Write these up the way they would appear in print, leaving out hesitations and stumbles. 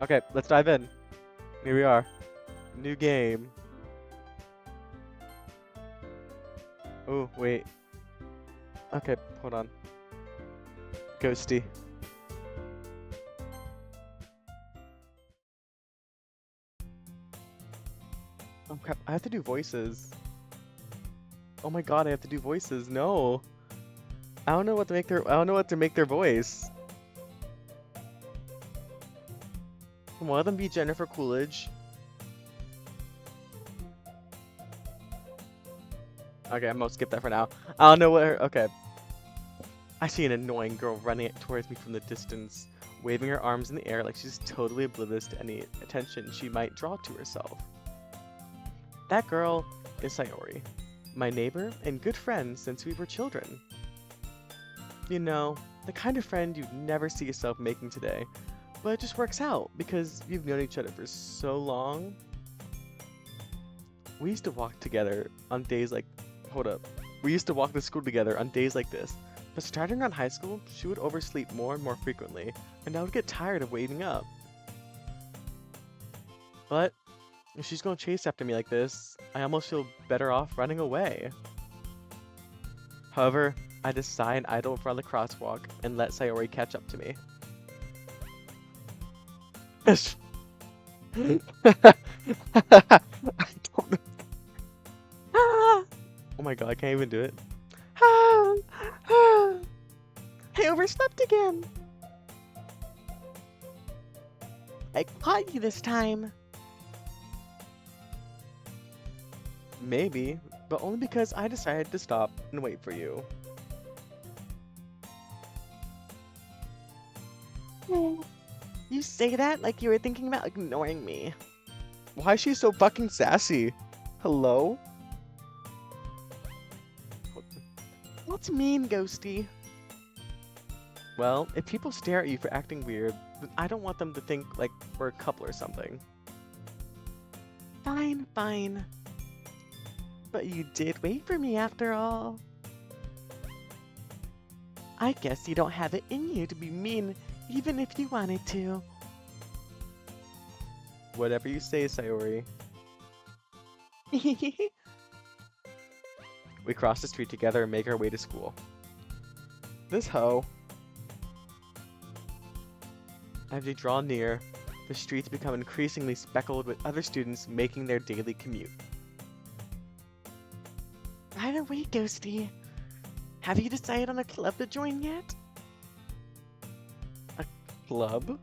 Okay, let's dive in. Here we are. New game. Oh, wait. Okay, hold on. Ghosty. Oh crap, I have to do voices. Oh my god, I have to do voices. No. I don't know what to make their voice. Can one of them be Jennifer Coolidge? Okay, I'm gonna skip that for now. I don't know what her. Okay. I see an annoying girl running towards me from the distance, waving her arms in the air like she's totally oblivious to any attention she might draw to herself. That girl is Sayori, my neighbor and good friend since we were children. You know, the kind of friend you'd never see yourself making today, but it just works out because you've known each other for so long. We used to walk together on days like, hold up. We used to walk to school together on days like this, but starting around high school, she would oversleep more and more frequently, and I would get tired of waiting up. But if she's gonna chase after me like this, I almost feel better off running away. However, I just sigh and idle in front of the crosswalk and let Sayori catch up to me. I don't know. Oh my god, I can't even do it. I overslept again. I caught you this time. Maybe, but only because I decided to stop and wait for you. You say that like you were thinking about ignoring me. Why is she so fucking sassy? Hello? What's mean, Ghosty? Well, if people stare at you for acting weird, then I don't want them to think like we're a couple or something. Fine, fine. But you did wait for me after all. I guess you don't have it in you to be mean even if you wanted to. Whatever you say, Sayori. We cross the street together and make our way to school. This hoe. As we draw near, the streets become increasingly speckled with other students making their daily commute. Right away, Ghosty. Have you decided on a club to join yet? A club?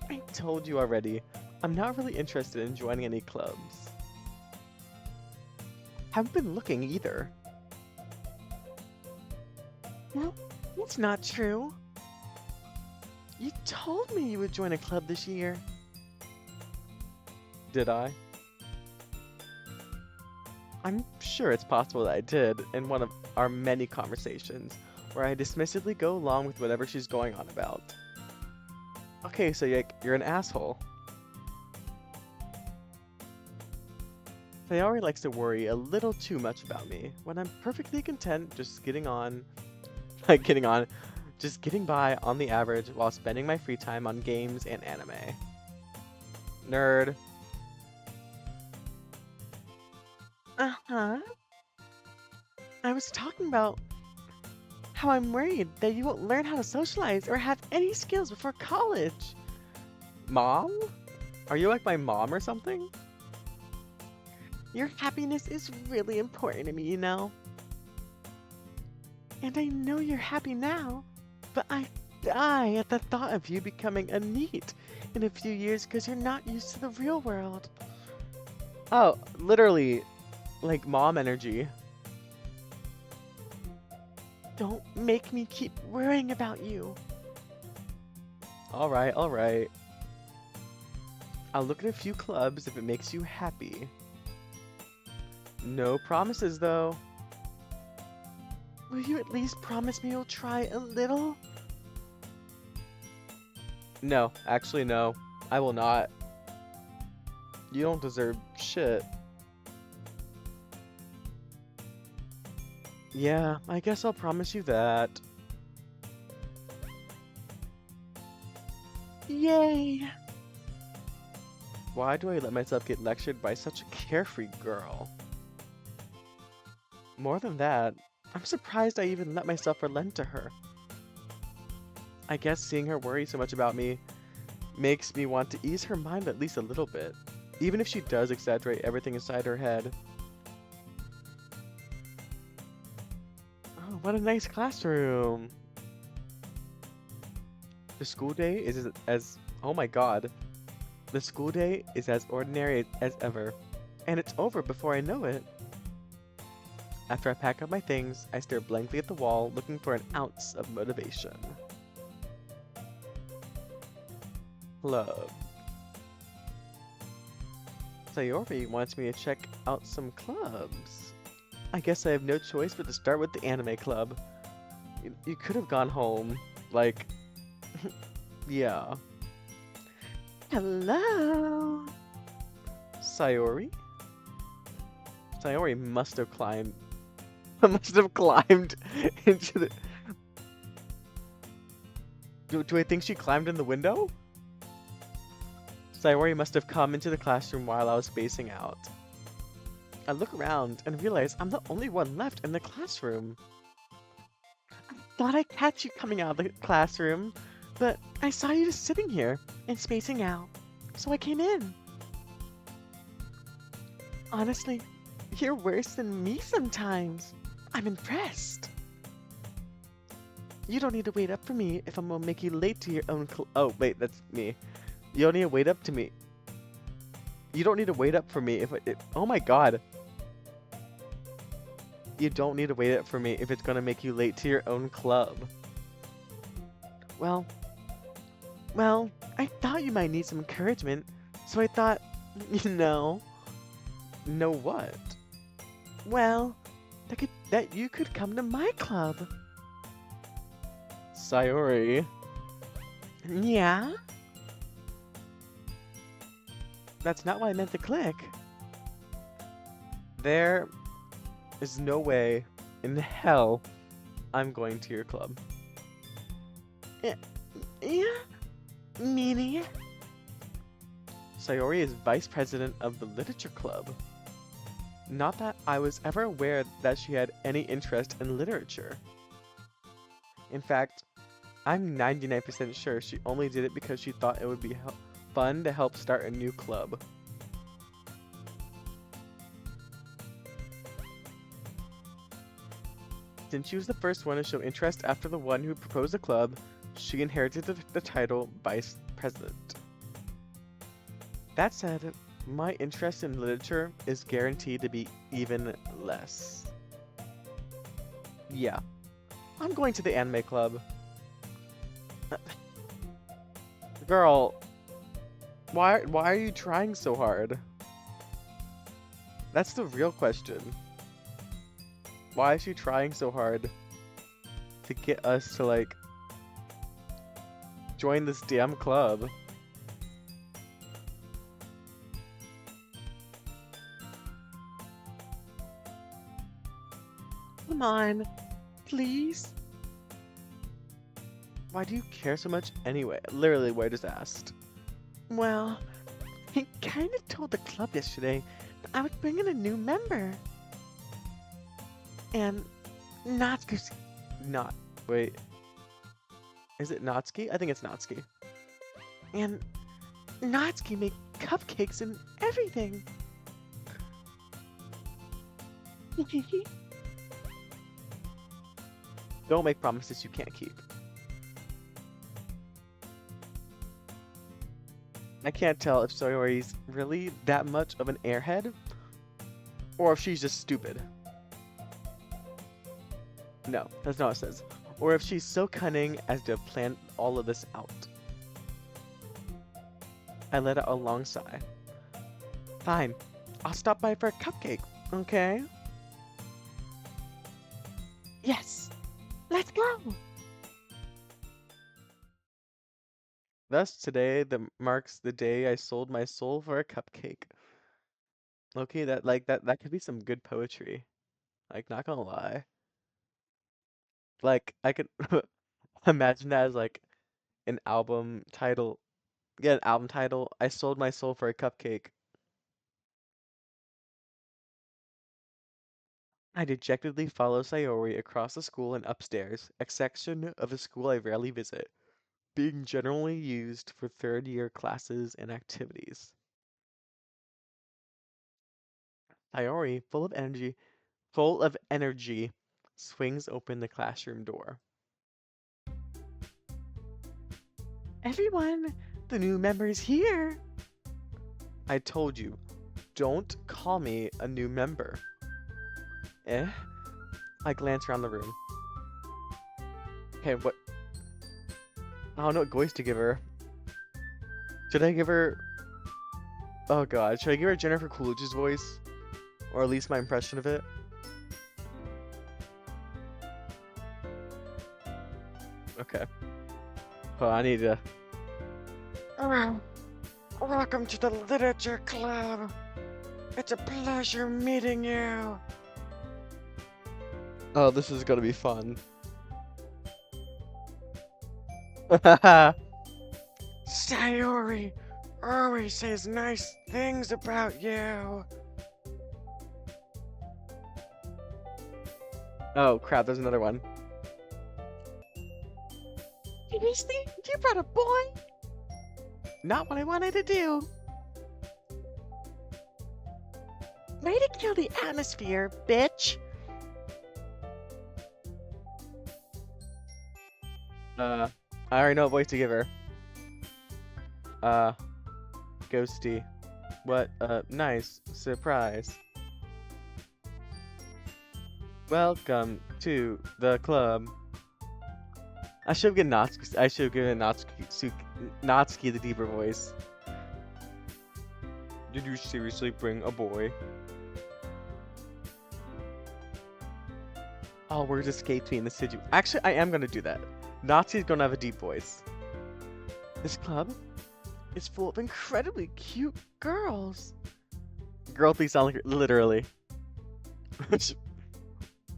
I told you already. I'm not really interested in joining any clubs. Haven't been looking either. Well, that's not true. You told me you would join a club this year. Did I? I'm sure it's possible that I did in one of our many conversations where I dismissively go along with whatever she's going on about. Okay, so you're an asshole. Sayori likes to worry a little too much about me when I'm perfectly content just getting by on the average while spending my free time on games and anime. Nerd. Uh-huh. I was talking about how I'm worried that you won't learn how to socialize or have any skills before college. Mom? Are you like my mom or something? Your happiness is really important to me, you know. And I know you're happy now, but I die at the thought of you becoming a NEET in a few years because you're not used to the real world. Oh, literally, like mom energy. Don't make me keep worrying about you. Alright, alright. I'll look at a few clubs if it makes you happy. No promises, though. Will you at least promise me you'll try a little? No, actually no. I will not. You don't deserve shit. Yeah, I guess I'll promise you that. Yay! Why do I let myself get lectured by such a carefree girl? More than that, I'm surprised I even let myself relent to her. I guess seeing her worry so much about me makes me want to ease her mind at least a little bit, even if she does exaggerate everything inside her head. Oh, what a nice classroom! The school day is oh my god, the school day is as ordinary as ever, and it's over before I know it. After I pack up my things, I stare blankly at the wall, looking for an ounce of motivation. Club. Sayori wants me to check out some clubs. I guess I have no choice but to start with the anime club. You could have gone home. Like, yeah. Hello? Sayori? Sayori must have climbed. Must have climbed into the. Do I think she climbed in the window? Sayori must have come into the classroom while I was spacing out. I look around and realize I'm the only one left in the classroom. I thought I'd catch you coming out of the classroom, but I saw you just sitting here and spacing out, so I came in. Honestly, you're worse than me sometimes. I'm impressed. You don't need to wait up for me if I'm gonna make you late to your own oh, wait, that's me. You don't need to wait up to me. You don't need to wait up for me oh my god. You don't need to wait up for me if it's gonna make you late to your own club. Well, I thought you might need some encouragement, so I thought, know what? Well, that you could come to my club. Sayori. Yeah? That's not what I meant to click. There is no way in hell I'm going to your club. Yeah, meanie. Sayori is vice president of the literature club. Not that I was ever aware that she had any interest in literature. In fact, I'm 99% sure she only did it because she thought it would be fun to help start a new club. Since she was the first one to show interest after the one who proposed the club, she inherited the title Vice President. That said, my interest in literature is guaranteed to be even less. Yeah, I'm going to the anime club. Girl, why are you trying so hard? That's the real question. Why is she trying so hard to get us to, like, join this damn club? Come on, please. Why do you care so much anyway? Literally what I just asked. Well, I kind of told the club yesterday that I would bring in a new member. And Natsuki, wait. Is it Natsuki? I think it's Natsuki. And Natsuki made cupcakes and everything. Don't make promises you can't keep. I can't tell if Sayori's really that much of an airhead, or if she's just stupid. No, that's not what it says. Or if she's so cunning as to have planned all of this out. I let out a long sigh. Fine, I'll stop by for a cupcake, okay? Yes, let's go! Thus today marks the day I sold my soul for a cupcake. Okay, that could be some good poetry. Like, not gonna lie. Like, I could imagine that as like an album title, Get an album title. I sold my soul for a cupcake. I dejectedly follow Sayori across the school and upstairs, a section of the school I rarely visit, being generally used for third-year classes and activities. Sayori, full of energy, swings open the classroom door. Everyone, the new member's here. I told you, don't call me a new member. Eh? I glance around the room. Okay, what? I don't know what voice to give her. Should I give her... Oh god, should I give her Jennifer Coolidge's voice? Or at least my impression of it? Okay. Oh, I need to... Welcome to the Literature Club. It's a pleasure meeting you. Oh, this is gonna be fun. Sayori always says nice things about you. Oh crap, there's another one. Seriously? You brought a boy? Not what I wanted to do. Way to kill the atmosphere, bitch. I already know what voice to give her. Ghosty. What a nice surprise. Welcome to the club. I should have given Natsuki the deeper voice. Did you seriously bring a boy? All words escaped me in the situation. Actually, I am gonna do that. Natsuki's gonna have a deep voice. This club is full of incredibly cute girls. Girl, please sound like her, literally.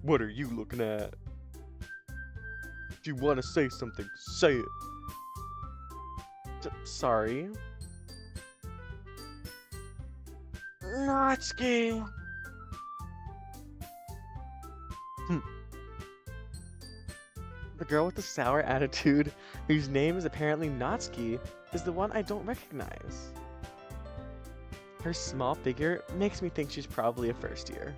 What are you looking at? If you want to say something, say it. Sorry. Natsuki. The girl with the sour attitude, whose name is apparently Natsuki, is the one I don't recognize. Her small figure makes me think she's probably a first year.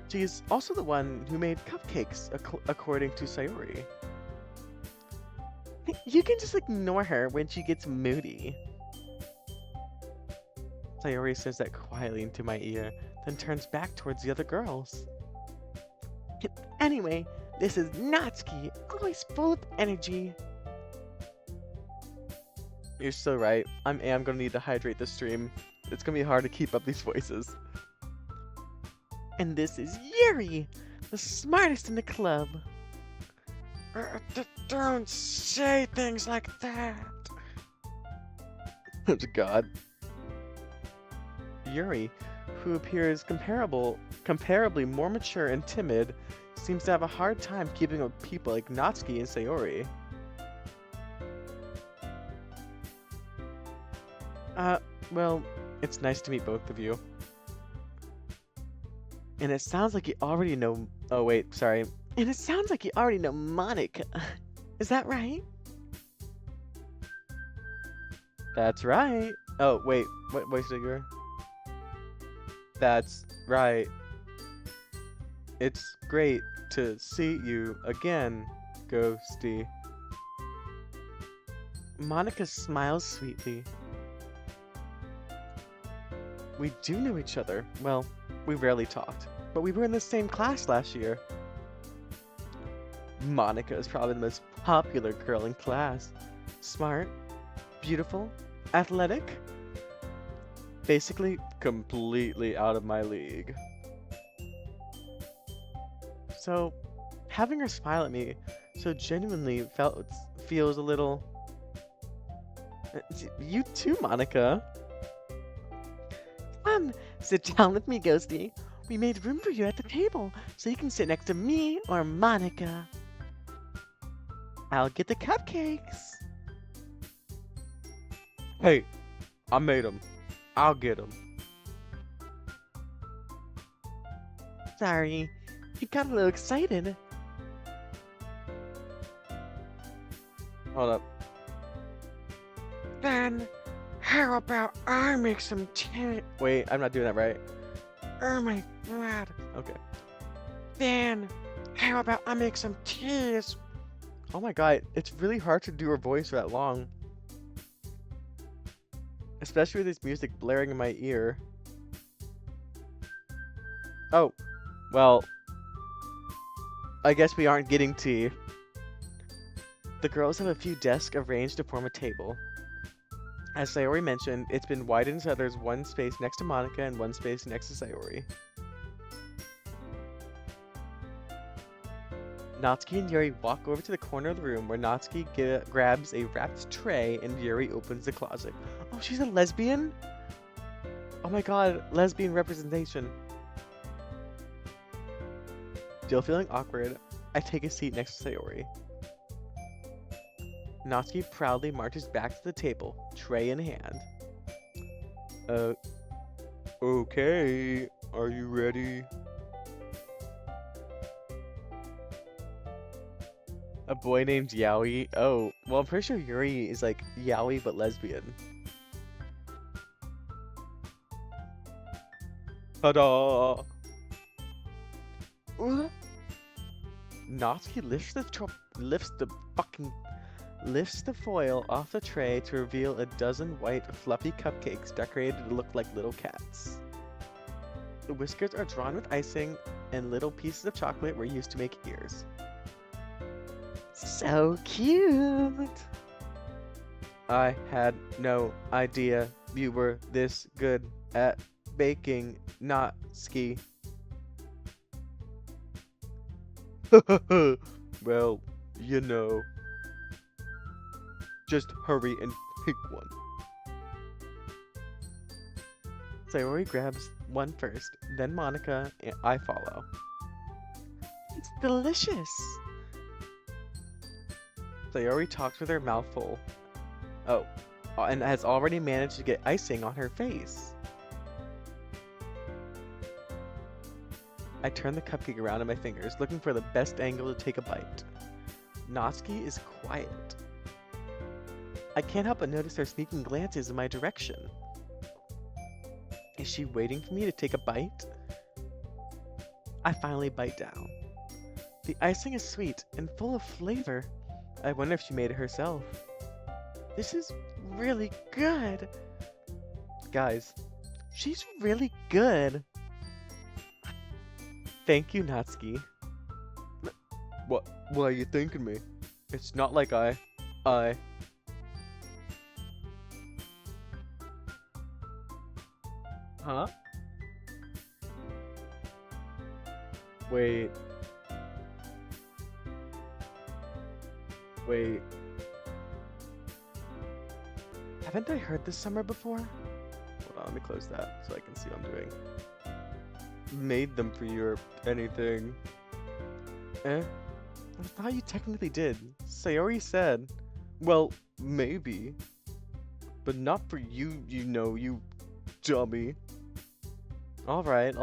She is also the one who made cupcakes, according to Sayori. You can just ignore her when she gets moody. Sayori says that quietly into my ear, then turns back towards the other girls. Anyway, this is Natsuki, always full of energy. You're so right. I am gonna need to hydrate the stream. It's gonna be hard to keep up these voices. And this is Yuri, the smartest in the club. Don't say things like that. Oh God. Yuri, who appears comparably more mature and timid, seems to have a hard time keeping up with people like Natsuki and Sayori. Well, it's nice to meet both of you. And it sounds like you already know... Oh, wait, sorry. And it sounds like you already know Monika. Is that right? That's right. Oh, wait. What voice did I give her? That's right. It's great to see you again, Ghosty. Monika smiles sweetly. We do know each other. Well, we rarely talked, but we were in the same class last year. Monika is probably the most popular girl in class. Smart, beautiful, athletic. Basically, completely out of my league. So, having her smile at me so genuinely feels a little... You too, Monika. Come, sit down with me, Ghosty. We made room for you at the table, so you can sit next to me or Monika. I'll get the cupcakes. Hey, I made him. I'll get him. Sorry, he got a little excited. Hold up. Then, how about I make some tea? Wait, I'm not doing that right. Oh my god. Okay. Then, how about I make some teas? Oh my god, it's really hard to do her voice for that long. Especially with this music blaring in my ear. Oh, well, I guess we aren't getting tea. The girls have a few desks arranged to form a table. As Sayori mentioned, it's been widened so there's one space next to Monika and one space next to Sayori. Natsuki and Yuri walk over to the corner of the room where Natsuki grabs a wrapped tray and Yuri opens the closet. Oh, she's a lesbian? Oh my god, lesbian representation. Still feeling awkward, I take a seat next to Sayori. Natsuki proudly marches back to the table, tray in hand. Okay, are you ready? A boy named Yaoi? Oh, well, I'm pretty sure Yuri is like Yaoi but lesbian. Ta-da! Natsuki lifts the foil off the tray to reveal a dozen white, fluffy cupcakes decorated to look like little cats. The whiskers are drawn with icing, and little pieces of chocolate were used to make ears. So cute! I had no idea you were this good at baking, Natsuki. Well, you know. Just hurry and pick one. Sayori grabs one first, then Monika, and I follow. It's delicious! Sayori talks with her mouth full. Oh, and has already managed to get icing on her face. I turn the cupcake around in my fingers, looking for the best angle to take a bite. Natsuki is quiet. I can't help but notice her sneaking glances in my direction. Is she waiting for me to take a bite? I finally bite down. The icing is sweet and full of flavor. I wonder if she made it herself. This is really good. Guys, she's really good. Thank you, Natsuki. What are you thinking me? It's not like I... Huh? Wait. Haven't I heard this somewhere before? Hold on, let me close that so I can see what I'm doing. Made them for you or anything. I thought you technically did. Sayori said. Well, maybe. But not for you, you know, you dummy. Alright.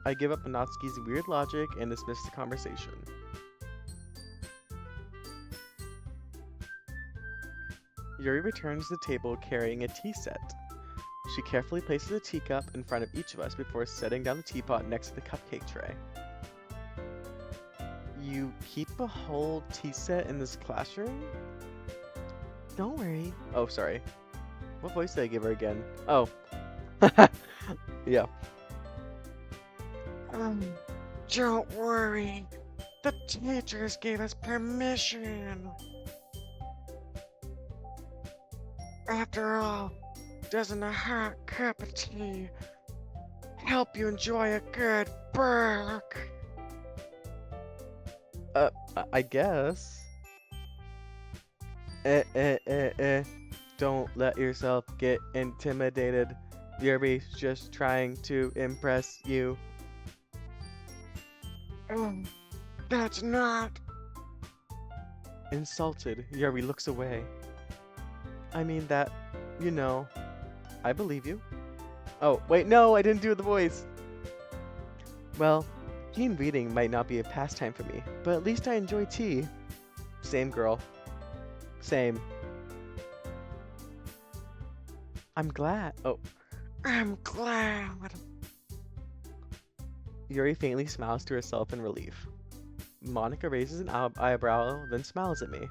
I give up on Natsuki's weird logic and dismiss the conversation. Yuri returns to the table carrying a tea set. She carefully places a teacup in front of each of us before setting down the teapot next to the cupcake tray. You keep a whole tea set in this classroom? Don't worry. Oh, sorry. What voice did I give her again? Oh. Yeah. Don't worry. The teachers gave us permission. After all, doesn't a hot cup of tea help you enjoy a good book? I guess. Don't let yourself get intimidated. Yuri's just trying to impress you. That's not... Insulted, Yuri looks away. I mean that, you know, I believe you. Oh, wait, no, I didn't do the voice. Well, tea and reading might not be a pastime for me, but at least I enjoy tea. Same girl. Same. I'm glad. Oh, I'm glad. Yuri faintly smiles to herself in relief. Monica raises an eyebrow, then smiles at me.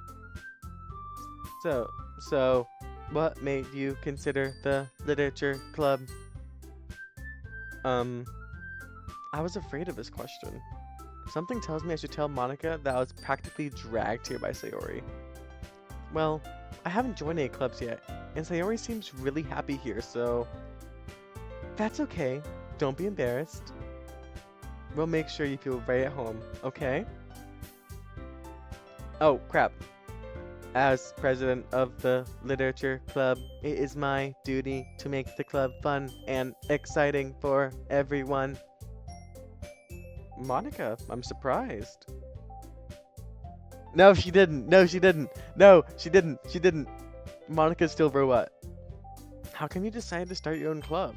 So, what made you consider the literature club? I was afraid of this question. Something tells me I should tell Monica that I was practically dragged here by Sayori. Well, I haven't joined any clubs yet, and Sayori seems really happy here, so... That's okay. Don't be embarrassed. We'll make sure you feel right at home, okay? Oh, crap. As president of the literature club, it is my duty to make the club fun and exciting for everyone. Monica, I'm surprised. No, she didn't. No, she didn't. No, she didn't. She didn't. Monica's still robot. How come you decided to start your own club?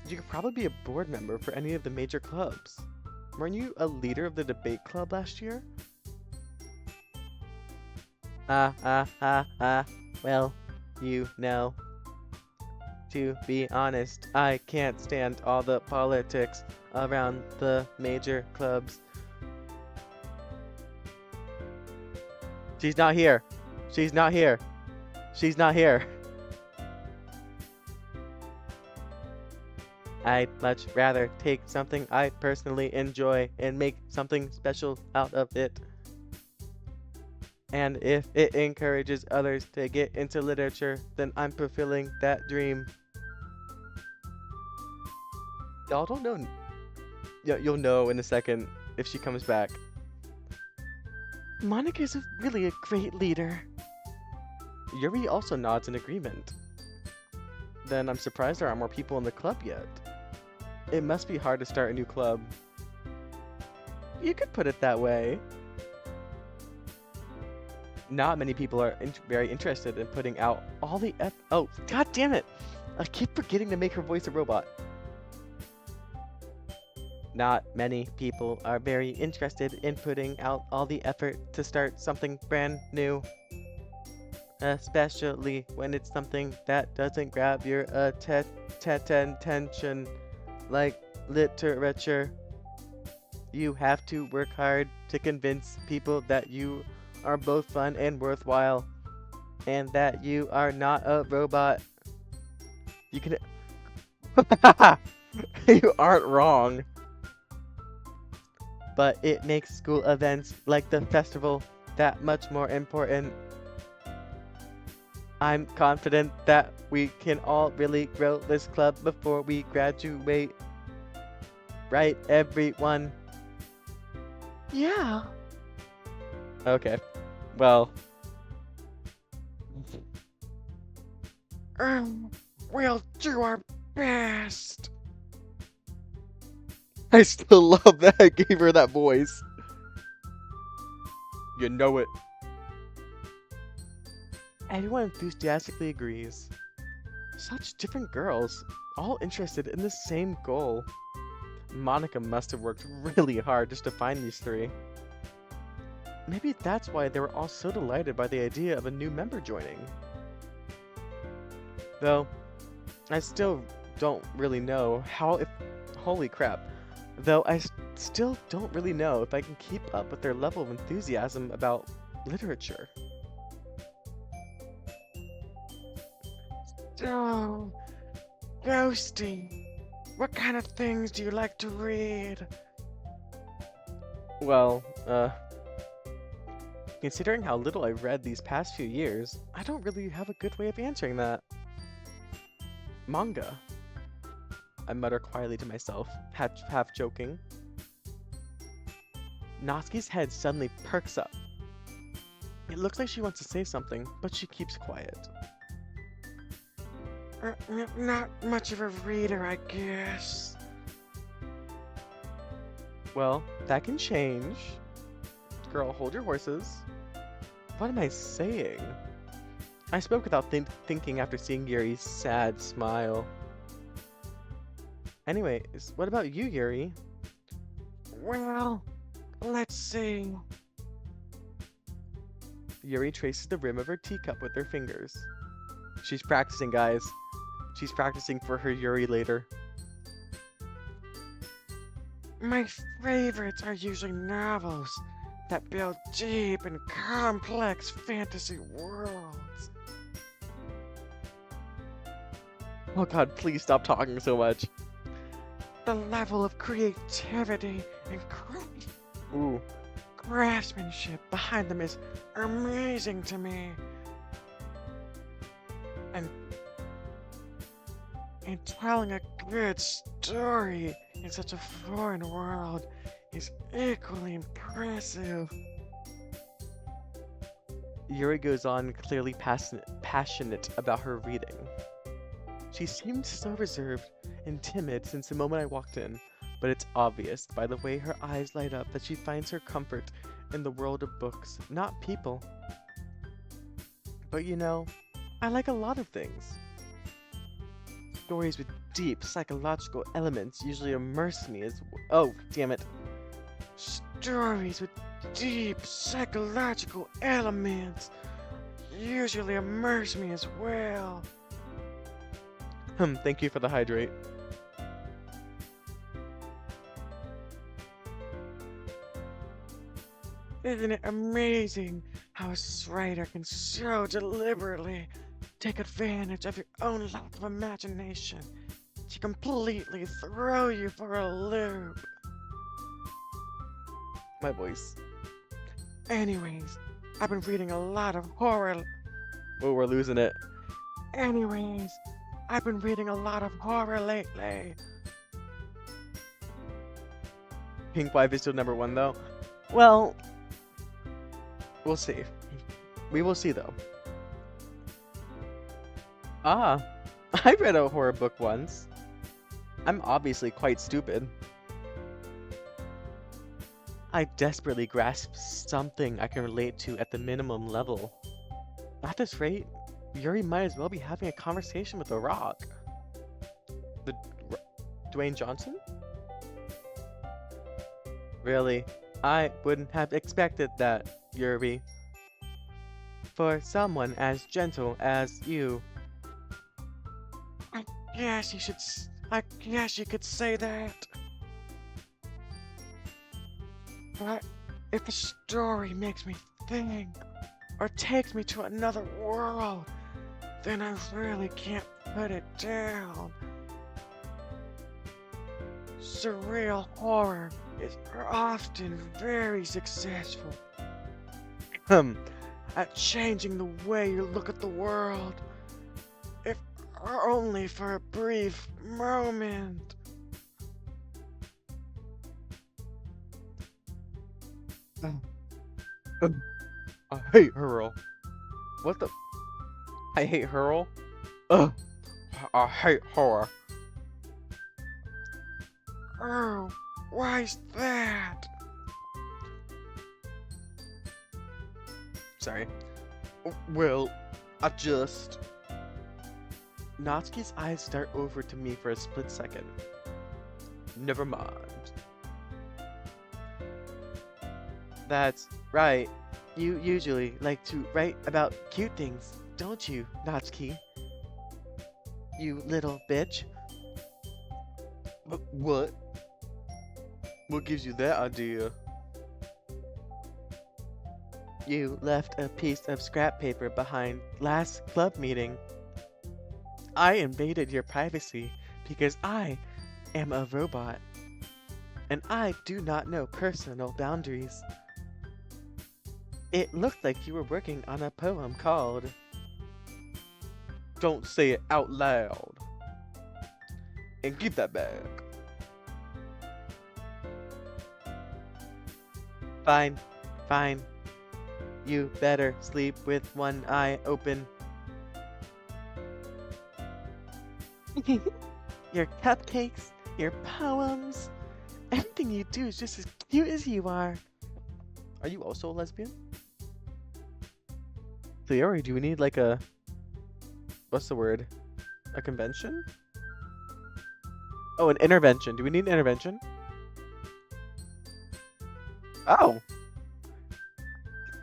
You could probably be a board member for any of the major clubs. Weren't you a leader of the debate club last year? Well, you know. To be honest, I can't stand all the politics around the major clubs. She's not here. She's not here. She's not here. I'd much rather take something I personally enjoy and make something special out of it. And if it encourages others to get into literature, then I'm fulfilling that dream. Y'all don't know. You'll know in a second if she comes back. Monica's really a great leader. Yuri also nods in agreement. Then I'm surprised there aren't more people in the club yet. It must be hard to start a new club. You could put it that way. Not many people are very interested in putting out all the Oh, god damn it! I keep forgetting to make her voice a robot. Not many people are very interested in putting out all the effort to start something brand new. Especially when it's something that doesn't grab your attention, like literature. You have to work hard to convince people that you are both fun and worthwhile, and that you are not a robot. You can... You aren't wrong. But it makes school events like the festival that much more important. I'm confident that we can all really grow this club before we graduate. Right, everyone? Yeah. Okay. Well. We'll do our best. I still love that I gave her that voice. You know it. Everyone enthusiastically agrees. Such different girls, all interested in the same goal. Monica must have worked really hard just to find these three. Maybe that's why they were all so delighted by the idea of a new member joining. Though, I still don't really know holy crap. Though I still don't really know if I can keep up with their level of enthusiasm about literature. So, Ghosty, what kind of things do you like to read? Well, considering how little I've read these past few years, I don't really have a good way of answering that. Manga. I mutter quietly to myself, half joking. Natsuki's head suddenly perks up. It looks like she wants to say something, but she keeps quiet. Not much of a reader, I guess. Well, that can change. Girl, hold your horses. What am I saying? I spoke without thinking after seeing Yuri's sad smile. Anyway, what about you, Yuri? Well, let's see. Yuri traces the rim of her teacup with her fingers. She's practicing, guys. She's practicing for her Yuri later. My favorites are usually novels that build deep and complex fantasy worlds. Oh god, please stop talking so much. The level of creativity and Ooh. craftsmanship behind them is amazing to me. And telling a good story in such a foreign world is equally impressive. Yuri goes on, clearly passionate about her reading. She seemed so reserved and timid since the moment I walked in, but it's obvious by the way her eyes light up that she finds her comfort in the world of books, not people. But you know, I like a lot of things. Stories with deep psychological elements usually immerse me as oh, damn it. Stories with deep psychological elements usually immerse me as well. Thank you for the hydrate. Isn't it amazing how a writer can so deliberately take advantage of your own lack of imagination to completely throw you for a loop? My voice. Anyways, I've been reading a lot of horror. Oh, we're losing it. Anyways, I've been reading a lot of horror lately. Pink Wife is still #1 though. Well, we'll see. We will see though. Ah, I read a horror book once. I'm obviously quite stupid. I desperately grasp something I can relate to at the minimum level. At this rate, Yuri might as well be having a conversation with The Rock. Dwayne Johnson? Really? I wouldn't have expected that, Yuri. For someone as gentle as you. I guess you could say that. But if the story makes me think, or takes me to another world, then I really can't put it down. Surreal horror is often very successful at changing the way you look at the world, if only for a brief moment. I hate Hurl. What the? I hate Hurl? Ugh. I hate horror. Oh, why's that? Sorry. Well, I just... Natsuki's eyes start over to me for a split second. Never mind. That's right. You usually like to write about cute things, don't you, Natsuki? You little bitch. What? What gives you that idea? You left a piece of scrap paper behind last club meeting. I invaded your privacy because I am a robot, and I do not know personal boundaries. It looked like you were working on a poem called... Don't say it out loud. And give that back. Fine, fine. You better sleep with one eye open. Your cupcakes, your poems, everything you do is just as cute as you are. Are you also a lesbian? Theory, do we need like a what's the word? A convention? Oh, an intervention. Do we need an intervention? Oh.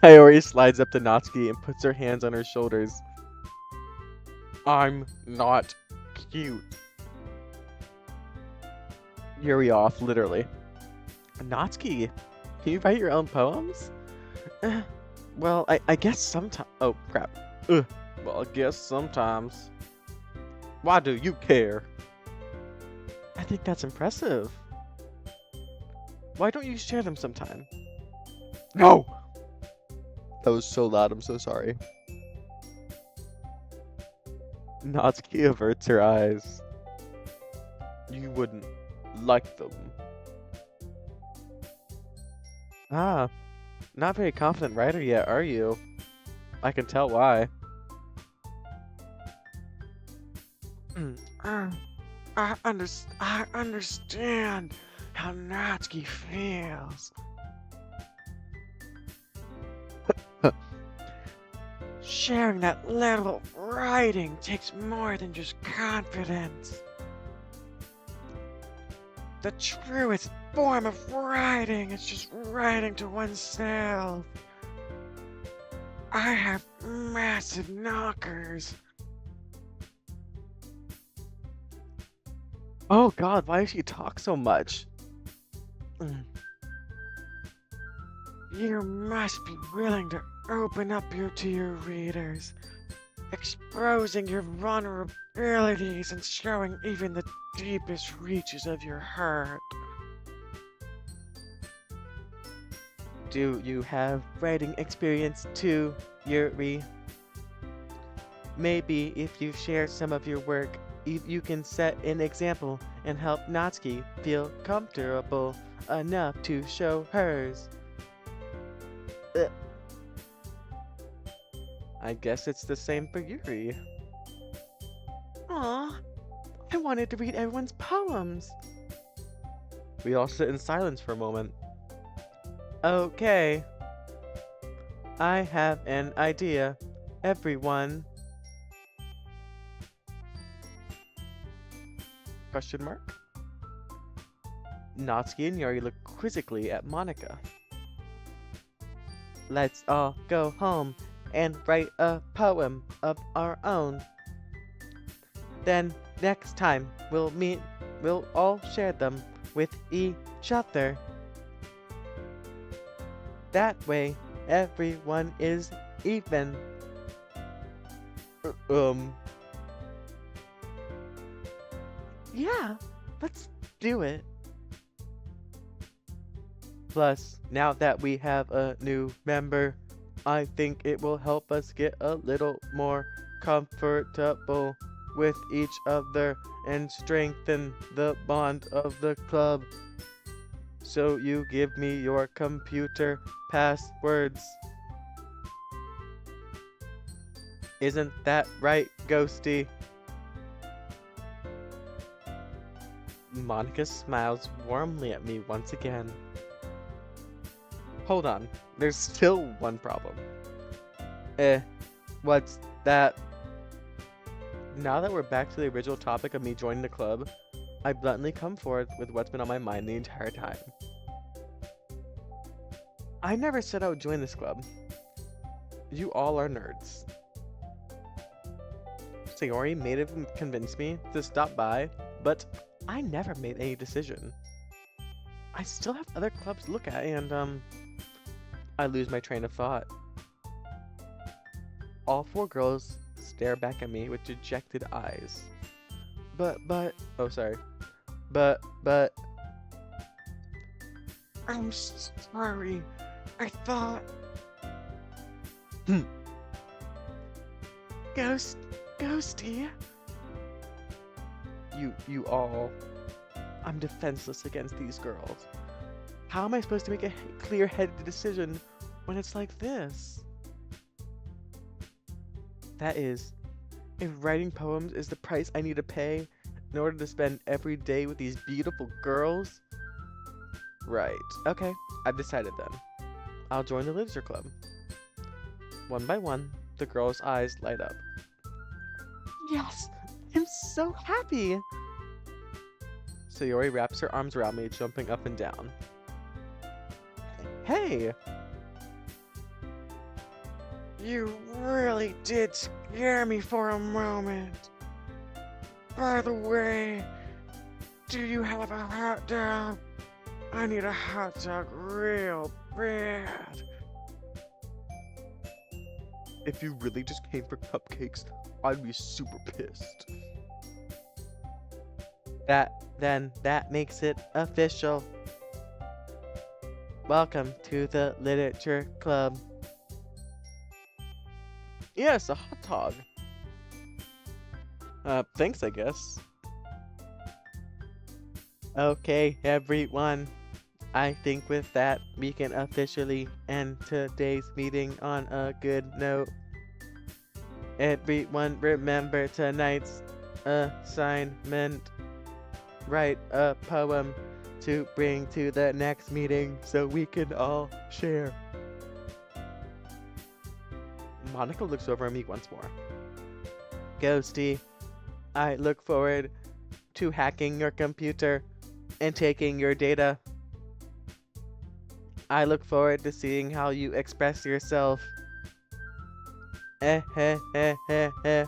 Iori slides up to Natsuki and puts her hands on her shoulders. I'm not cute. Yuri off, literally. Natsuki, can you write your own poems? Well, I guess sometimes. Oh, crap. Well, I guess sometimes. Why do you care? I think that's impressive. Why don't you share them sometime? No! That was so loud, I'm so sorry. Natsuki averts her eyes. You wouldn't like them. Ah, not very confident writer yet, are you? I can tell why. I understand how Natsuki feels. Sharing that level of writing takes more than just confidence. The truest form of writing is just writing to oneself. I have massive knockers. Oh god, why does she talk so much? You must be willing to open up to your readers, exposing your vulnerabilities and showing even the deepest reaches of your heart. Do you have writing experience too, Yuri? Maybe if you share some of your work, you can set an example and help Natsuki feel comfortable enough to show hers. I guess it's the same for Yuri. Aw, I wanted to read everyone's poems. We all sit in silence for a moment. Okay. I have an idea, everyone. Question mark? Natsuki and Yuri look quizzically at Monika. Let's all go home and write a poem of our own. Then next time we'll all share them with each other. That way everyone is even. Yeah, let's do it. Plus, now that we have a new member, I think it will help us get a little more comfortable with each other and strengthen the bond of the club. So you give me your computer passwords. Isn't that right, Ghosty? Monika smiles warmly at me once again. Hold on, there's still one problem. What's that? Now that we're back to the original topic of me joining the club, I bluntly come forward with what's been on my mind the entire time. I never said I would join this club. You all are nerds. Sayori may have convinced me to stop by, but I never made any decision. I still have other clubs to look at and, I lose my train of thought. All four girls stare back at me with dejected eyes. Oh sorry. But. I'm sorry. I thought. Ghosty. You all. I'm defenseless against these girls. How am I supposed to make a clear-headed decision when it's like this? That is, if writing poems is the price I need to pay in order to spend every day with these beautiful girls? Right. Okay, I've decided then. I'll join the literature club. One by one, the girls' eyes light up. Yes! I'm so happy! Sayori wraps her arms around me, jumping up and down. Hey! You really did scare me for a moment. By the way, do you have a hot dog? I need a hot dog real bad. If you really just came for cupcakes, I'd be super pissed. That makes it official. Welcome to the Literature Club. Yes, a hot dog. Thanks, I guess. Okay, everyone. I think with that, we can officially end today's meeting on a good note. Everyone remember tonight's assignment. Write a poem to bring to the next meeting so we can all share. Monika looks over at me once more. Ghosty, I look forward to hacking your computer and taking your data. I look forward to seeing how you express yourself. Eh heh heh heh heh.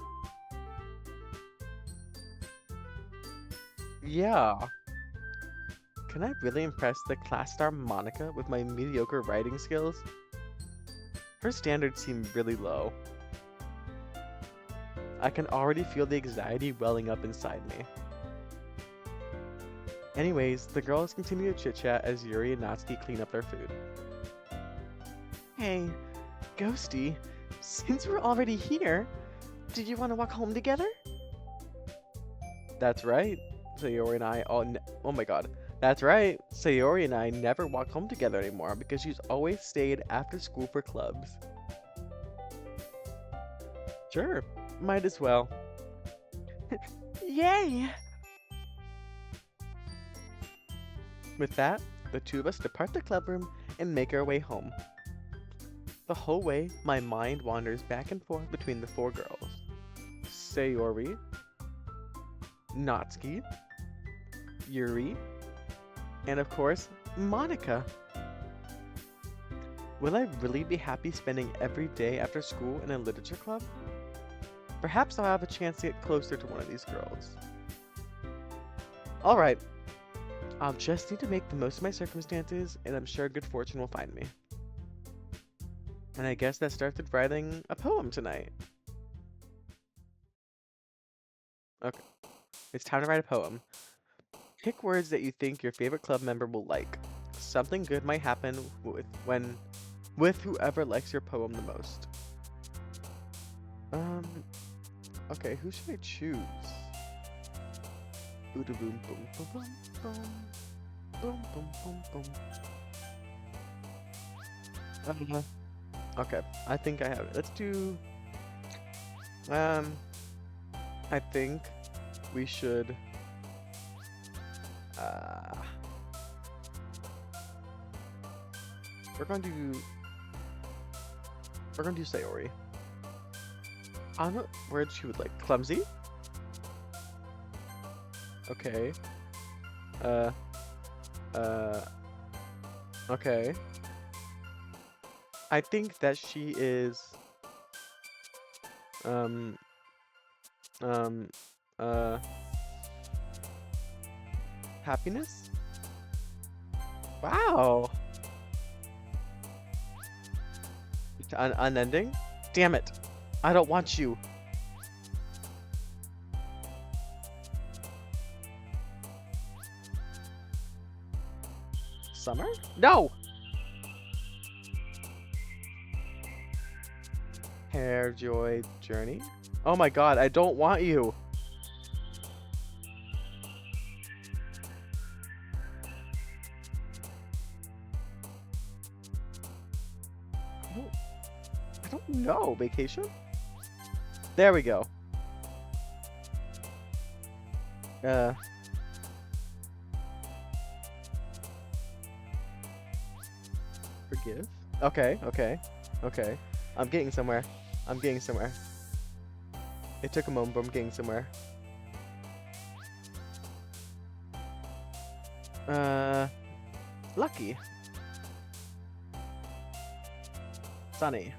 Yeah. Can I really impress the class star Monika with my mediocre writing skills? Her standards seem really low. I can already feel the anxiety welling up inside me. Anyways, the girls continue to chit-chat as Yuri and Natsuki clean up their food. Hey, Ghosty, since we're already here, did you want to walk home together? That's right. Sayori and I oh my god. That's right. Sayori and I never walk home together anymore because she's always stayed after school for clubs. Sure, might as well. Yay! With that, the two of us depart the club room and make our way home. The whole way, my mind wanders back and forth between the four girls. Sayori, Natsuki, Yuri, and of course, Monika. Will I really be happy spending every day after school in a literature club? Perhaps I'll have a chance to get closer to one of these girls. Alright, I'll just need to make the most of my circumstances, and I'm sure good fortune will find me. And I guess that starts with writing a poem tonight. Okay, it's time to write a poem. Pick words that you think your favorite club member will like. Something good might happen with whoever likes your poem the most. Okay, who should I choose? Boom boom boom boom boom boom boom boom boom. Okay, I think I have it. Let's do. I think we should. We're gonna do Sayori. I don't know what word she would like. Clumsy? Okay. Okay. I think that she is, happiness? Wow! Unending? Damn it! I don't want you! Summer? No! Hair, joy, journey? Oh my god, I don't want you! I don't know. Vacation? There we go. Forgive? Okay. I'm getting somewhere. It took a moment, but I'm getting somewhere. Lucky. Sunny.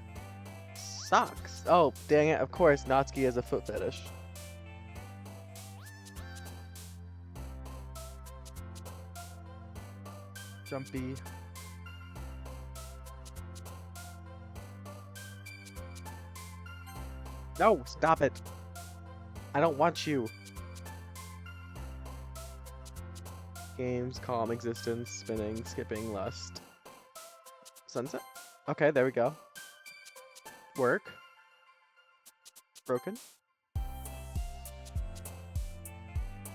Socks. Oh, dang it. Of course, Natsuki has a foot fetish. Jumpy. No, stop it. I don't want you. Games, calm, existence, spinning, skipping, lust. Sunset? Okay, there we go. Work. Broken.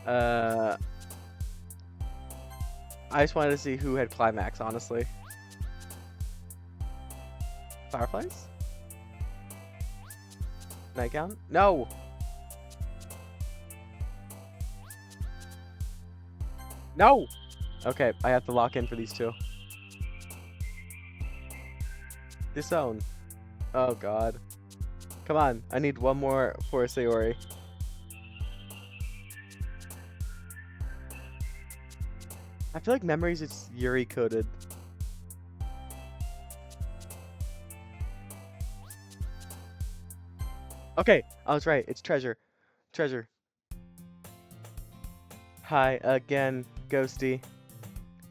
I just wanted to see who had climax, honestly. Fireflies? Nightgown? No! No! Okay, I have to lock in for these two. Disown. Oh god. Come on, I need one more for Sayori. I feel like Memories is Yuri coded. Okay, I was right. It's Treasure. Treasure. Hi again, Ghosty.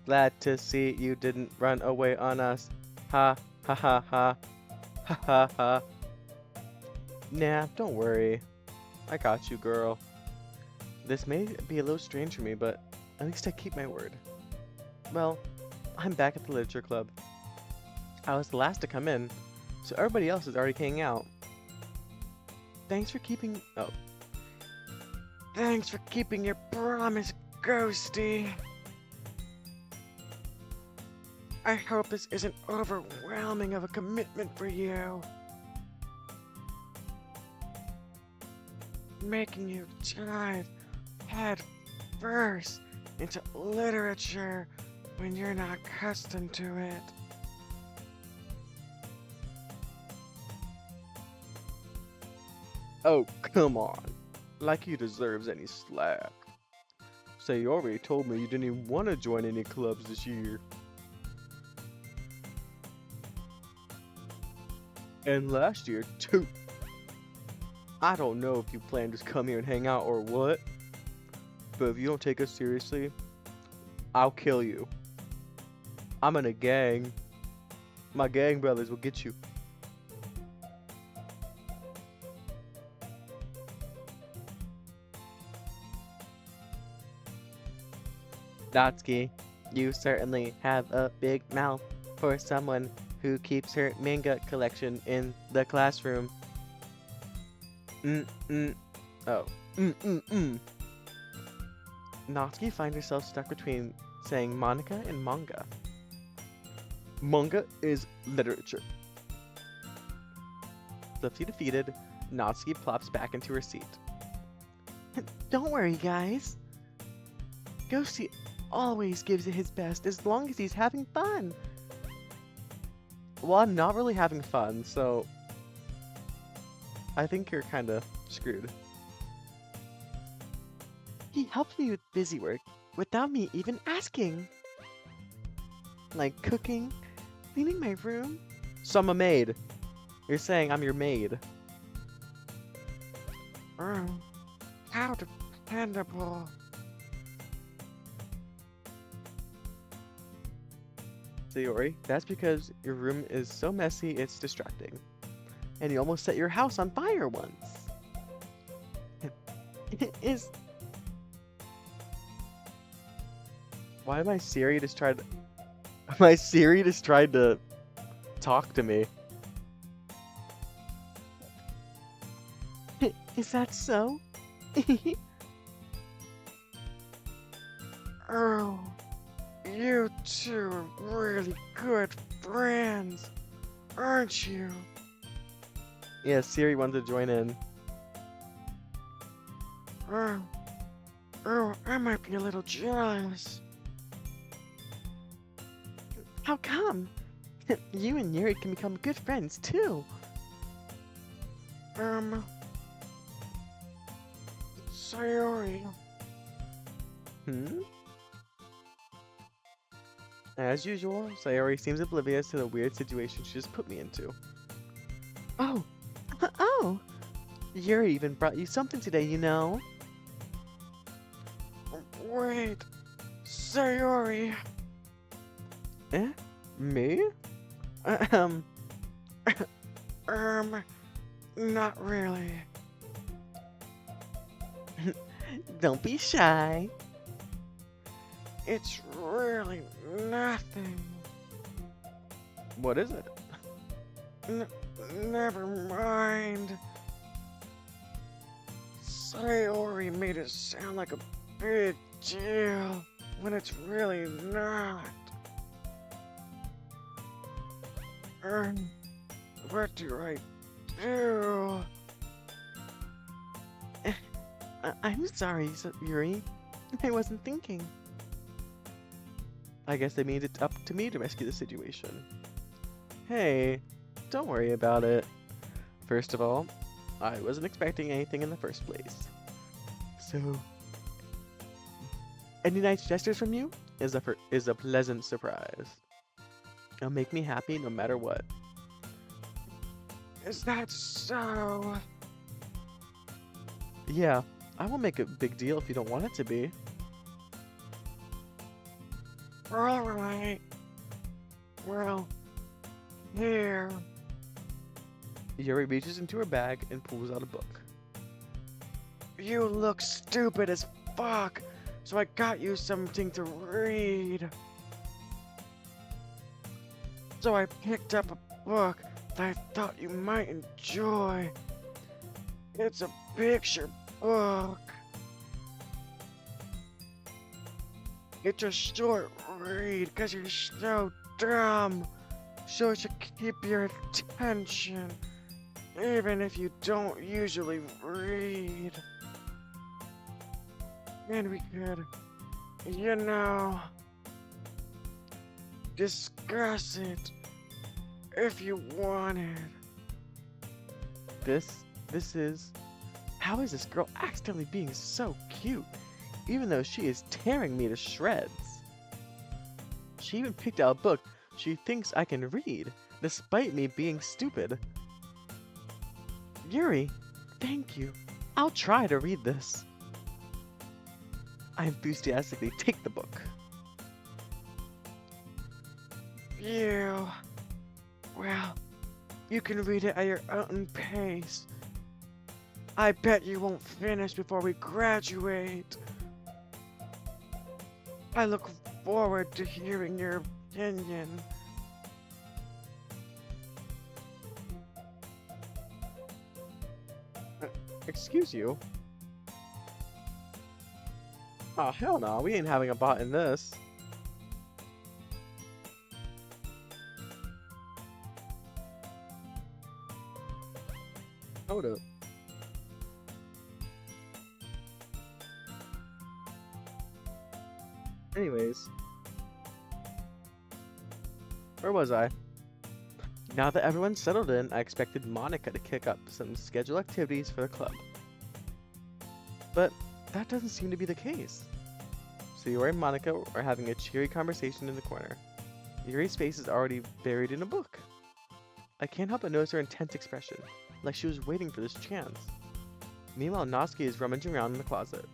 Glad to see you didn't run away on us. Ha ha ha ha. Ha ha ha. Nah, don't worry. I got you, girl. This may be a little strange for me, but at least I keep my word. Well, I'm back at the Literature Club. I was the last to come in, so everybody else is already hanging out. Thanks for keeping... Oh. Thanks for keeping your promise, Ghosty. I hope this isn't overwhelming of a commitment for you. Making you dive head first into literature when you're not accustomed to it. Oh, come on. Like he deserves any slack. Sayori told me you didn't even want to join any clubs this year. And last year, too. I don't know if you plan to come here and hang out or what, but if you don't take us seriously, I'll kill you. I'm in a gang. My gang brothers will get you. Natsuki, you certainly have a big mouth for someone who keeps her manga collection in the classroom. Oh. Natsuki finds herself stuck between saying monika and manga. Manga is literature. Swiftly defeated, Natsuki plops back into her seat. Don't worry, guys. Ghosty always gives it his best as long as he's having fun. Well, I'm not really having fun, so I think you're kind of screwed. He helped me with busy work without me even asking. Like cooking, cleaning my room. So I'm a maid. You're saying I'm your maid. Oh, how dependable. Sayori, that's because your room is so messy it's distracting. And you almost set your house on fire once. Is... Why did my Siri just try to... My Siri just tried to talk to me. Is that so? Oh, you two are really good friends, aren't you? Yeah, Siri wanted to join in. Oh, I might be a little jealous. How come? You and Yuri can become good friends too. Sayori. Hmm? As usual, Sayori seems oblivious to the weird situation she just put me into. Oh! Oh! Yuri even brought you something today, you know? Wait, Sayori. Eh? Me? Um, Not really. don't be shy. It's really nothing. What is it? Never mind. Sayori made it sound like a big deal when it's really not. What do I do? I'm sorry, Yuri. I wasn't thinking. I guess they made it up to me to rescue the situation. Hey, don't worry about it. First of all, I wasn't expecting anything in the first place. So, any nice gestures from you is a pleasant surprise. It'll make me happy no matter what. Is that so? Yeah, I won't make a big deal if you don't want it to be. Alright. Well, here. Yuri reaches into her bag and pulls out a book. You look stupid as fuck, so I got you something to read. So I picked up a book that I thought you might enjoy. It's a picture book. It's a short read because you're so dumb. So it should keep your attention, even if you don't usually read. And we could, you know, discuss it if you wanted. How is this girl accidentally being so cute, even though she is tearing me to shreds? She even picked out a book she thinks I can read, despite me being stupid. Yuri, thank you. I'll try to read this. I enthusiastically take the book. You. Well, you can read it at your own pace. I bet you won't finish before we graduate. I look forward to hearing your opinion. Excuse you? Oh, hell no, we ain't having a bot in this. Hold up. Anyways. Where was I? Now that everyone's settled in, I expected Monika to kick up some scheduled activities for the club. But that doesn't seem to be the case. So Yuri and Monika are having a cheery conversation in the corner. Yuri's face is already buried in a book. I can't help but notice her intense expression, like she was waiting for this chance. Meanwhile, Natsuki is rummaging around in the closet.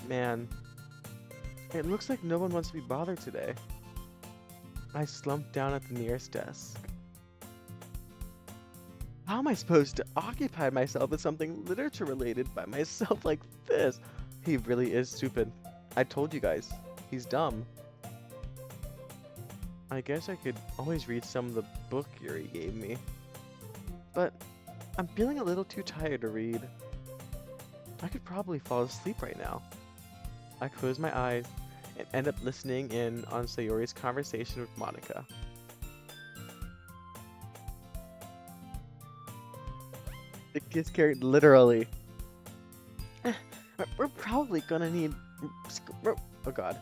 Man, it looks like no one wants to be bothered today. I slumped down at the nearest desk. How am I supposed to occupy myself with something literature related by myself like this? He really is stupid. I told you guys, he's dumb. I guess I could always read some of the book Yuri gave me. But I'm feeling a little too tired to read. I could probably fall asleep right now. I close my eyes and end up listening in on Sayori's conversation with Monika. It gets carried literally. We're probably gonna need... Oh god.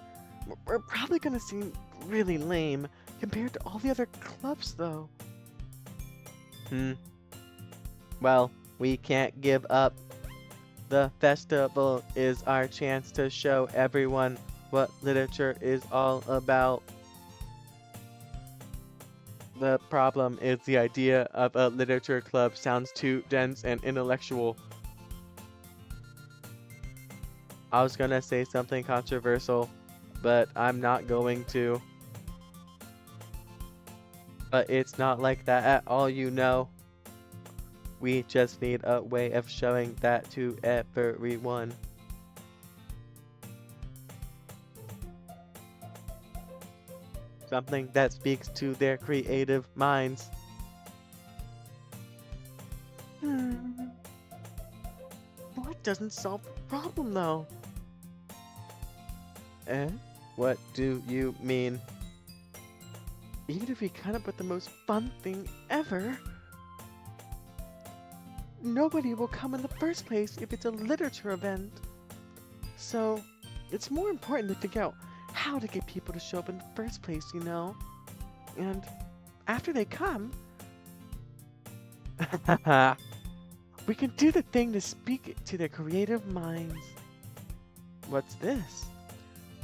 We're probably gonna seem really lame compared to all the other clubs though. Well, we can't give up. The festival is our chance to show everyone what literature is all about. The problem is the idea of a literature club sounds too dense and intellectual. I was gonna say something controversial, but I'm not going to. But it's not like that at all, you know. We just need a way of showing that to everyone. Something that speaks to their creative minds. What doesn't solve the problem, though? Eh? What do you mean? Even if we come up with the most fun thing ever, nobody will come in the first place if it's a literature event. So, it's more important to figure out how to get people to show up in the first place, you know? And after they come, we can do the thing to speak to their creative minds. What's this?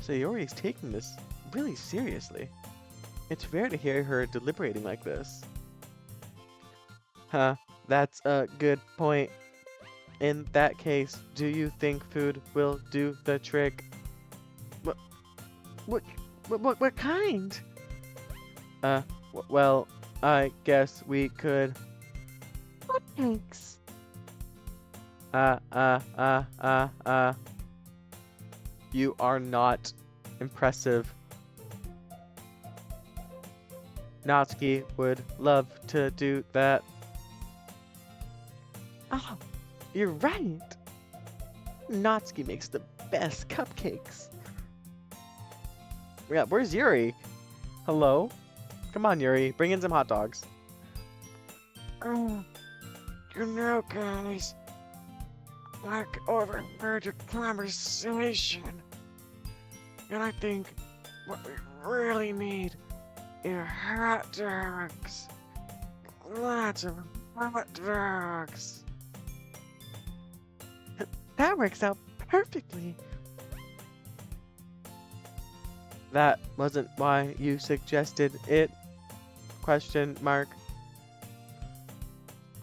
Sayori's taking this really seriously. It's rare to hear her deliberating like this. Huh, that's a good point. In that case, do you think food will do the trick? What kind? Well, I guess we could. Thanks. You are not impressive. Natsuki would love to do that. Oh, you're right. Natsuki makes the best cupcakes. Yeah, where's Yuri? Hello? Come on, Yuri, bring in some hot dogs. You know, guys, I overheard your conversation, and I think what we really need is hot dogs. Lots of hot dogs. That works out perfectly. That wasn't why you suggested it? Question mark.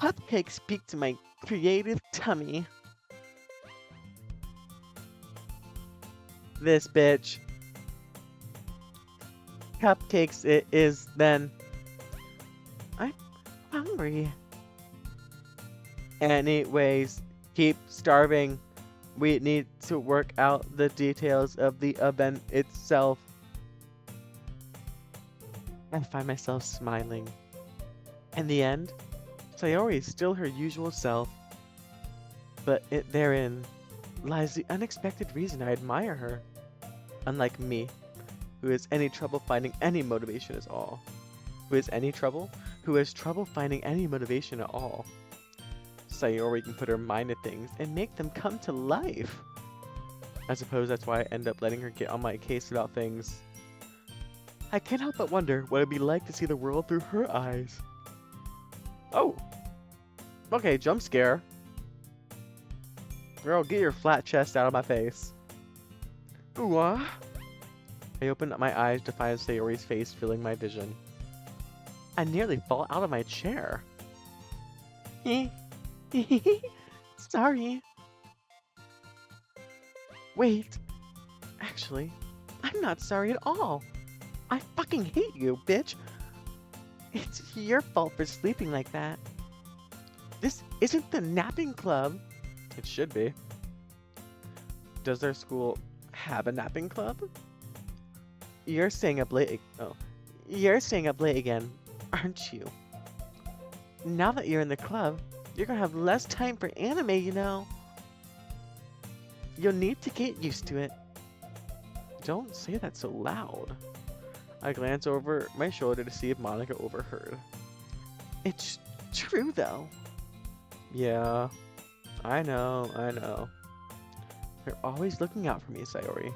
Cupcakes speak to my creative tummy. This bitch. Cupcakes it is then. I'm hungry. Anyways, keep starving. We need to work out the details of the event itself. I find myself smiling. In the end, Sayori is still her usual self, but therein lies the unexpected reason I admire her. Unlike me, who has any trouble finding any motivation at all. Who has any trouble? Who has trouble finding any motivation at all. Sayori can put her mind to things and make them come to life. I suppose that's why I end up letting her get on my case about things. I can't help but wonder what it'd be like to see the world through her eyes. Oh! Okay, jump scare. Girl, get your flat chest out of my face. Ooh, I opened up my eyes to find Sayori's face filling my vision. I nearly fall out of my chair. Sorry. Wait. Actually, I'm not sorry at all. I fucking hate you, bitch. It's your fault for sleeping like that. This isn't the napping club. It should be. Does their school have a napping club? You're staying up late. Oh, you're staying up late again, aren't you? Now that you're in the club, you're gonna have less time for anime, you know. You'll need to get used to it. Don't say that so loud. I glance over my shoulder to see if Monika overheard. It's true, though. Yeah, I know. You're always looking out for me, Sayori.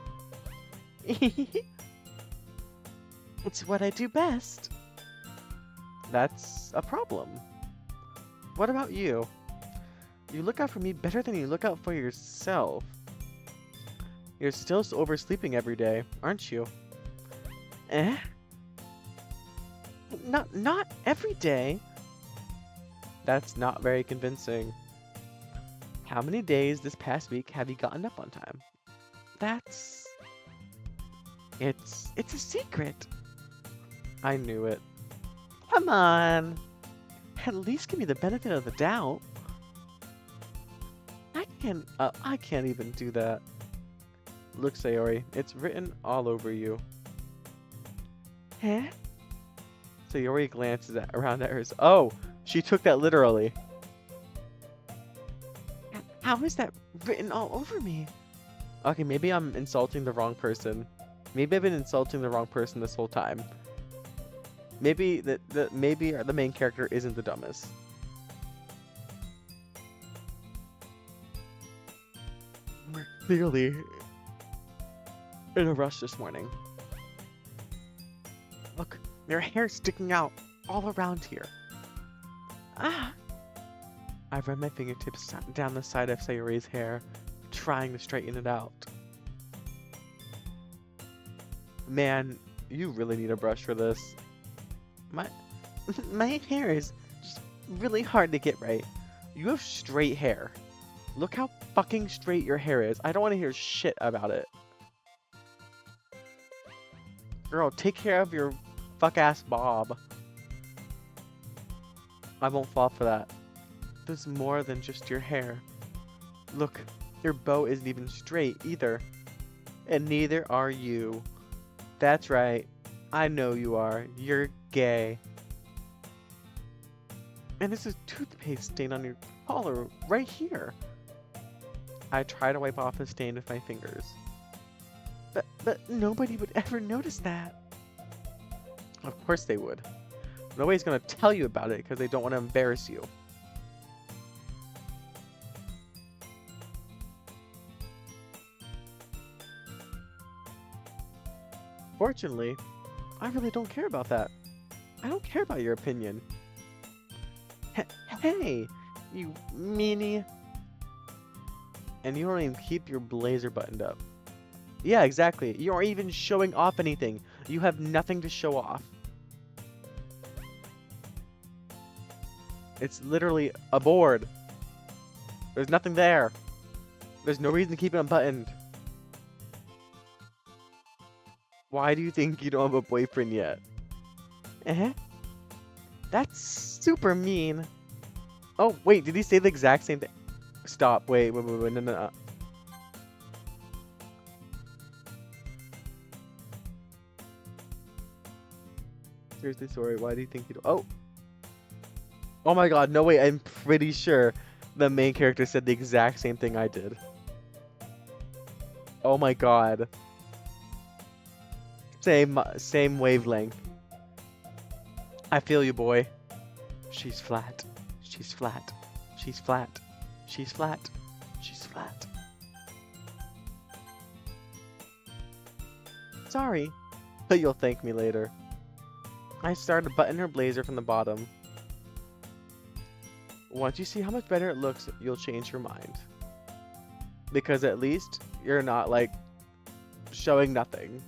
It's what I do best. That's a problem. What about you? You look out for me better than you look out for yourself. You're still oversleeping every day, aren't you? Eh? Not every day. That's not very convincing. How many days this past week have you gotten up on time? It's a secret. I knew it. Come on. At least give me the benefit of the doubt. I can't even do that. Look, Sayori, it's written all over you. Huh? Sayori glances around at hers. Oh, she took that literally. How is that written all over me? Okay, maybe I'm insulting the wrong person. Maybe I've been insulting the wrong person this whole time. Maybe maybe the main character isn't the dumbest. We're clearly in a rush this morning. Look, your hair's sticking out all around here. Ah! I run my fingertips down the side of Sayori's hair, trying to straighten it out. Man, you really need a brush for this. My hair is just really hard to get right. You have straight hair. Look how fucking straight your hair is. I don't want to hear shit about it. Girl, take care of your fuck-ass bob. I won't fall for that. There's more than just your hair. Look, your bow isn't even straight either. And neither are you. That's right. I know you are. You're gay. And there's a toothpaste stain on your collar right here. I try to wipe off the stain with my fingers. But nobody would ever notice that. Of course they would. Nobody's gonna tell you about it because they don't want to embarrass you. Fortunately, I really don't care about that. I don't care about your opinion. Hey, you meanie. And you don't even keep your blazer buttoned up. Yeah, exactly. You aren't even showing off anything. You have nothing to show off. It's literally a board. There's nothing there. There's no reason to keep it unbuttoned. Why do you think you don't have a boyfriend yet? Eh? That's super mean. Oh, wait, did he say the exact same thing? Stop, wait, no. Seriously, sorry, why do you think you don't? Oh! Oh my god, no wait, I'm pretty sure the main character said the exact same thing I did. Oh my god. Same wavelength. I feel you, boy. She's flat. She's flat. She's flat. She's flat. She's flat. Sorry, but you'll thank me later. I started to button her blazer from the bottom. Once you see how much better it looks, you'll change your mind. Because at least you're not, like, showing nothing.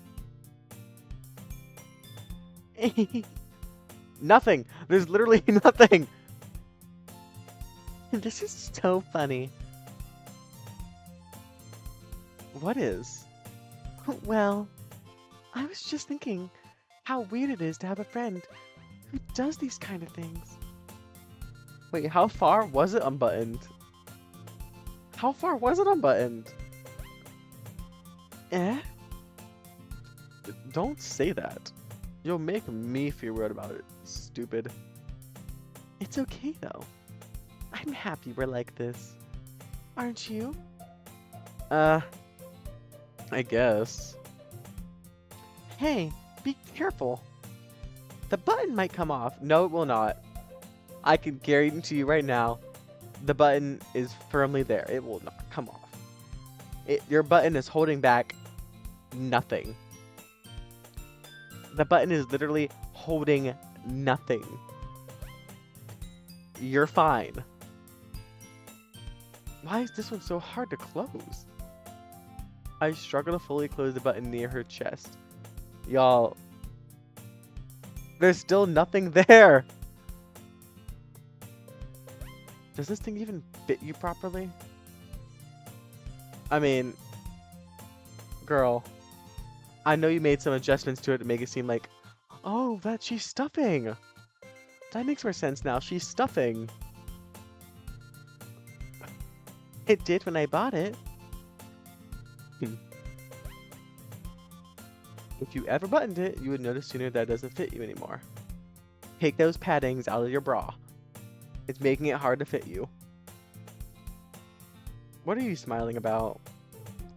Nothing! There's literally nothing! This is so funny. What is? Well, I was just thinking how weird it is to have a friend who does these kind of things. Wait, how far was it unbuttoned? How far was it unbuttoned? Eh? Don't say that. You'll make me feel weird about it, stupid. It's okay though. I'm happy we're like this. Aren't you? I guess. Hey, be careful. The button might come off. No, it will not. I can guarantee you right now, the button is firmly there. It will not come off. Your button is holding back nothing. The button is literally holding nothing. You're fine. Why is this one so hard to close? I struggle to fully close the button near her chest. Y'all, there's still nothing there. Does this thing even fit you properly? I mean, girl, I know you made some adjustments to it to make it seem like, oh, that she's stuffing. That makes more sense now. She's stuffing. It did when I bought it. If you ever buttoned it, you would notice sooner that it doesn't fit you anymore. Take those paddings out of your bra. It's making it hard to fit you. What are you smiling about?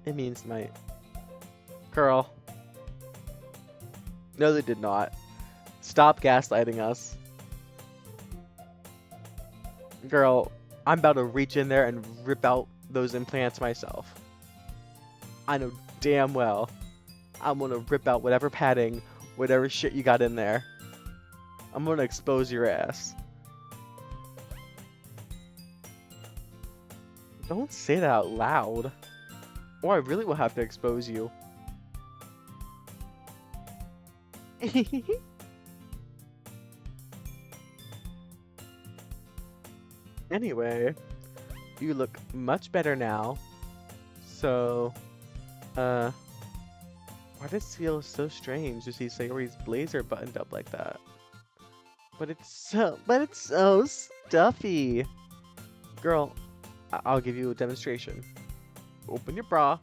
It means my... Girl. No, they did not. Stop gaslighting us. Girl, I'm about to reach in there and rip out those implants myself. I know damn well I'm gonna rip out whatever padding, whatever shit you got in there. I'm gonna expose your ass. Don't say that out loud, or I really will have to expose you. Anyway, you look much better now. So, why does it feel so strange to see Sayori's blazer buttoned up like that? But it's so stuffy. Girl, I'll give you a demonstration. Open your bra,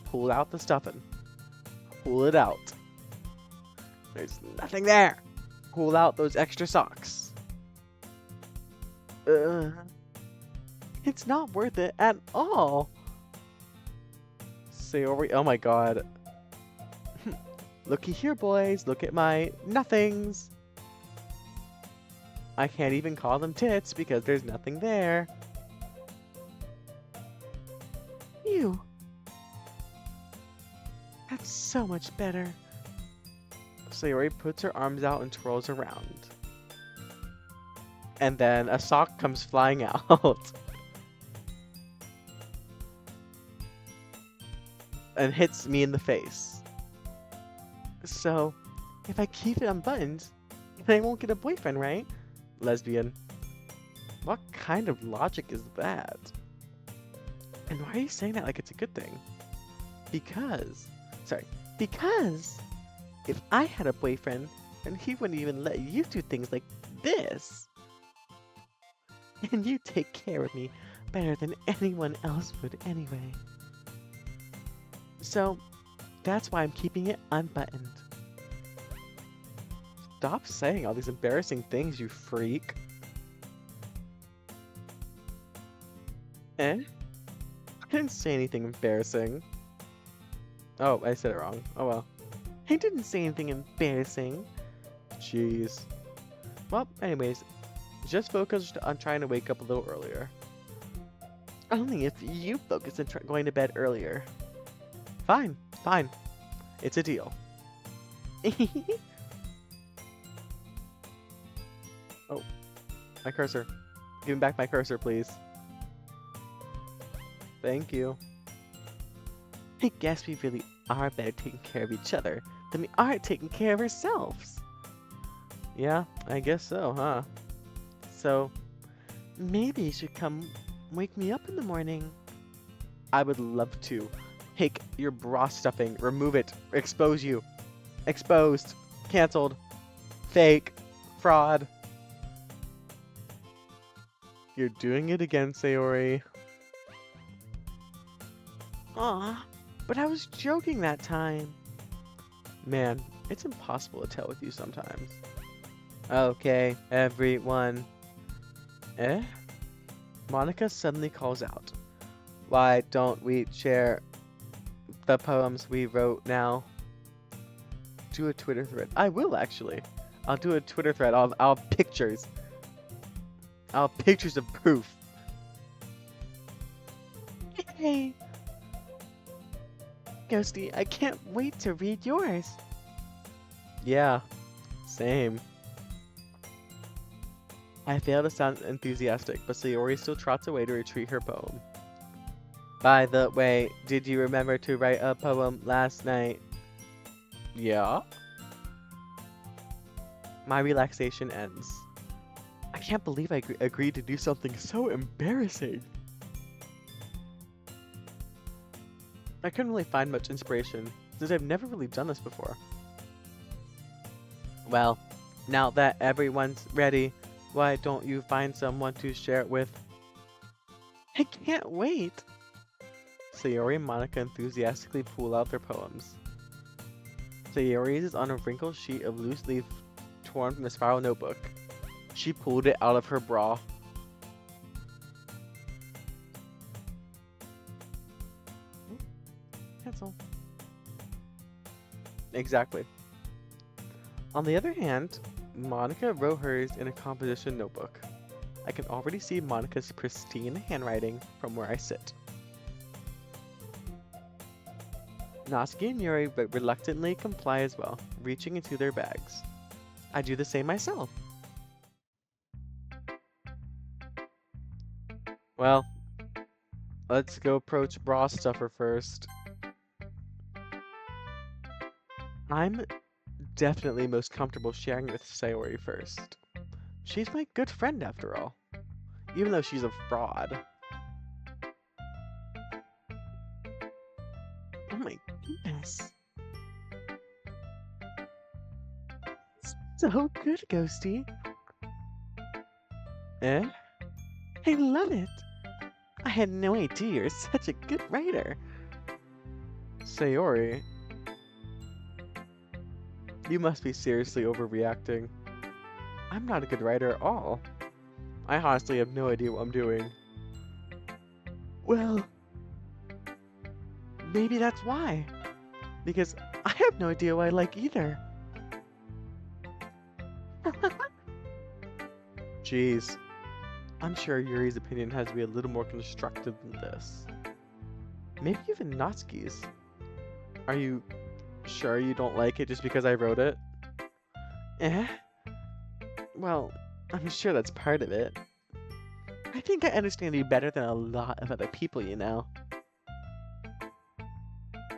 pull out the stuffing. Pull it out. There's nothing there. Pull out those extra socks. It's not worth it at all. Sayori, oh my god. Looky here, boys. Look at my nothings. I can't even call them tits because there's nothing there. Ew. That's so much better. Sayori puts her arms out and twirls around. And then a sock comes flying out. And hits me in the face. So, if I keep it unbuttoned, then I won't get a boyfriend, right? Lesbian. What kind of logic is that? And why are you saying that like it's a good thing? Because if I had a boyfriend, then he wouldn't even let you do things like this. And you take care of me better than anyone else would anyway. So, that's why I'm keeping it unbuttoned. Stop saying all these embarrassing things, you freak. Eh? I didn't say anything embarrassing. Oh, I said it wrong. Oh well. I didn't say anything embarrassing. Jeez. Well, anyways, just focus on trying to wake up a little earlier. Only if you focus on going to bed earlier. Fine, fine. It's a deal. Oh, my cursor. Give me back my cursor, please. Thank you. I guess we really are better taking care of each other than we are taking care of ourselves. Yeah, I guess so, huh? So, maybe you should come wake me up in the morning. I would love to. Take your bra stuffing, remove it, expose you. Exposed. Cancelled. Fake. Fraud. You're doing it again, Sayori. Aw, but I was joking that time. Man, it's impossible to tell with you sometimes. Okay, everyone. Eh? Monika suddenly calls out. Why don't we share the poems we wrote now? Do a Twitter thread. I will actually. I'll do a Twitter thread. I'll have pictures. I'll have pictures of proof. Hey, Ghosty, I can't wait to read yours. Yeah, same. I fail to sound enthusiastic, but Sayori still trots away to retrieve her poem. By the way, did you remember to write a poem last night? Yeah? My relaxation ends. I can't believe I agreed to do something so embarrassing. I couldn't really find much inspiration, since I've never really done this before. Well, now that everyone's ready, why don't you find someone to share it with? I can't wait! Sayori and Monika enthusiastically pull out their poems. Sayori's is on a wrinkled sheet of loose leaf torn from the spiral notebook. She pulled it out of her bra. Cancel. Exactly. On the other hand, Monika wrote hers in a composition notebook. I can already see Monika's pristine handwriting from where I sit. Natsuki and Yuri reluctantly comply as well, reaching into their bags. I do the same myself. Well, let's go approach Bra Stuffer first. I'm definitely most comfortable sharing with Sayori first. She's my good friend after all, even though she's a fraud. Oh my goodness. So good, Ghosty. Eh? I love it. I had no idea you're such a good writer. Sayori, you must be seriously overreacting. I'm not a good writer at all. I honestly have no idea what I'm doing. Well, maybe that's why. Because I have no idea what I like either. Jeez. I'm sure Yuri's opinion has to be a little more constructive than this. Maybe even Natsuki's. Are you sure you don't like it just because I wrote it? Eh? Well, I'm sure that's part of it. I think I understand you better than a lot of other people, you know.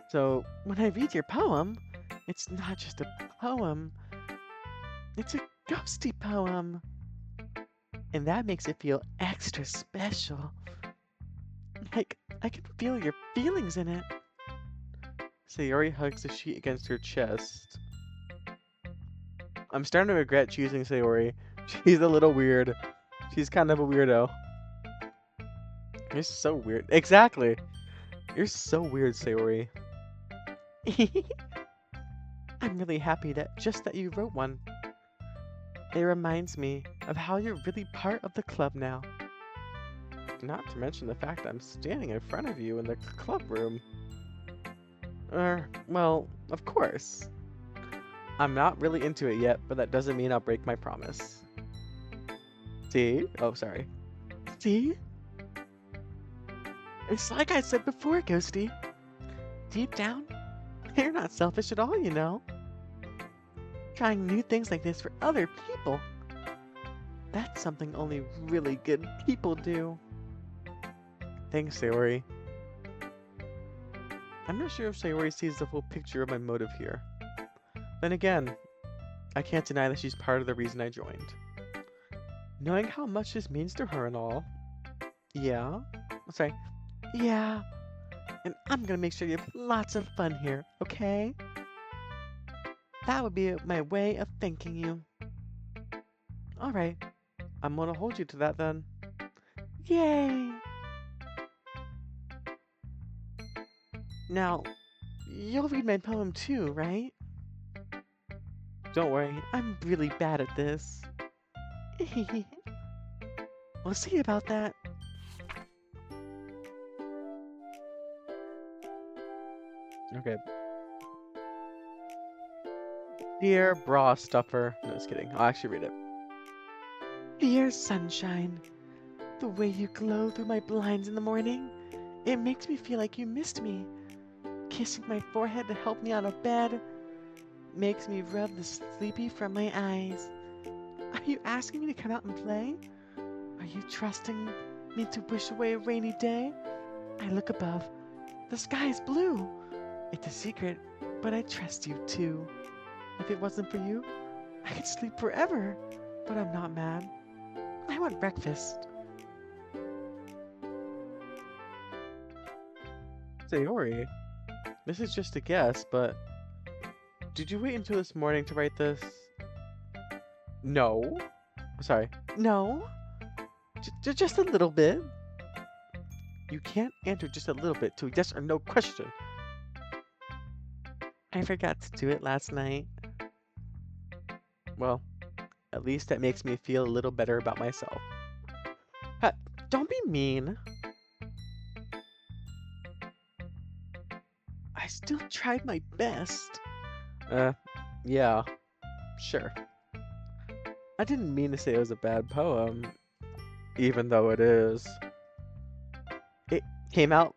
So, when I read your poem, it's not just a poem, it's a ghosty poem. And that makes it feel extra special. Like, I can feel your feelings in it. Sayori hugs the sheet against her chest. I'm starting to regret choosing Sayori. She's a little weird. She's kind of a weirdo. You're so weird. Exactly. You're so weird, Sayori. I'm really happy that you wrote one. It reminds me of how you're really part of the club now. Not to mention the fact I'm standing in front of you in the club room. Well, of course. I'm not really into it yet, but that doesn't mean I'll break my promise. See? Oh, sorry. See? It's like I said before, Ghosty. Deep down, you're not selfish at all, you know. Trying new things like this for other people. That's something only really good people do. Thanks, Sayori. I'm not sure if Sayori sees the full picture of my motive here. Then again, I can't deny that she's part of the reason I joined. Knowing how much this means to her and all. Yeah? Sorry. Yeah. And I'm gonna make sure you have lots of fun here, okay? That would be my way of thanking you. Alright. I'm gonna hold you to that then. Yay! Now, you'll read my poem too, right? Don't worry, I'm really bad at this. We'll see about that. Okay. Dear Bra Stuffer. No, just kidding. I'll actually read it. Dear sunshine, the way you glow through my blinds in the morning, it makes me feel like you missed me. Kissing my forehead to help me out of bed makes me rub the sleepy from my eyes. Are you asking me to come out and play? Are you trusting me to wish away a rainy day? I look above. The sky is blue. It's a secret, but I trust you too. If it wasn't for you, I could sleep forever. But I'm not mad. I want breakfast. Sayori, this is just a guess, but did you wait until this morning to write this? No. Sorry. No, just a little bit. You can't answer just a little bit to a yes or no question. I forgot to do it last night. Well, at least that makes me feel a little better about myself. Don't be mean. I still tried my best. Yeah, sure. I didn't mean to say it was a bad poem, even though it is. It came out.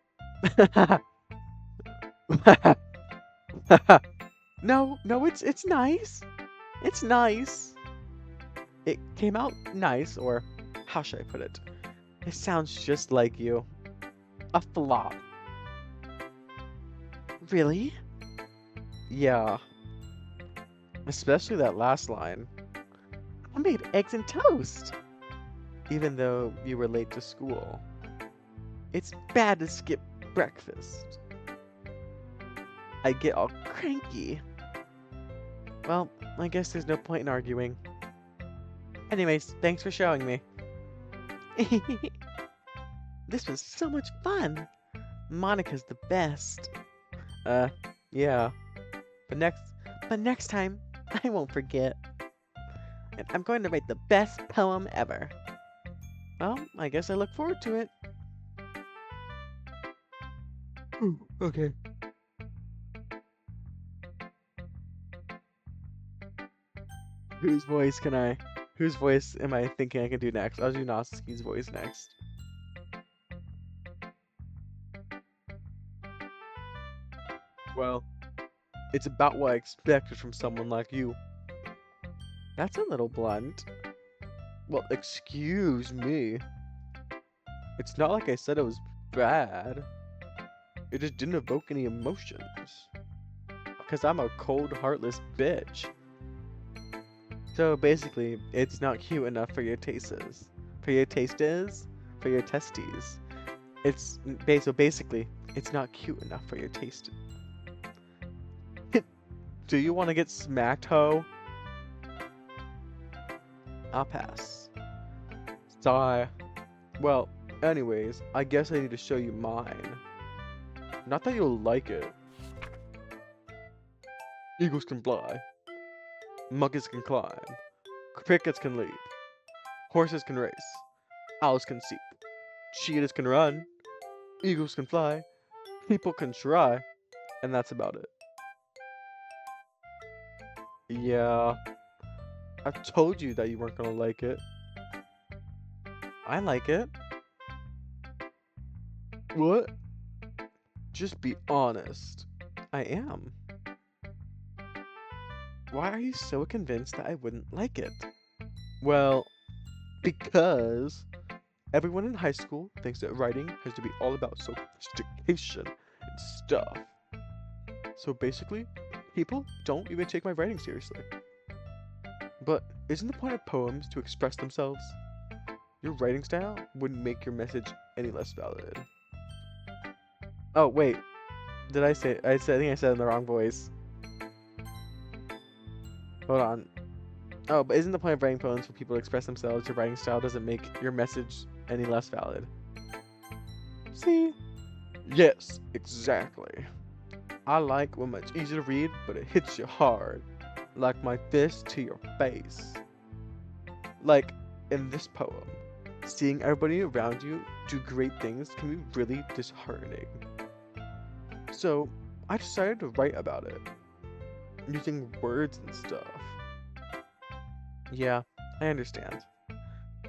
No, it's nice. It's nice. It came out nice, or how should I put it? It sounds just like you. A flop. Really? Yeah. Especially that last line. I made eggs and toast. Even though you were late to school. It's bad to skip breakfast. I get all cranky. Well, I guess there's no point in arguing. Anyways, thanks for showing me. This was so much fun. Monika's the best. Yeah. But next time, I won't forget. And I'm going to write the best poem ever. Well, I guess I look forward to it. Ooh, okay. Whose voice am I thinking I can do next? I'll do Natsuki's voice next. Well, it's about what I expected from someone like you. That's a little blunt. Well, excuse me. It's not like I said it was bad. It just didn't evoke any emotions. Because I'm a cold, heartless bitch. So basically, it's not cute enough for your tastes. For your tastes? For your testes. So basically, it's not cute enough for your taste. Do you want to get smacked, ho? I'll pass. Sigh. Well, anyways, I guess I need to show you mine. Not that you'll like it. Eagles can fly. Monkeys can climb. Crickets can leap. Horses can race. Owls can seek. Cheetahs can run. Eagles can fly. People can try. And that's about it. Yeah. I told you that you weren't gonna like it. I like it. What? Just be honest. I am. Why are you so convinced that I wouldn't like it? Well, because everyone in high school thinks that writing has to be all about sophistication and stuff. So basically, people don't even take my writing seriously. But isn't the point of poems to express themselves? Your writing style wouldn't make your message any less valid. Oh, wait. Did I say... I think I said it in the wrong voice. Hold on. Oh, but isn't the point of writing poems for people to express themselves? Your writing style doesn't make your message any less valid. See? Yes, exactly. I like when it's easy to read, but it hits you hard. Like my fist to your face. Like in this poem, seeing everybody around you do great things can be really disheartening. So I decided to write about it, using words and stuff. Yeah, I understand.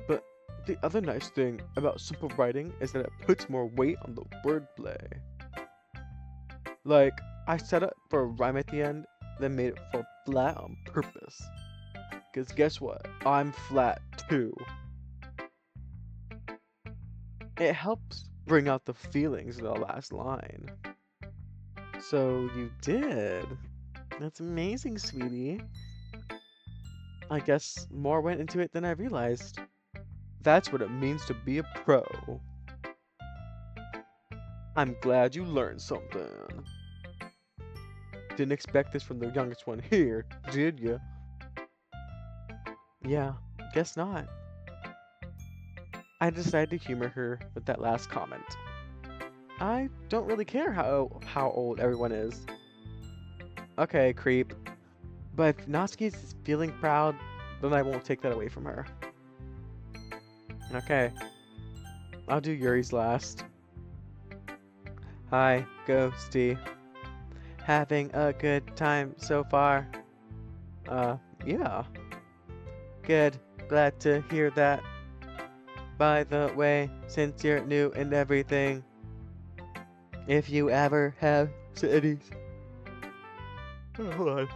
But the other nice thing about simple writing is that it puts more weight on the wordplay. Like, I set up for a rhyme at the end, then made it fall flat on purpose. Cause guess what? I'm flat too. It helps bring out the feelings in the last line. So you did. That's amazing, sweetie. I guess more went into it than I realized. That's what it means to be a pro. I'm glad you learned something. Didn't expect this from the youngest one here, did ya? Yeah, guess not. I decided to humor her with that last comment. I don't really care how old everyone is. Okay, creep. But if Natsuki's feeling proud, then I won't take that away from her. Okay, I'll do Yuri's last. Hi, Ghosty. Having a good time so far? Yeah. Good. Glad to hear that. By the way, since you're new and everything, if you ever have cities, hold on.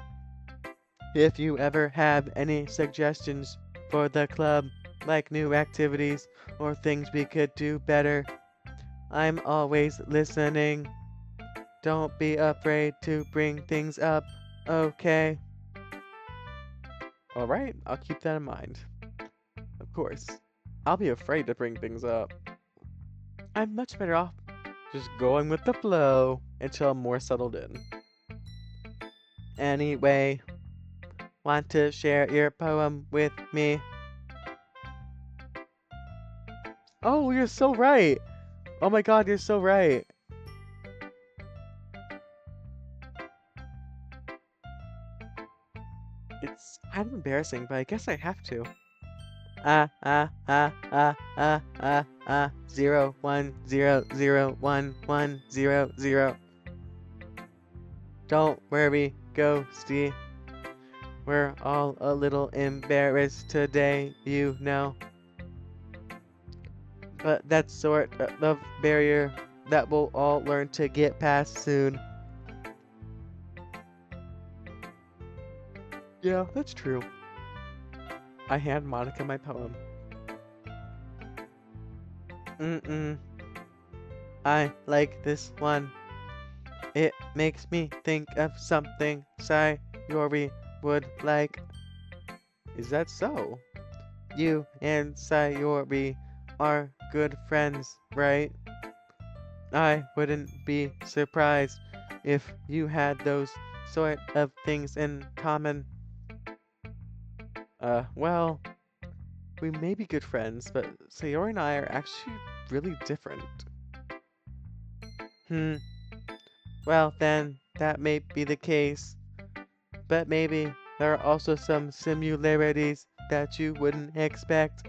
If you ever have any suggestions for the club, like new activities or things we could do better, I'm always listening. Don't be afraid to bring things up, okay? Alright, I'll keep that in mind. Of course. I'll be afraid to bring things up. I'm much better off just going with the flow until I'm more settled in. Anyway, want to share your poem with me? Oh, you're so right! Oh my god, you're so right! It's kind of embarrassing, but I guess I have to. 0 1 0 0 1 1 0 0. Don't worry, Ghosty. We're all a little embarrassed today, you know. But that's sort of barrier that we'll all learn to get past soon. Yeah, that's true. I hand Monica my poem. I like this one. It makes me think of something Sayori would like. Is that so? You and Sayori are good friends, right? I wouldn't be surprised if you had those sort of things in common. Well, we may be good friends, but Sayori and I are actually really different. Well then, that may be the case. But maybe there are also some similarities that you wouldn't expect.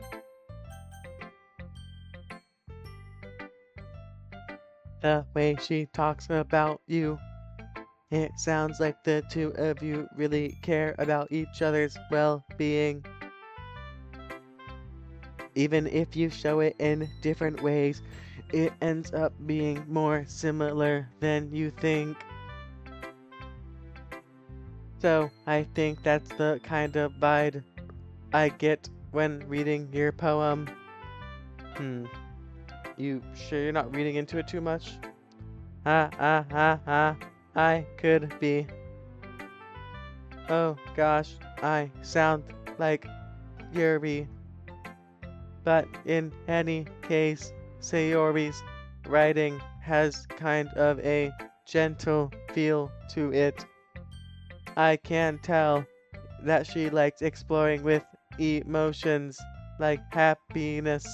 The way she talks about you, it sounds like the two of you really care about each other's well-being. Even if you show it in different ways, it ends up being more similar than you think. So I think that's the kind of vibe I get when reading your poem. You sure you're not reading into it too much? I could be. Oh gosh, I sound like Yuri. But in any case, Sayori's writing has kind of a gentle feel to it. I can tell that she likes exploring with emotions like happiness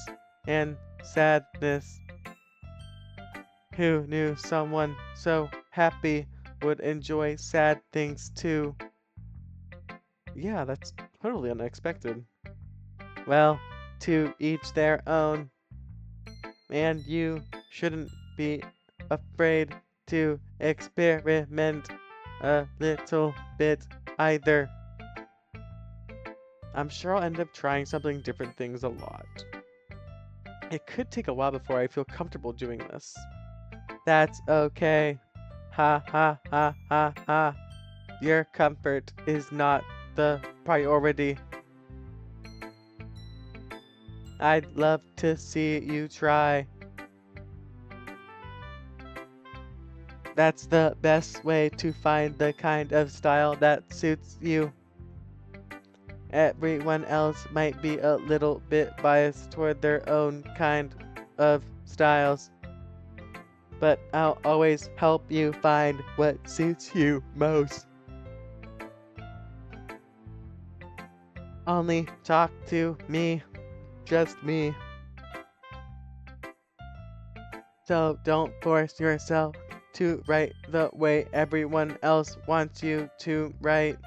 and sadness. Who knew someone so happy would enjoy sad things too? Yeah, that's totally unexpected. Well, to each their own. And you shouldn't be afraid to experiment a little bit either. I'm sure I'll end up trying something different things a lot. It could take a while before I feel comfortable doing this. That's okay. Ha ha ha ha ha. Your comfort is not the priority. I'd love to see you try. That's the best way to find the kind of style that suits you. Everyone else might be a little bit biased toward their own kind of styles, but I'll always help you find what suits you most. Only talk to me, just me. So don't force yourself to write the way everyone else wants you to write.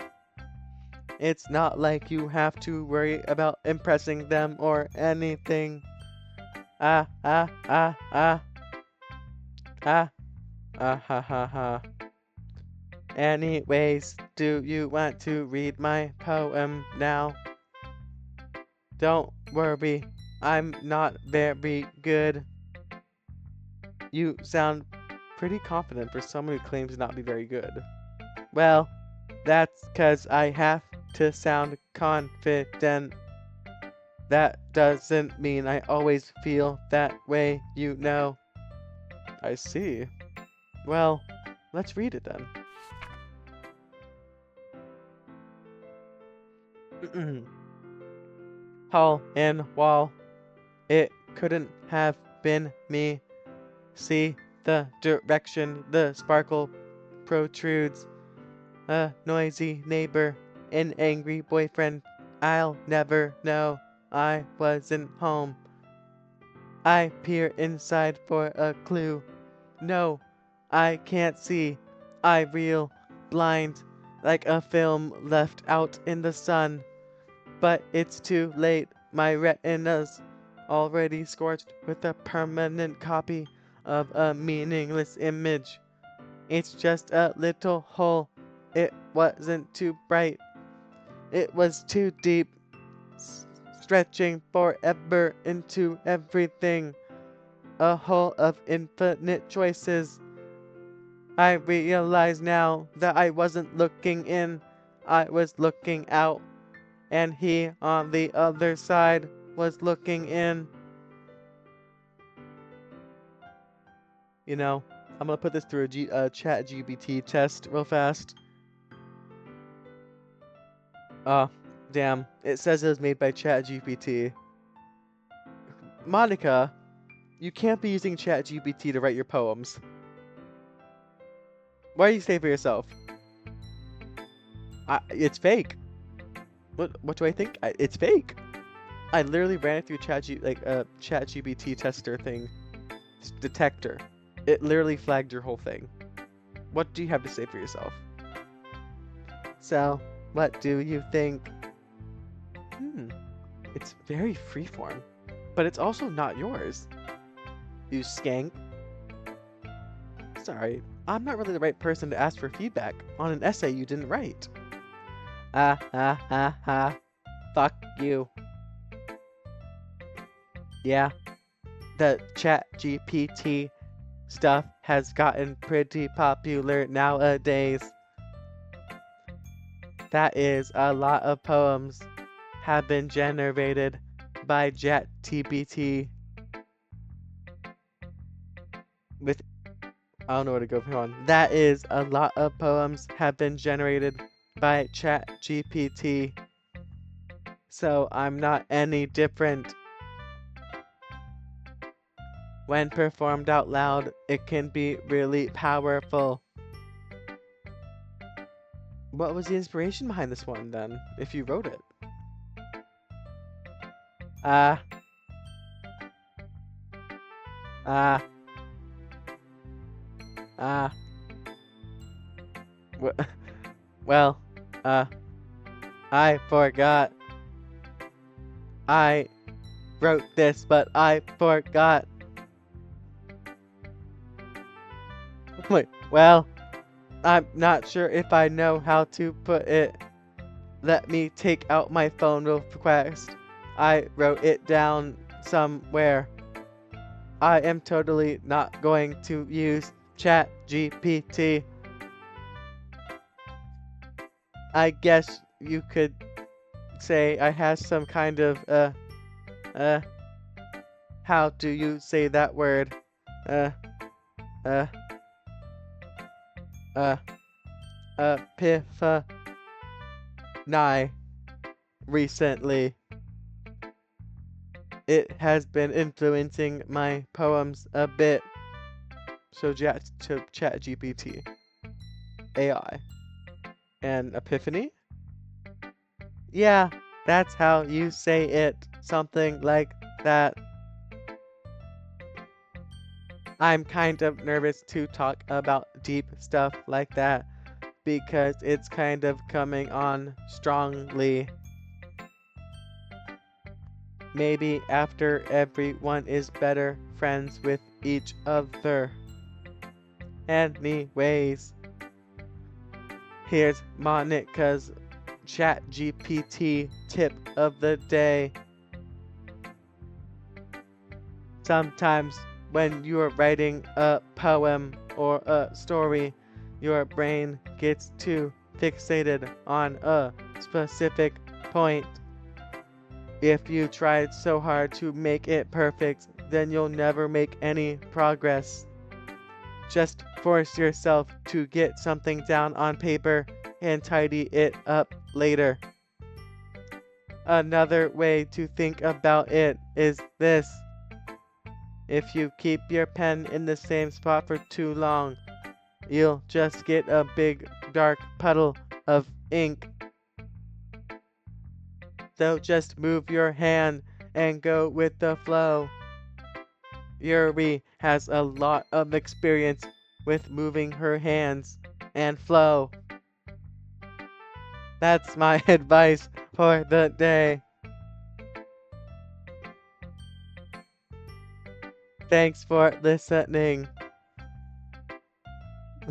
It's not like you have to worry about impressing them or anything. Ah, ah, ah, ah, ah, ah, ha, ha, ha. Anyways, do you want to read my poem now? Don't worry, I'm not very good. You sound pretty confident for someone who claims to not be very good. Well, that's 'cause I have to sound confident. That doesn't mean I always feel that way, you know. I see. Well, let's read it then. Hall and wall. It couldn't have been me. See the direction the sparkle protrudes. A noisy neighbor, an angry boyfriend. I'll never know. I wasn't home. I peer inside for a clue. No, I can't see. I reel blind like a film left out in the sun. But it's too late. My retina's already scorched with a permanent copy of a meaningless image. It's just a little hole. It wasn't too bright. It was too deep, stretching forever into everything. A hole of infinite choices. I realize now that I wasn't looking in, I was looking out, and he on the other side was looking in. You know, I'm gonna put this through a chat GPT test real fast. Damn, it says it was made by ChatGPT. Monica, you can't be using ChatGPT to write your poems. Why do you say for yourself? It's fake. What do I think? It's fake. I literally ran it through a ChatGPT tester thing, detector. It literally flagged your whole thing. What do you have to say for yourself? So, what do you think? It's very freeform, but it's also not yours. You skank. Sorry, I'm not really the right person to ask for feedback on an essay you didn't write. Ah, ha, ha, ha. Fuck you. Yeah, the ChatGPT stuff has gotten pretty popular nowadays. That is, a lot of poems have been generated by ChatGPT. I don't know where to go from here on. That is, a lot of poems have been generated by ChatGPT. So I'm not any different. When performed out loud, it can be really powerful. What was the inspiration behind this one, then, if you wrote it? Well, I forgot. I wrote this, but I forgot. Wait, well, I'm not sure if I know how to put it. Let me take out my phone real fast. I wrote it down somewhere. I am totally not going to use ChatGPT. I guess you could say I have some kind of, how do you say that word? uh, epiphany recently. It has been influencing my poems a bit. So chat GPT, AI, and epiphany? Yeah, that's how you say it. Something like that. I'm kind of nervous to talk about deep stuff like that because it's kind of coming on strongly. Maybe after everyone is better friends with each other. Anyways, here's Monika's ChatGPT tip of the day. Sometimes when you're writing a poem or a story, your brain gets too fixated on a specific point. If you tried so hard to make it perfect, then you'll never make any progress. Just force yourself to get something down on paper and tidy it up later. Another way to think about it is this. If you keep your pen in the same spot for too long, you'll just get a big dark puddle of ink. So just move your hand and go with the flow. Yuri has a lot of experience with moving her hands and flow. That's my advice for the day. Thanks for listening.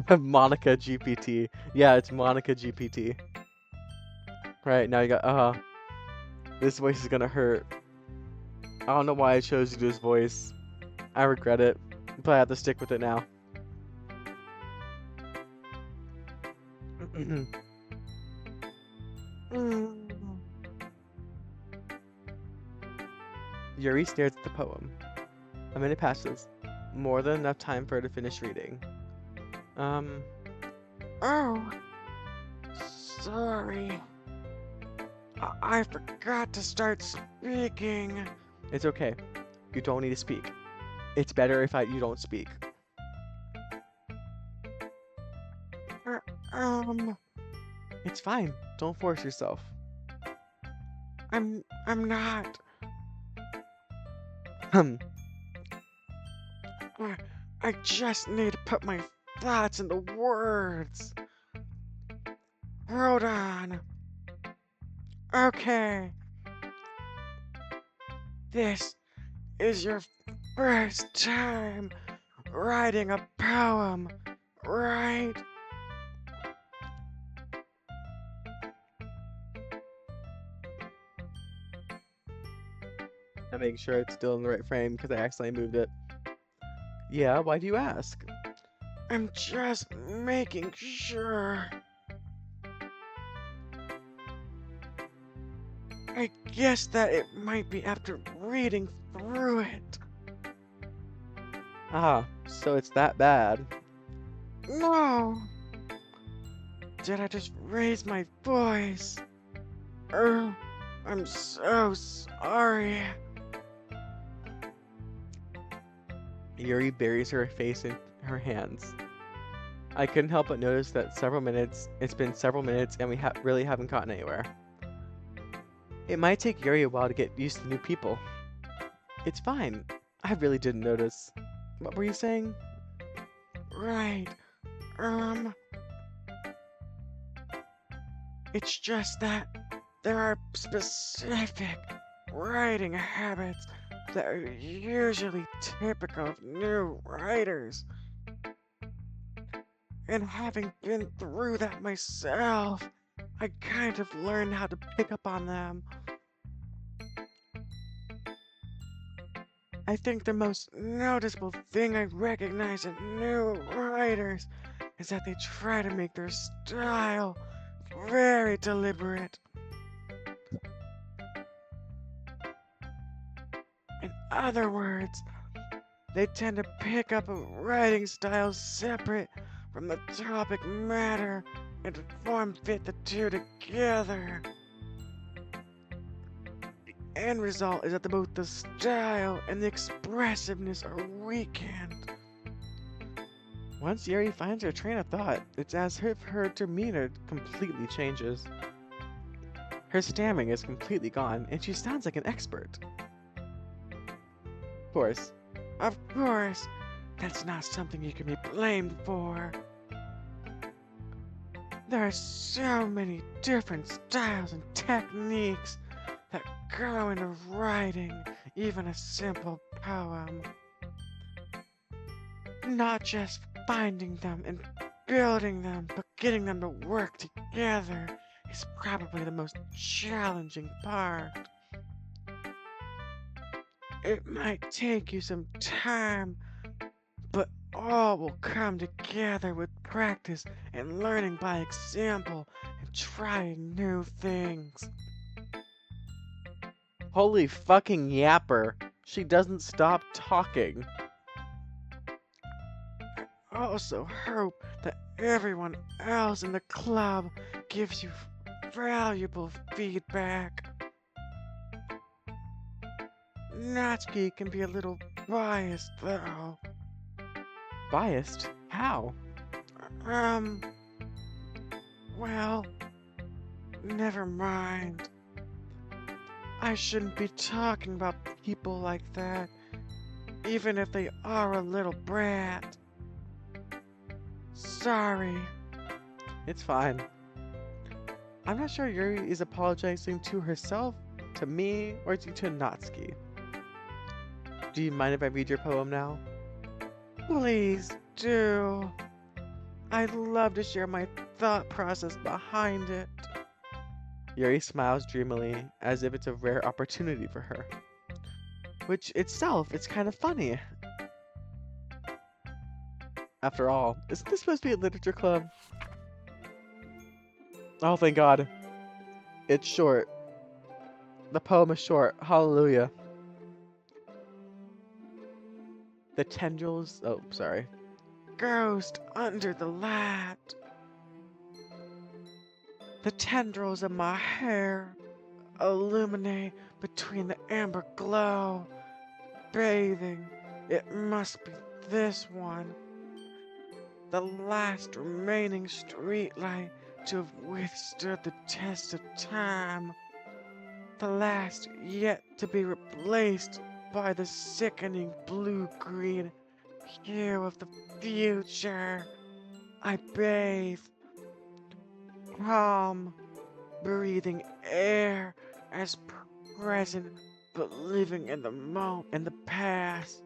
Monika GPT. Yeah, it's Monika GPT. Right, now you got, this voice is gonna hurt. I don't know why I chose to do this voice. I regret it, but I have to stick with it now. Yuri stares at the poem. A minute passes. More than enough time for her to finish reading. Oh, sorry. I forgot to start speaking. It's okay. You don't need to speak. It's better if you don't speak. It's fine. Don't force yourself. I'm not. I just need to put my thoughts into words. Hold on. Okay. This is your first time writing a poem, right? I'm making sure it's still in the right frame because I accidentally moved it. Yeah, why do you ask? I'm just making sure. I guess that it might be after reading through it. Ah, so it's that bad. No! Did I just raise my voice? I'm so sorry. Yuri buries her face in her hands. I couldn't help but notice that it's been several minutes and we really haven't gotten anywhere. It might take Yuri a while to get used to new people. It's fine. I really didn't notice. What were you saying? Right. It's just that there are specific writing habits that are usually typical of new writers. And having been through that myself, I kind of learned how to pick up on them. I think the most noticeable thing I recognize in new writers is that they try to make their style very deliberate. In other words, they tend to pick up a writing style separate from the topic matter and form fit the two together. The end result is that both the style and the expressiveness are weakened. Once Yuri finds her train of thought, it's as if her demeanor completely changes. Her stammering is completely gone, and she sounds like an expert. Of course, that's not something you can be blamed for. There are so many different styles and techniques that go into writing even a simple poem. Not just finding them and building them, but getting them to work together is probably the most challenging part. It might take you some time, but all will come together with practice and learning by example and trying new things. Holy fucking yapper! She doesn't stop talking. I also hope that everyone else in the club gives you valuable feedback. Natsuki can be a little biased though. Biased? How? Well, never mind. I shouldn't be talking about people like that, even if they are a little brat. Sorry. It's fine. I'm not sure Yuri is apologizing to herself, to me, or to Natsuki. Do you mind if I read your poem now? Please do. I'd love to share my thought process behind it. Yuri smiles dreamily, as if it's a rare opportunity for her. Which itself is kind of funny. After all, isn't this supposed to be a literature club? Oh, thank God. It's short. The poem is short. Hallelujah. The tendrils... Oh, sorry. Ghost under the light. The tendrils of my hair illuminate between the amber glow. Bathing, it must be this one. The last remaining streetlight to have withstood the test of time. The last yet to be replaced by the sickening blue-green hue of the future. I bathe, calm, breathing air as present, but living in the moment, in the past.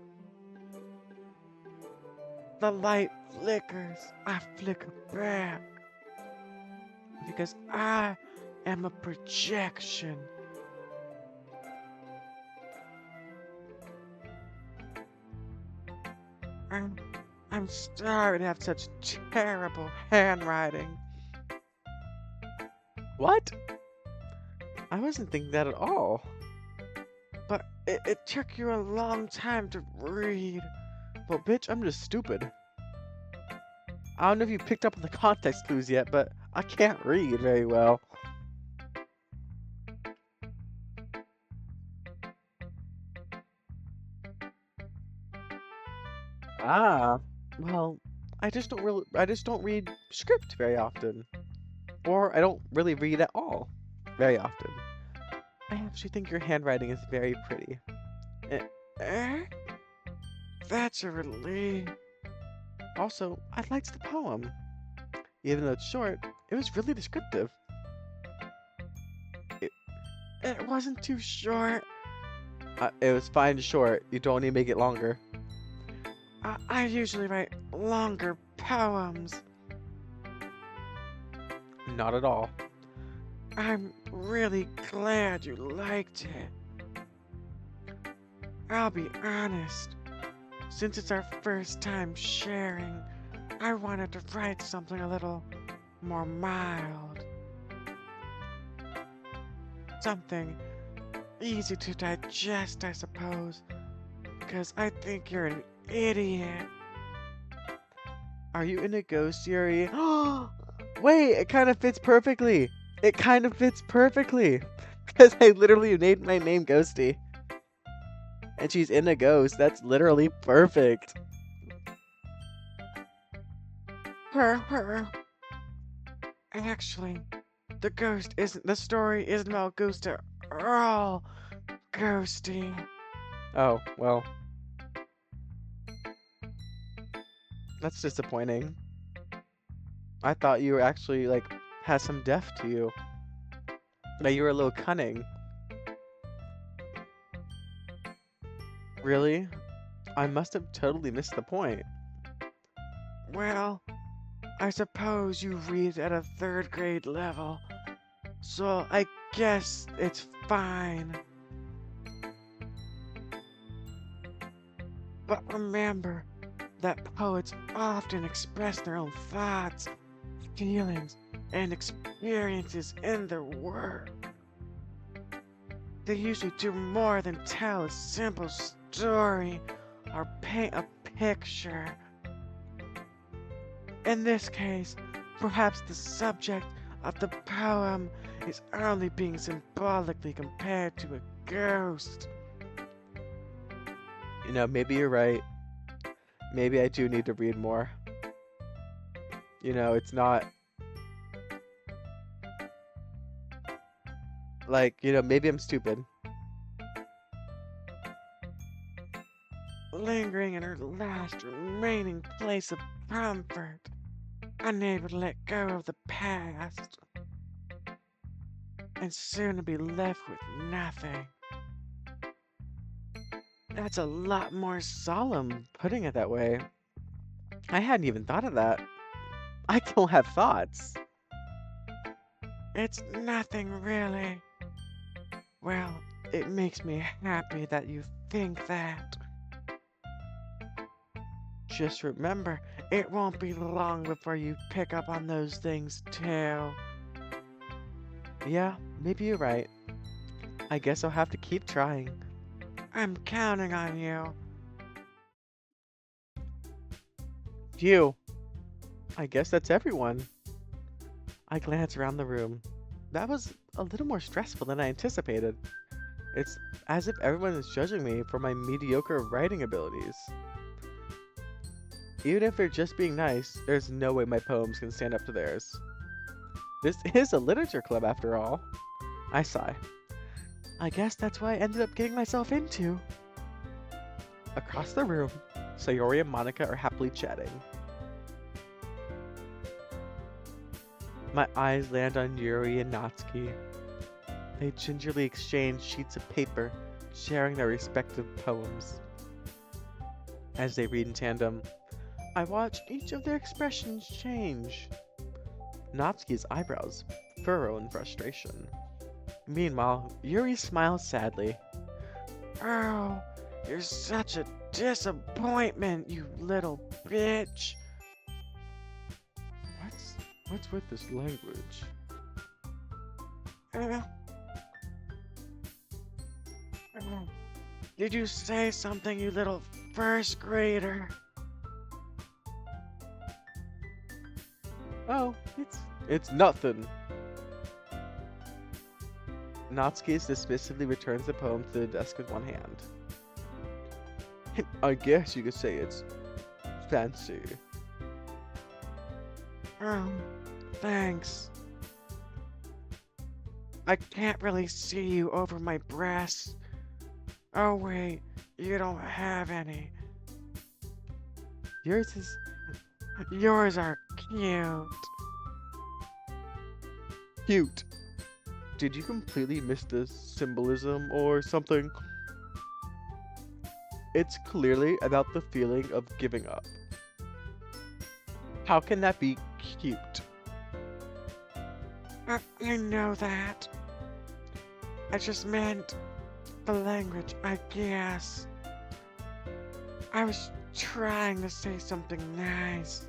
The light flickers, I flicker back, because I am a projection. I'm sorry to have such terrible handwriting. What? I wasn't thinking that at all. But it took you a long time to read. Well, bitch, I'm just stupid. I don't know if you picked up on the context clues yet, but I can't read very well. Ah, well, I just don't read script very often. Or I don't really read at all very often. I actually think your handwriting is very pretty. Eh? That's a relief. Also, I liked the poem. Even though it's short, it was really descriptive. It wasn't too short. It was fine short. You don't need to make it longer. I usually write longer poems. Not at all. I'm really glad you liked it. I'll be honest. Since it's our first time sharing, I wanted to write something a little more mild. Something easy to digest, I suppose, because I think you're an idiot. Are you in a ghost, Yuri? Wait, it kind of fits perfectly. It kind of fits perfectly. Because I literally named my name Ghosty. And she's in a ghost. That's literally perfect. Actually, the story isn't about ghosts at all, Ghosty. Oh, well. That's disappointing. I thought you were actually, like, had some depth to you. That you were a little cunning. Really? I must have totally missed the point. Well, I suppose you read at a 3rd grade level, so I guess it's fine. But remember that poets often express their own thoughts, feelings, and experiences in their work. They usually do more than tell a simple story or paint a picture. In this case, perhaps the subject of the poem is only being symbolically compared to a ghost. You know, maybe you're right. Maybe I do need to read more. You know, it's not... Like, you know, maybe I'm stupid. Lingering in her last remaining place of comfort, unable to let go of the past, and soon to be left with nothing. That's a lot more solemn putting it that way. I hadn't even thought of that. I don't have thoughts. It's nothing really. Well, it makes me happy that you think that. Just remember, it won't be long before you pick up on those things too. Yeah, maybe you're right. I guess I'll have to keep trying. I'm counting on you. Phew. I guess that's everyone. I glance around the room. That was a little more stressful than I anticipated. It's as if everyone is judging me for my mediocre writing abilities. Even if they're just being nice, there's no way my poems can stand up to theirs. This is a literature club after all. I sigh. I guess that's what I ended up getting myself into. Across the room, Sayori and Monika are happily chatting. My eyes land on Yuri and Natsuki. They gingerly exchange sheets of paper, sharing their respective poems. As they read in tandem, I watch each of their expressions change. Natsuki's eyebrows furrow in frustration. Meanwhile, Yuri smiles sadly. Oh, you're such a disappointment, you little bitch. What's with this language? Did you say something, you little 1st grader? Oh, it's nothing. Natsuki dismissively returns the poem to the desk with one hand. I guess you could say it's fancy. Thanks. I can't really see you over my breasts. Oh wait, you don't have any. Yours are cute. Cute. Did you completely miss the symbolism or something? It's clearly about the feeling of giving up. How can that be cute? I know that. I just meant the language, I guess. I was trying to say something nice.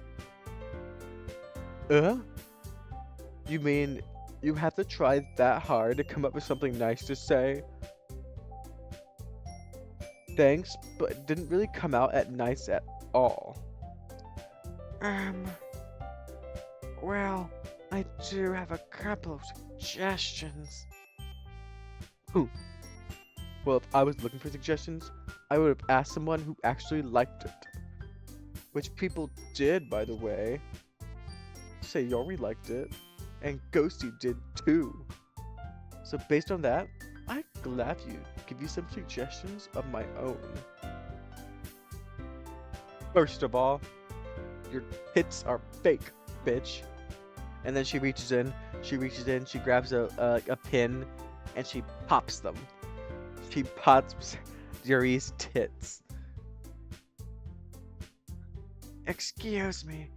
You mean you have to try that hard to come up with something nice to say? Thanks, but it didn't really come out at nice at all. Um, well, I do have a couple of suggestions. Well, if I was looking for suggestions, I would have asked someone who actually liked it. Which people did, by the way. Sayori liked it, and Ghosty did too. So based on that, I'd gladly give you some suggestions of my own. First of all, your tits are fake, bitch. And then she reaches in, she grabs a pin, and she pops them. She pops Yuri's tits. Excuse me,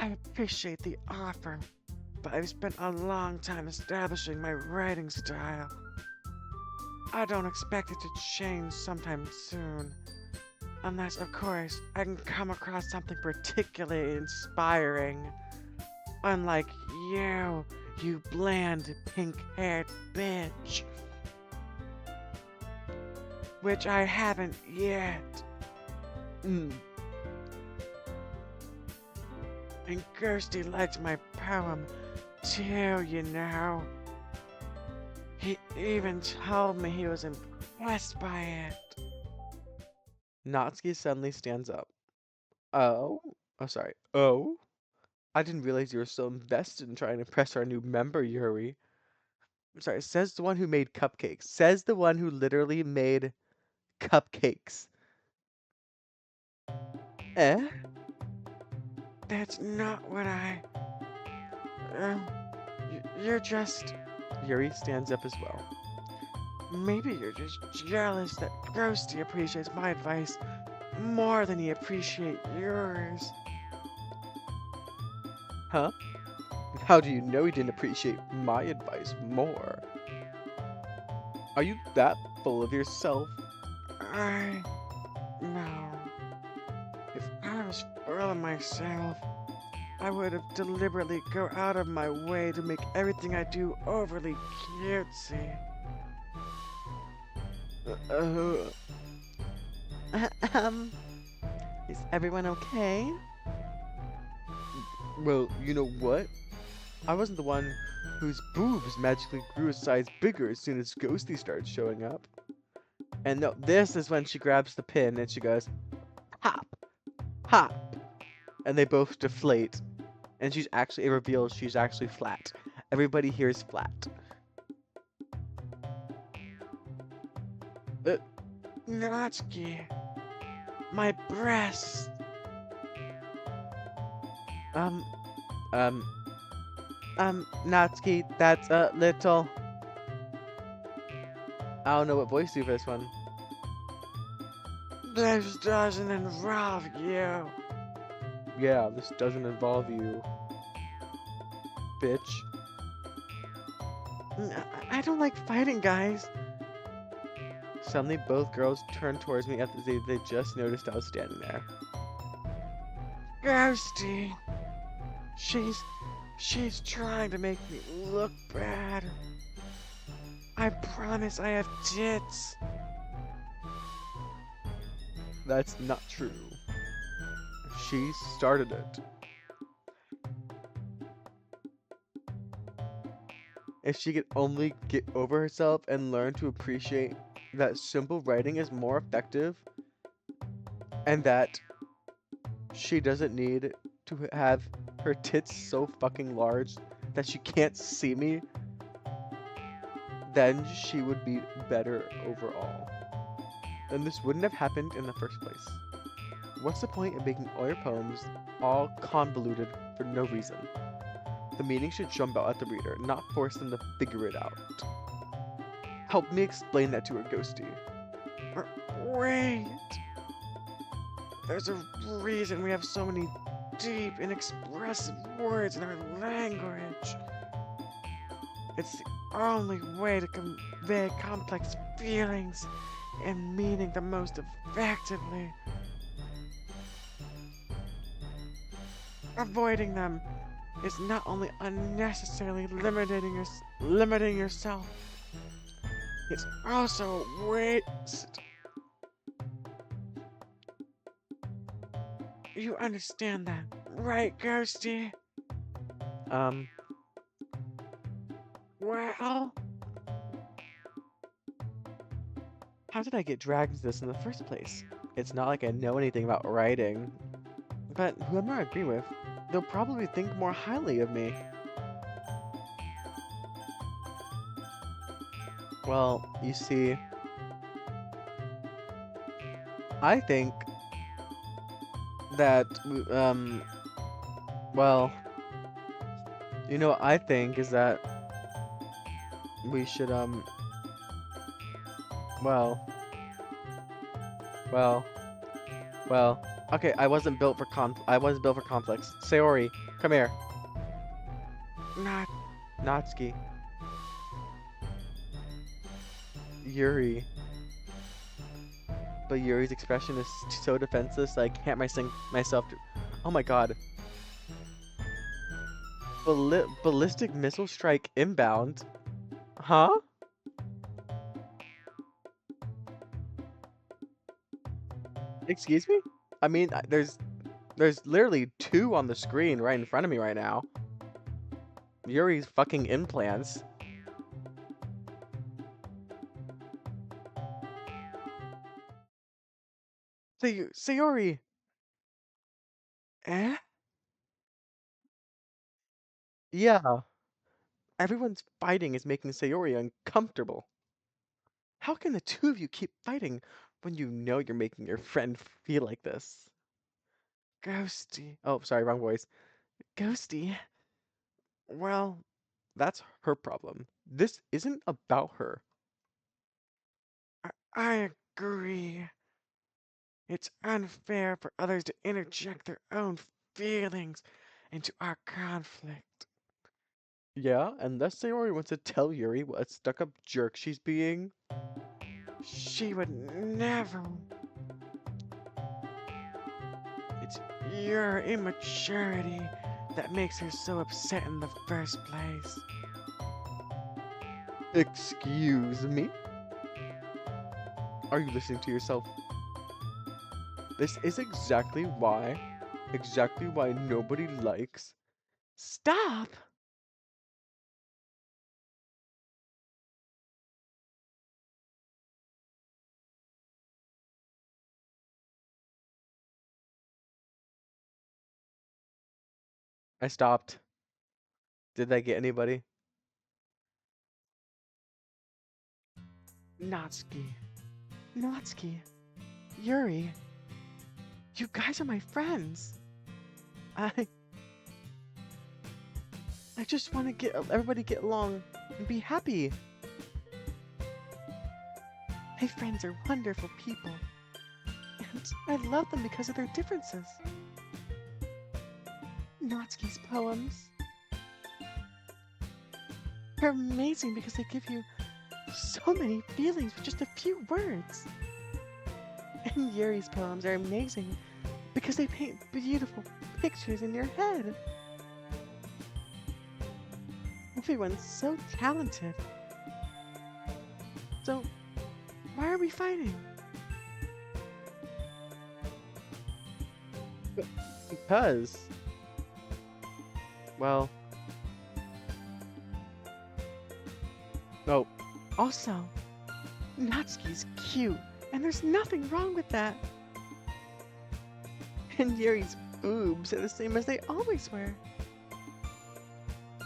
I appreciate the offer, but I've spent a long time establishing my writing style. I don't expect it to change sometime soon. Unless, of course, I can come across something particularly inspiring. Unlike you bland, pink-haired bitch. Which I haven't yet. And Kirsty liked my poem, too, you know. He even told me he was impressed by it. Natsuki suddenly stands up. Oh? Oh, sorry. Oh? I didn't realize you were so invested in trying to impress our new member, Yuri. I'm sorry, says the one who made cupcakes. Says the one who literally made cupcakes. Eh? That's not what you're just... Yuri stands up as well. Maybe you're just jealous that Ghosty appreciates my advice more than he appreciates yours. Huh? How do you know he didn't appreciate my advice more? Are you that full of yourself? No. If I was full of myself, I would have deliberately go out of my way to make everything I do overly cutesy. Is everyone okay? Well, you know what? I wasn't the one whose boobs magically grew a size bigger as soon as Ghosty started showing up. And no, this is when she grabs the pin and she goes, hop, hop. And they both deflate. And it reveals she's actually flat. Everybody here is flat. Natsuki, my breasts. Natsuki, that's a little... I don't know what voice to do for this one. This doesn't involve you. Yeah, this doesn't involve you, bitch. I don't like fighting, guys. Suddenly, both girls turn towards me after they just noticed I was standing there. Ghosty. She's trying to make me look bad. I promise I have tits. That's not true. She started it. If she could only get over herself and learn to appreciate that simple writing is more effective and that she doesn't need to have her tits so fucking large that she can't see me, then she would be better overall. Then this wouldn't have happened in the first place. What's the point of making all your poems all convoluted for no reason? The meaning should jump out at the reader, not force them to figure it out. Help me explain that to her, Ghosty. Wait. There's a reason we have so many deep and expressive words in our language. It's the only way to convey complex feelings and meaning the most effectively. Avoiding them is not only unnecessarily limiting yourself, it's also a waste. You understand that, right, Ghosty? Um, Well, how did I get dragged into this in the first place? It's not like I know anything about writing. But whoever I agree with, they'll probably think more highly of me. Well, you see, I think that, well, you know what I think is that we should, well, well, well, okay, I wasn't built for conflicts. Sayori, come here. not Natsuki. Yuri. But Yuri's expression is so defenseless that I can't myself to. Oh my god. Ballistic missile strike inbound? Huh? Excuse me? I mean, there's literally two on the screen right in front of me right now. Yuri's fucking implants. Sayori! eh? Yeah, everyone's fighting is making Sayori uncomfortable. How can the two of you keep fighting when you know you're making your friend feel like this? Ghosty. Oh, sorry, wrong voice. Ghosty. Well, That's her problem. This isn't about her. I agree. It's unfair for others to interject their own feelings into our conflict. Yeah, unless Sayori wants to tell Yuri what a stuck-up jerk she's being. She would never. It's your immaturity that makes her so upset in the first place. Excuse me? Are you listening to yourself? This is exactly why nobody likes. Stop! I stopped. Did I get anybody? Natsuki. Natsuki. Yuri. You guys are my friends. I just want to get everybody get along and be happy. My friends are wonderful people. And I love them because of their differences. Natsuki's poems are amazing because they give you so many feelings with just a few words. And Yuri's poems are amazing because they paint beautiful pictures in your head. Everyone's so talented. So, why are we fighting? Because, well, no. Also, Natsuki's cute, and there's nothing wrong with that. And Yuri's boobs are the same as they always were.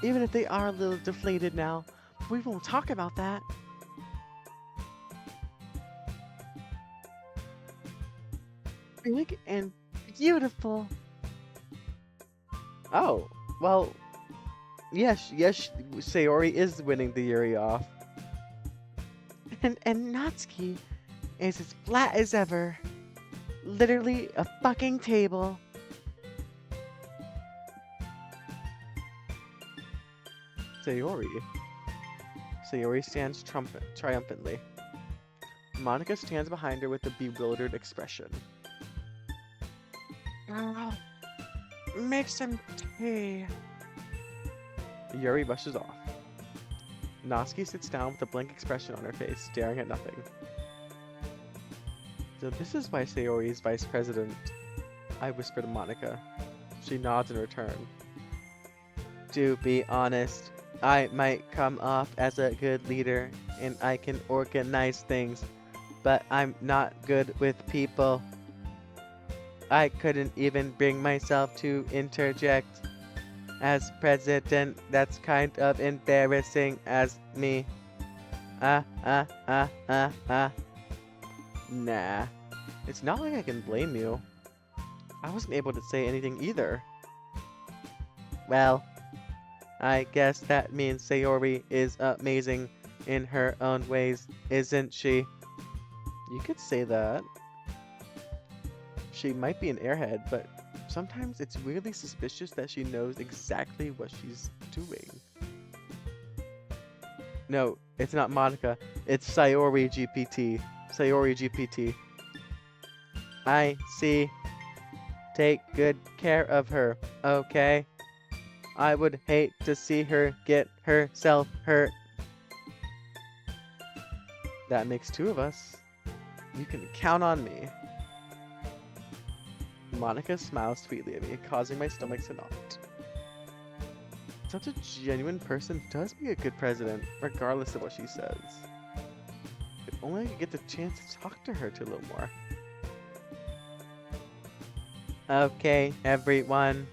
Even if they are a little deflated now, we won't talk about that. Big and beautiful. Oh, well, yes, Sayori is winning the Yuri off. And Natsuki is as flat as ever. Literally a fucking table. Sayori stands triumphantly. Monika stands behind her with a bewildered expression. Oh, make some tea. Yuri rushes off. Natsuki sits down with a blank expression on her face, staring at nothing. So this is why Sayori is vice president, I whisper to Monika. She nods in return. To be honest, I might come off as a good leader and I can organize things, but I'm not good with people. I couldn't even bring myself to interject. As president, that's kind of embarrassing as me. Ah, ah, ah, ah, ah. Nah. It's not like I can blame you. I wasn't able to say anything either. Well, I guess that means Sayori is amazing in her own ways, isn't she? You could say that. She might be an airhead, but sometimes it's weirdly suspicious that she knows exactly what she's doing. No, it's not Monica. It's Sayori GPT. Sayori GPT. I see. Take good care of her, okay? I would hate to see her get herself hurt. That makes two of us. You can count on me. Monica smiles sweetly at me, causing my stomach to knot. Such a genuine person does make a good president, regardless of what she says. If only I could get the chance to talk to her a little more. Okay, everyone.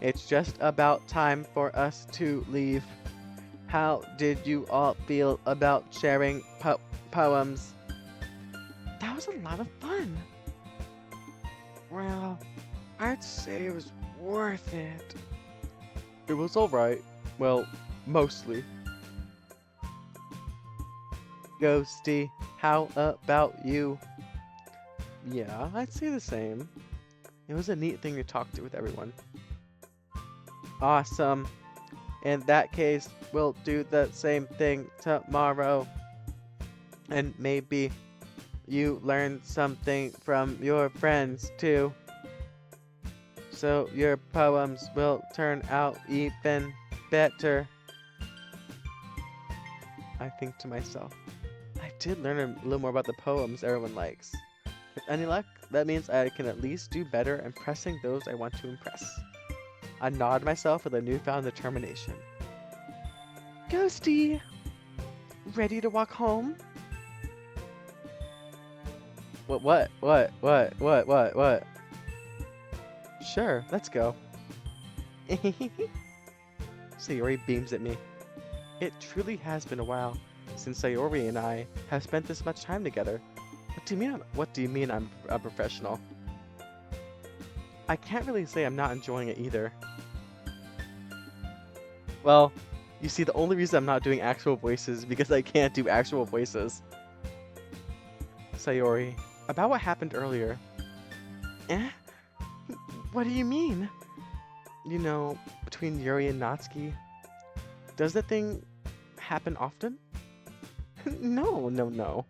It's just about time for us to leave. How did you all feel about sharing poems? That was a lot of fun. Well, I'd say it was worth it. It was alright. Well, mostly. Ghosty, how about you? Yeah, I'd say the same. It was a neat thing to talk to with everyone. Awesome. In that case, we'll do the same thing tomorrow. And maybe you learn something from your friends too. So your poems will turn out even better. I think to myself, I did learn a little more about the poems everyone likes. With any luck, that means I can at least do better impressing those I want to impress. I nod myself with a newfound determination. Ghosty! Ready to walk home? What? Sure, let's go. Sayori beams at me. It truly has been a while since Sayori and I have spent this much time together. What do you mean I'm a professional? I can't really say I'm not enjoying it either. Well, you see, the only reason I'm not doing actual voices is because I can't do actual voices. Sayori, about what happened earlier. Eh? What do you mean? You know, between Yuri and Natsuki. Does that thing happen often? No.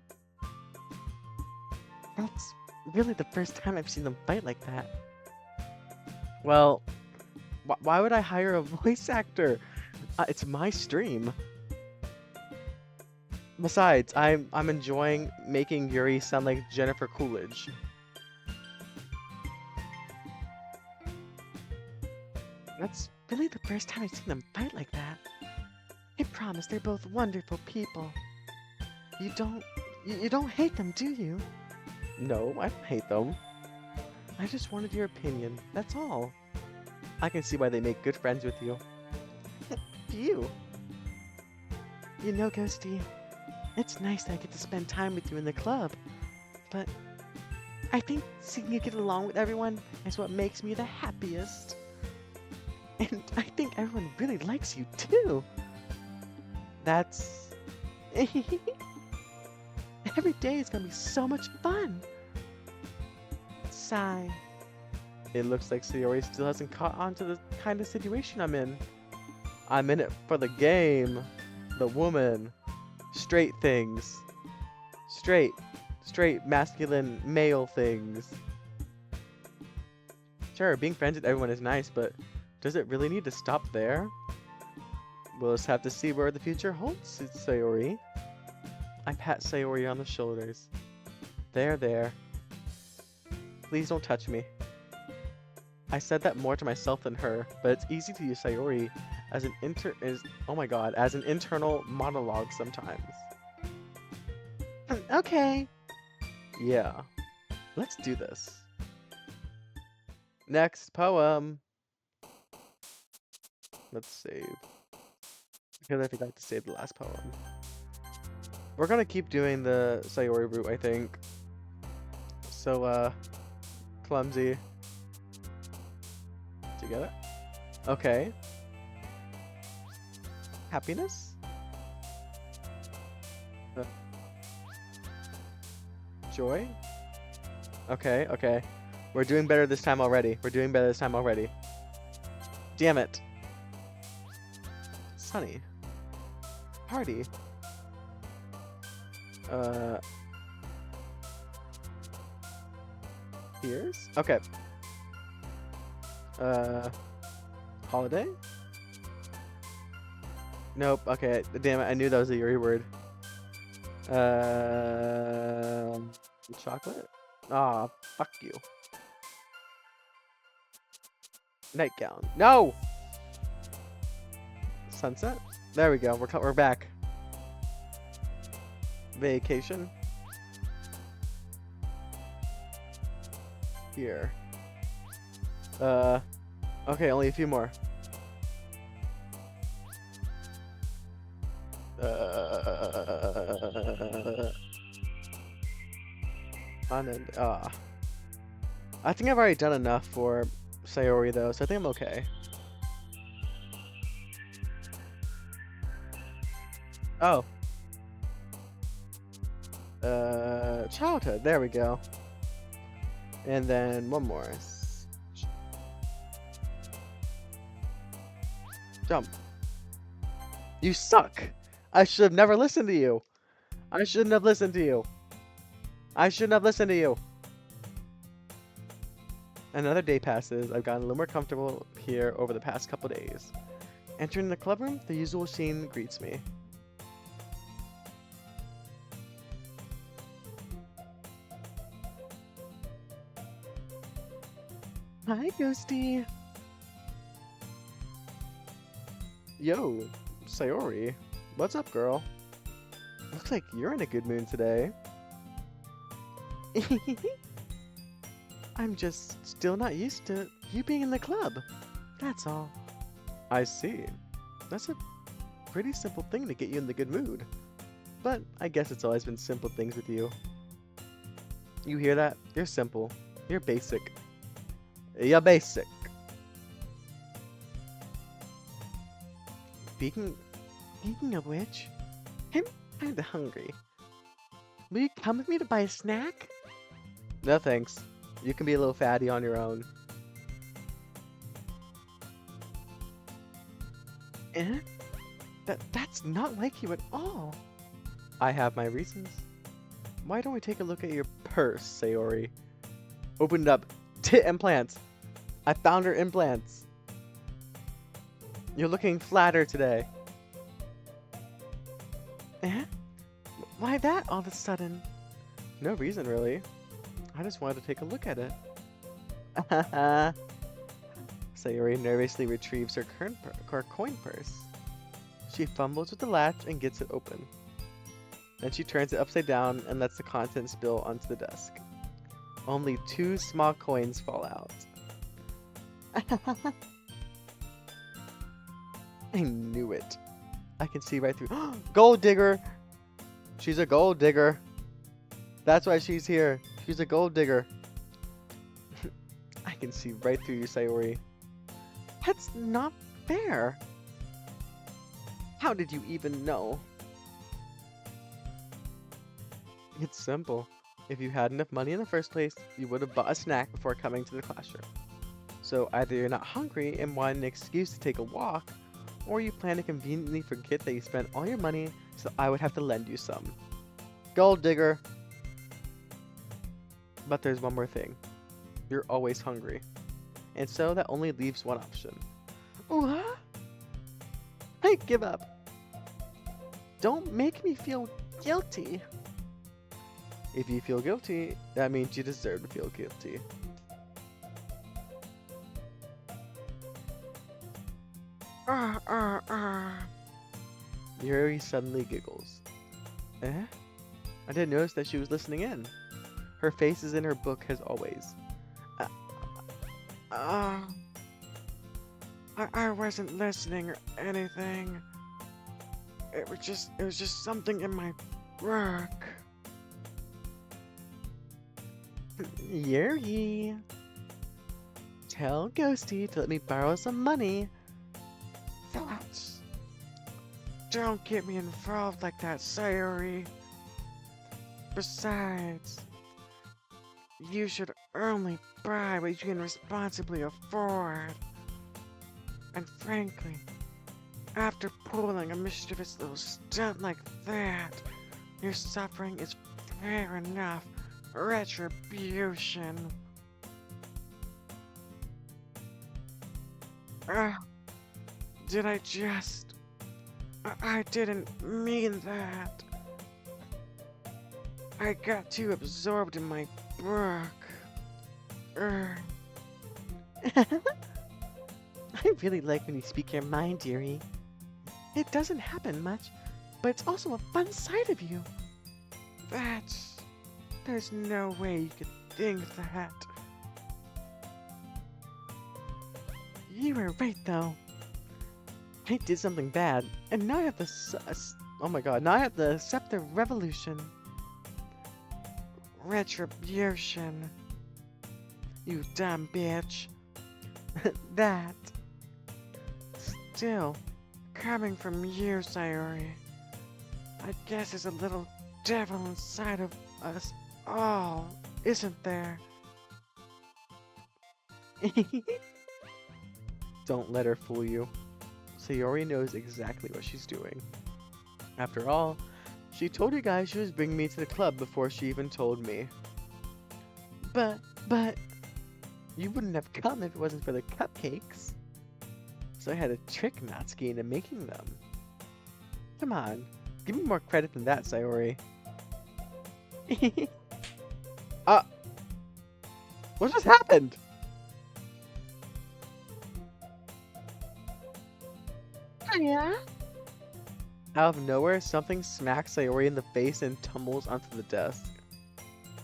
That's really the first time I've seen them fight like that. Well, why would I hire a voice actor? It's my stream. Besides, I'm enjoying making Yuri sound like Jennifer Coolidge. That's really the first time I've seen them fight like that. I promise they're both wonderful people. You don't hate them, do you? No, I don't hate them. I just wanted your opinion, that's all. I can see why they make good friends with you. You? You know, Ghosty, it's nice that I get to spend time with you in the club, but I think seeing you get along with everyone is what makes me the happiest. And I think everyone really likes you too. That's... Every day is gonna be so much fun. Sigh. It looks like Sayori still hasn't caught on to the kind of situation I'm in. I'm in it for the game, the woman, straight things, straight masculine male things. Sure, being friends with everyone is nice, but does it really need to stop there? We'll just have to see where the future holds, Sayori. I pat Sayori on the shoulders. There. Please don't touch me. I said that more to myself than her, but it's easy to use Sayori as an as an internal monologue sometimes. Okay. Yeah. Let's do this. Next poem. Let's save. Because I forgot to save the last poem. We're gonna keep doing the Sayori route, I think. So, clumsy. Did you get it? Okay. Happiness? Joy? Okay, okay. We're doing better this time already. We're doing better this time already. Damn it. Sunny. Party. Tears? Okay. Holiday? Nope. Okay. Damn it. I knew that was a Yuri word. Chocolate? Aw, fuck you. Nightgown. No! Sunset? There we go. We're back. Vacation. Here. Okay, only a few more. I think I've already done enough for Sayori though, so I think I'm okay. Oh. Childhood. There we go. And then one more. Jump. You suck. I should have never listened to you. I shouldn't have listened to you. I shouldn't have listened to you. Another day passes. I've gotten a little more comfortable here over the past couple days. Entering the clubroom, the usual scene greets me. Hi, Ghosty. Yo, Sayori. What's up, girl? Looks like you're in a good mood today. I'm just still not used to you being in the club. That's all. I see. That's a pretty simple thing to get you in the good mood. But I guess it's always been simple things with you. You hear that? You're simple. You're basic. You're basic. Speaking of which, I'm kinda hungry. Will you come with me to buy a snack? No thanks. You can be a little fatty on your own. Eh? That's not like you at all. I have my reasons. Why don't we take a look at your purse, Sayori? Open it up. Tit implants. I found her implants. You're looking flatter today. Eh? Why that all of a sudden? No reason, really. I just wanted to take a look at it. Sayori nervously retrieves her coin purse. She fumbles with the latch and gets it open. Then she turns it upside down and lets the contents spill onto the desk. Only 2 small coins fall out. I knew it. I can see right through. Gold digger! She's a gold digger. That's why she's here. She's a gold digger. I can see right through you, Sayori. That's not fair. How did you even know? It's simple. If you had enough money in the first place, you would have bought a snack before coming to the classroom. So either you're not hungry and want an excuse to take a walk, or you plan to conveniently forget that you spent all your money so I would have to lend you some. Gold digger! But there's one more thing. You're always hungry. And so that only leaves one option. What? I give up. Don't make me feel guilty. If you feel guilty, that means you deserve to feel guilty. uh. Yuri suddenly giggles. Eh? I didn't notice that she was listening in. Her face is in her book as always. Uh, Uh, I wasn't listening or anything. It was just something in my work. Yuri! Tell Ghosty to let me borrow some money. Thoughts. Don't get me involved like that, Sayori. Besides, you should only buy what you can responsibly afford. And frankly, after pulling a mischievous little stunt like that, your suffering is fair enough retribution. Uh, did I just... I didn't mean that. I got too absorbed in my book. I really like when you speak your mind, Yuri. It doesn't happen much, but it's also a fun side of you. There's no way you could think that. You were right, though. I did something bad, and now I have to oh my god, now I have to accept the revolution. Retribution. You dumb bitch. That. Still, coming from you, Sayori, I guess there's a little devil inside of us all, isn't there? Don't let her fool you. Sayori knows exactly what she's doing. After all, she told you guys she was bringing me to the club before she even told me. But, you wouldn't have come if it wasn't for the cupcakes. So I had to trick Natsuki into making them. Come on, give me more credit than that, Sayori. What just happened? Yeah? Out of nowhere, something smacks Sayori in the face and tumbles onto the desk.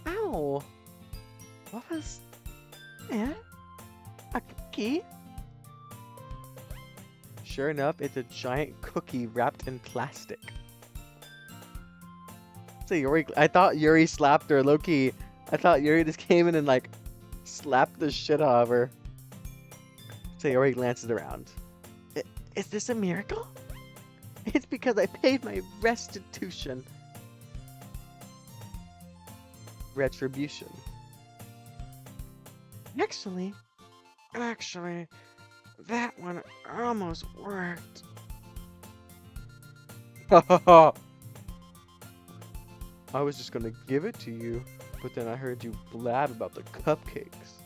Ow! What was... Eh? A cookie? Sure enough, it's a giant cookie wrapped in plastic. Sayori, I thought Yuri slapped her, low-key. I thought Yuri just came in and, like, slapped the shit out of her. Sayori glances around. Is this a miracle? It's because I paid my restitution. Retribution. Actually, that one almost worked. I was just gonna give it to you, but then I heard you blab about the cupcakes.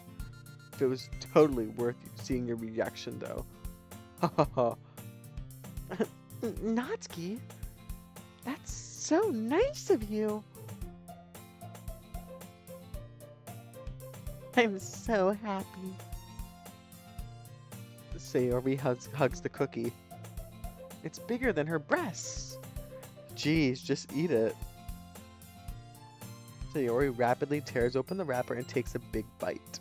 It was totally worth seeing your reaction, though. Natsuki, that's so nice of you. I'm so happy. Sayori hugs the cookie. It's bigger than her breasts. Geez, just eat it. Sayori rapidly tears open the wrapper and takes a big bite.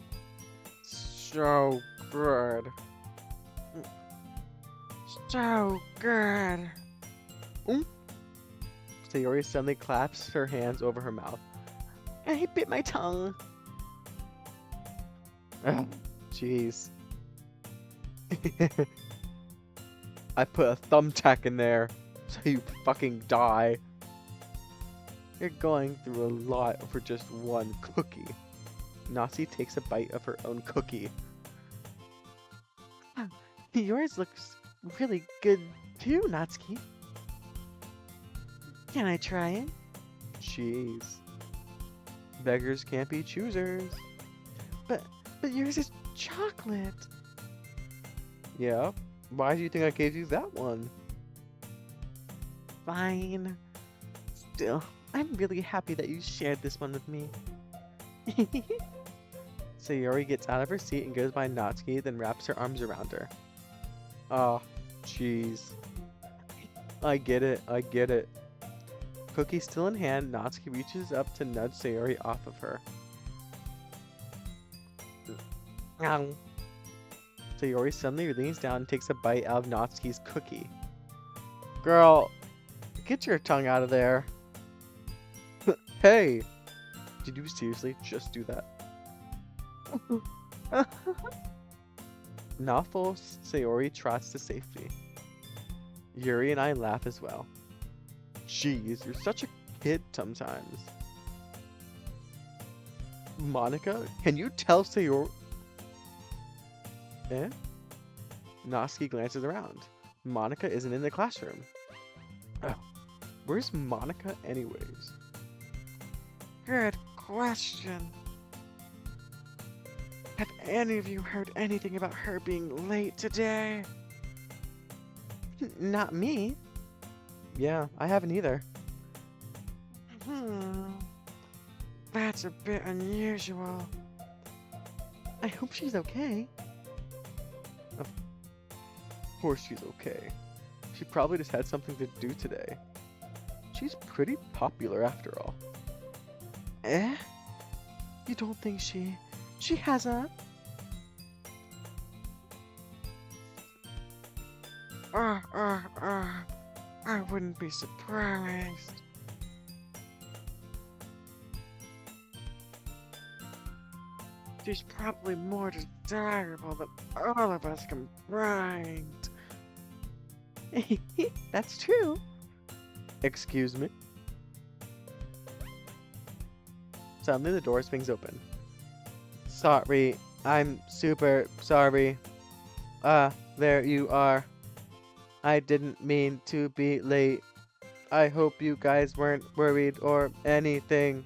So good. So good. Sayori suddenly claps her hands over her mouth. I bit my tongue. Ugh, jeez. I put a thumbtack in there so you fucking die. You're going through a lot for just one cookie. Natsuki takes a bite of her own cookie. Yours looks really good too, Natsuki. Can I try it? Jeez. Beggars can't be choosers. But yours is chocolate. Yeah? Why do you think I gave you that one? Fine. Still, I'm really happy that you shared this one with me. Sayori gets out of her seat and goes by Natsuki, then wraps her arms around her. Aw, Jeez. I get it. I get it. Cookie still in hand, Natsuki reaches up to nudge Sayori off of her. Ow. Sayori suddenly leans down and takes a bite out of Natsuki's cookie. Girl, get your tongue out of there. Hey! Did you seriously just do that? Not full, Sayori trots to safety. Yuri and I laugh as well. Jeez, you're such a kid sometimes. Monika, can you tell Sayori? Eh? Natsuki glances around. Monika isn't in the classroom. Oh, where's Monika anyways? Good question. Have any of you heard anything about her being late today? Not me. Yeah, I haven't either. That's a bit unusual. I hope she's okay. Of course she's okay. She probably just had something to do today. She's pretty popular after all. Eh? You don't think she has a... I wouldn't be surprised. She's probably more desirable than all of us combined. That's true. Excuse me? Suddenly the door swings open. Sorry, I'm super sorry. There you are. I didn't mean to be late. I hope you guys weren't worried or anything.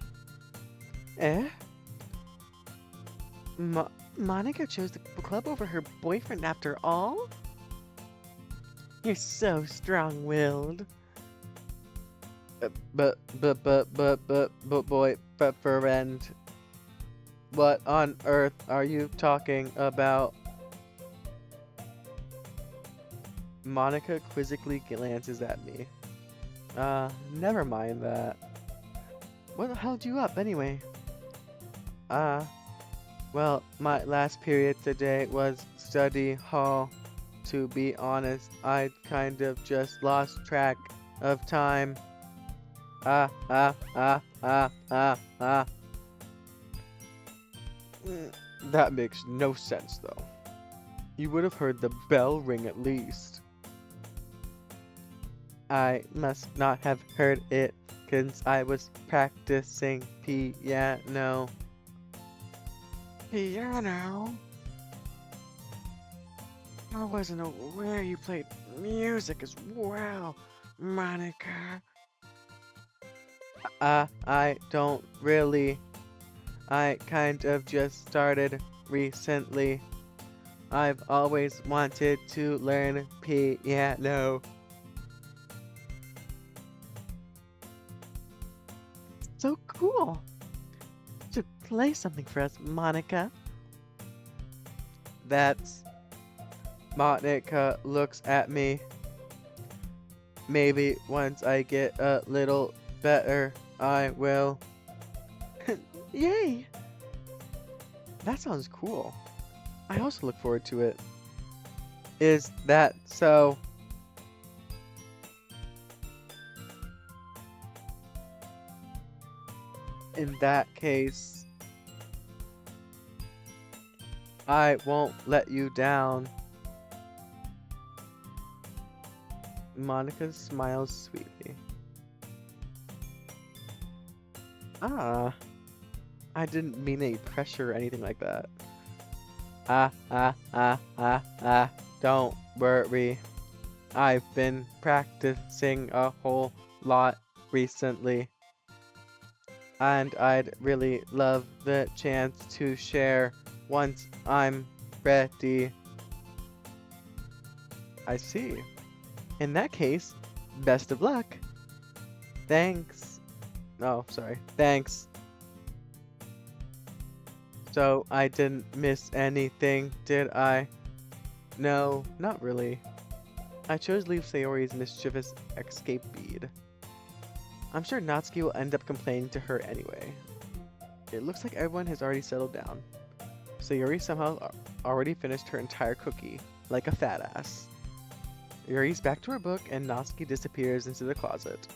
Eh? Monika chose the club over her boyfriend after all? You're so strong-willed. Boyfriend. What on earth are you talking about? Monika quizzically glances at me. Never mind that. What held you up anyway? Well, my last period today was study hall. To be honest, I kind of just lost track of time. That makes no sense, though. You would have heard the bell ring at least. I must not have heard it, since I was practicing piano. Piano? I wasn't aware you played music as well, Monika. I don't really. I kind of just started recently. I've always wanted to learn piano. So cool. To play something for us, Monika. That's... Monika looks at me. Maybe once I get a little better, I will. Yay! That sounds cool. I also look forward to it. Is that so? In that case, I won't let you down. Monika smiles sweetly. I didn't mean any pressure or anything like that. Don't worry. I've been practicing a whole lot recently. And I'd really love the chance to share once I'm ready. I see. In that case, best of luck. Thanks. Oh, sorry. Thanks. So, I didn't miss anything, did I? No, not really. I chose to leave Sayori's mischievous escape bead. I'm sure Natsuki will end up complaining to her anyway. It looks like everyone has already settled down. Sayori somehow already finished her entire cookie, like a fat ass. Yuri's back to her book and Natsuki disappears into the closet.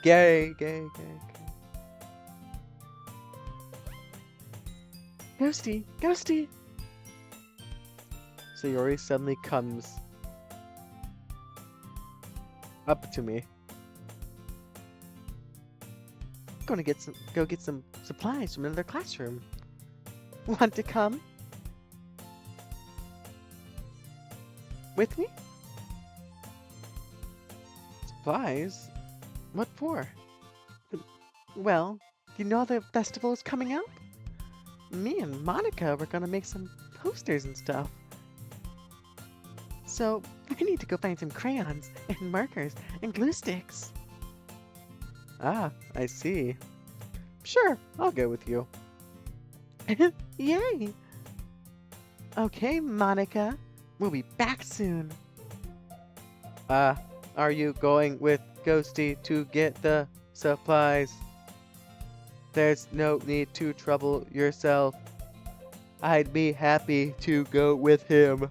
Gay, gay, gay, gay. Ghosty, Ghosty! Sayori suddenly comes up to me. Gonna go get some supplies from another classroom. Want to come with me? Supplies? What for? Well, you know the festival is coming up? Me and Monika were gonna make some posters and stuff. So, I need to go find some crayons and markers and glue sticks. Ah, I see. Sure, I'll go with you. Yay! Okay, Monika. We'll be back soon. Are you going with Ghosty to get the supplies? There's no need to trouble yourself. I'd be happy to go with him.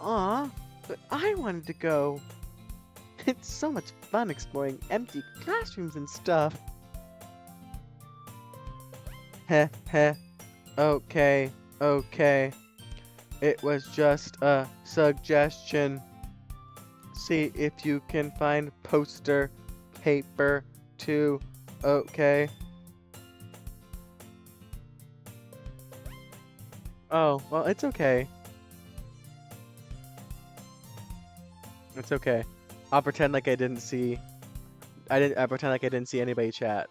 Aw, but I wanted to go. It's so much fun exploring empty classrooms and stuff. Heh heh. Okay, okay. It was just a suggestion. See if you can find poster paper too, okay? Oh, well, it's okay. It's okay. I'll pretend like I didn't see. I pretend like I didn't see anybody chat.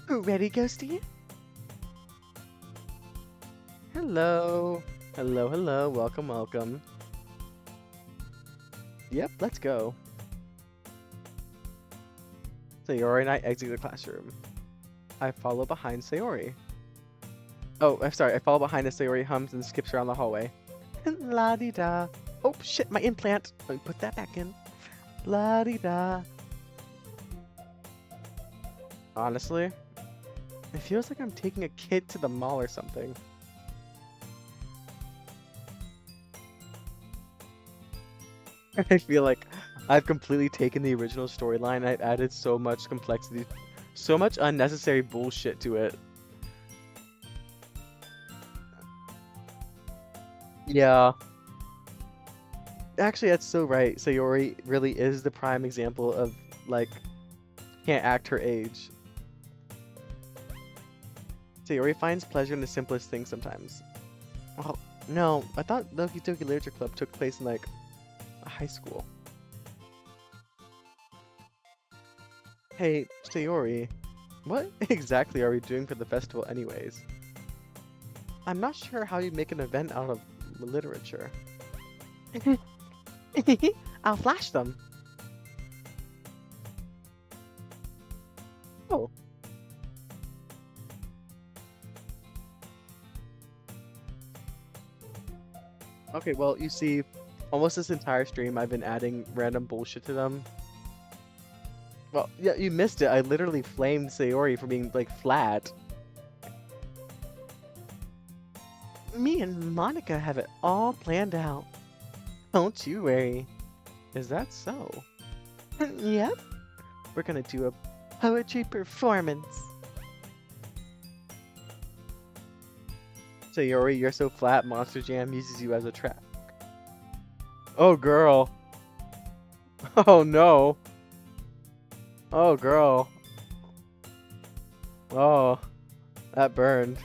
Ready, Ghosty? Hello. Hello, hello. Welcome, welcome. Yep, let's go. Sayori and I exit the classroom. I follow behind Sayori. Oh, I'm sorry. I follow behind as Sayori hums and skips around the hallway. La-di-da. Oh, shit, my implant. Let me put that back in. La-di-da. Honestly, it feels like I'm taking a kid to the mall or something. I feel like I've completely taken the original storyline. I've added so much complexity, so much unnecessary bullshit to it. Yeah. Actually, that's so right. Sayori really is the prime example of, like, can't act her age. Sayori finds pleasure in the simplest things sometimes. Oh, no. I thought Loki Doki Literature Club took place in, like, a high school. Hey, Sayori. What exactly are we doing for the festival anyways? I'm not sure how you make an event out of literature. I'll flash them. Oh. Okay, well, you see, almost this entire stream I've been adding random bullshit to them. Well, yeah, you missed it. I literally flamed Sayori for being, like, flat. Me and Monika have it all planned out. Don't you worry. Is that so? Yep. We're gonna do a poetry performance. Sayori, you're so flat, Monster Jam uses you as a trap. Oh, girl. Oh, no. Oh, girl. Oh, that burned.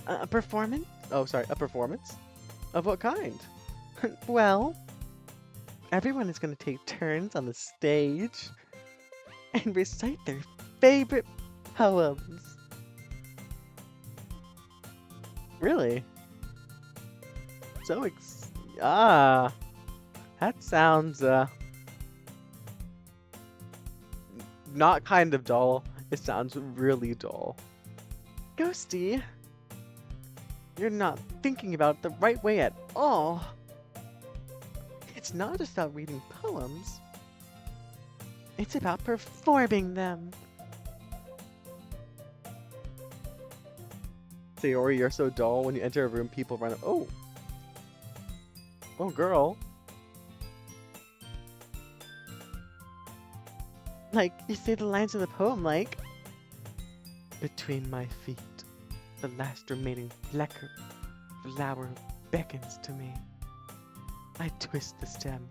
A performance? Oh, sorry, a performance? Of what kind? Well, everyone is going to take turns on the stage and recite their favorite poems. Really? So that sounds, not kind of dull. It sounds really dull. Ghosty, you're not thinking about it the right way at all. It's not just about reading poems. It's about performing them. Sayori, you're so dull. When you enter a room, people run. Oh! Oh, girl. Like, you say the lines of the poem like... Between my feet, the last remaining flower beckons to me. I twist the stem,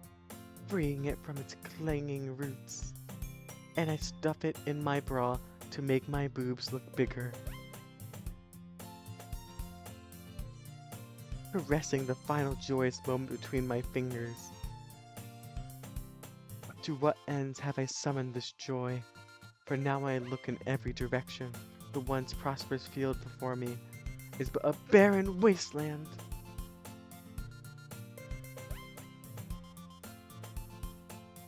freeing it from its clanging roots, and I stuff it in my bra to make my boobs look bigger. Caressing the final joyous moment between my fingers. To what ends have I summoned this joy? For now I look in every direction. The once prosperous field before me is but a barren wasteland.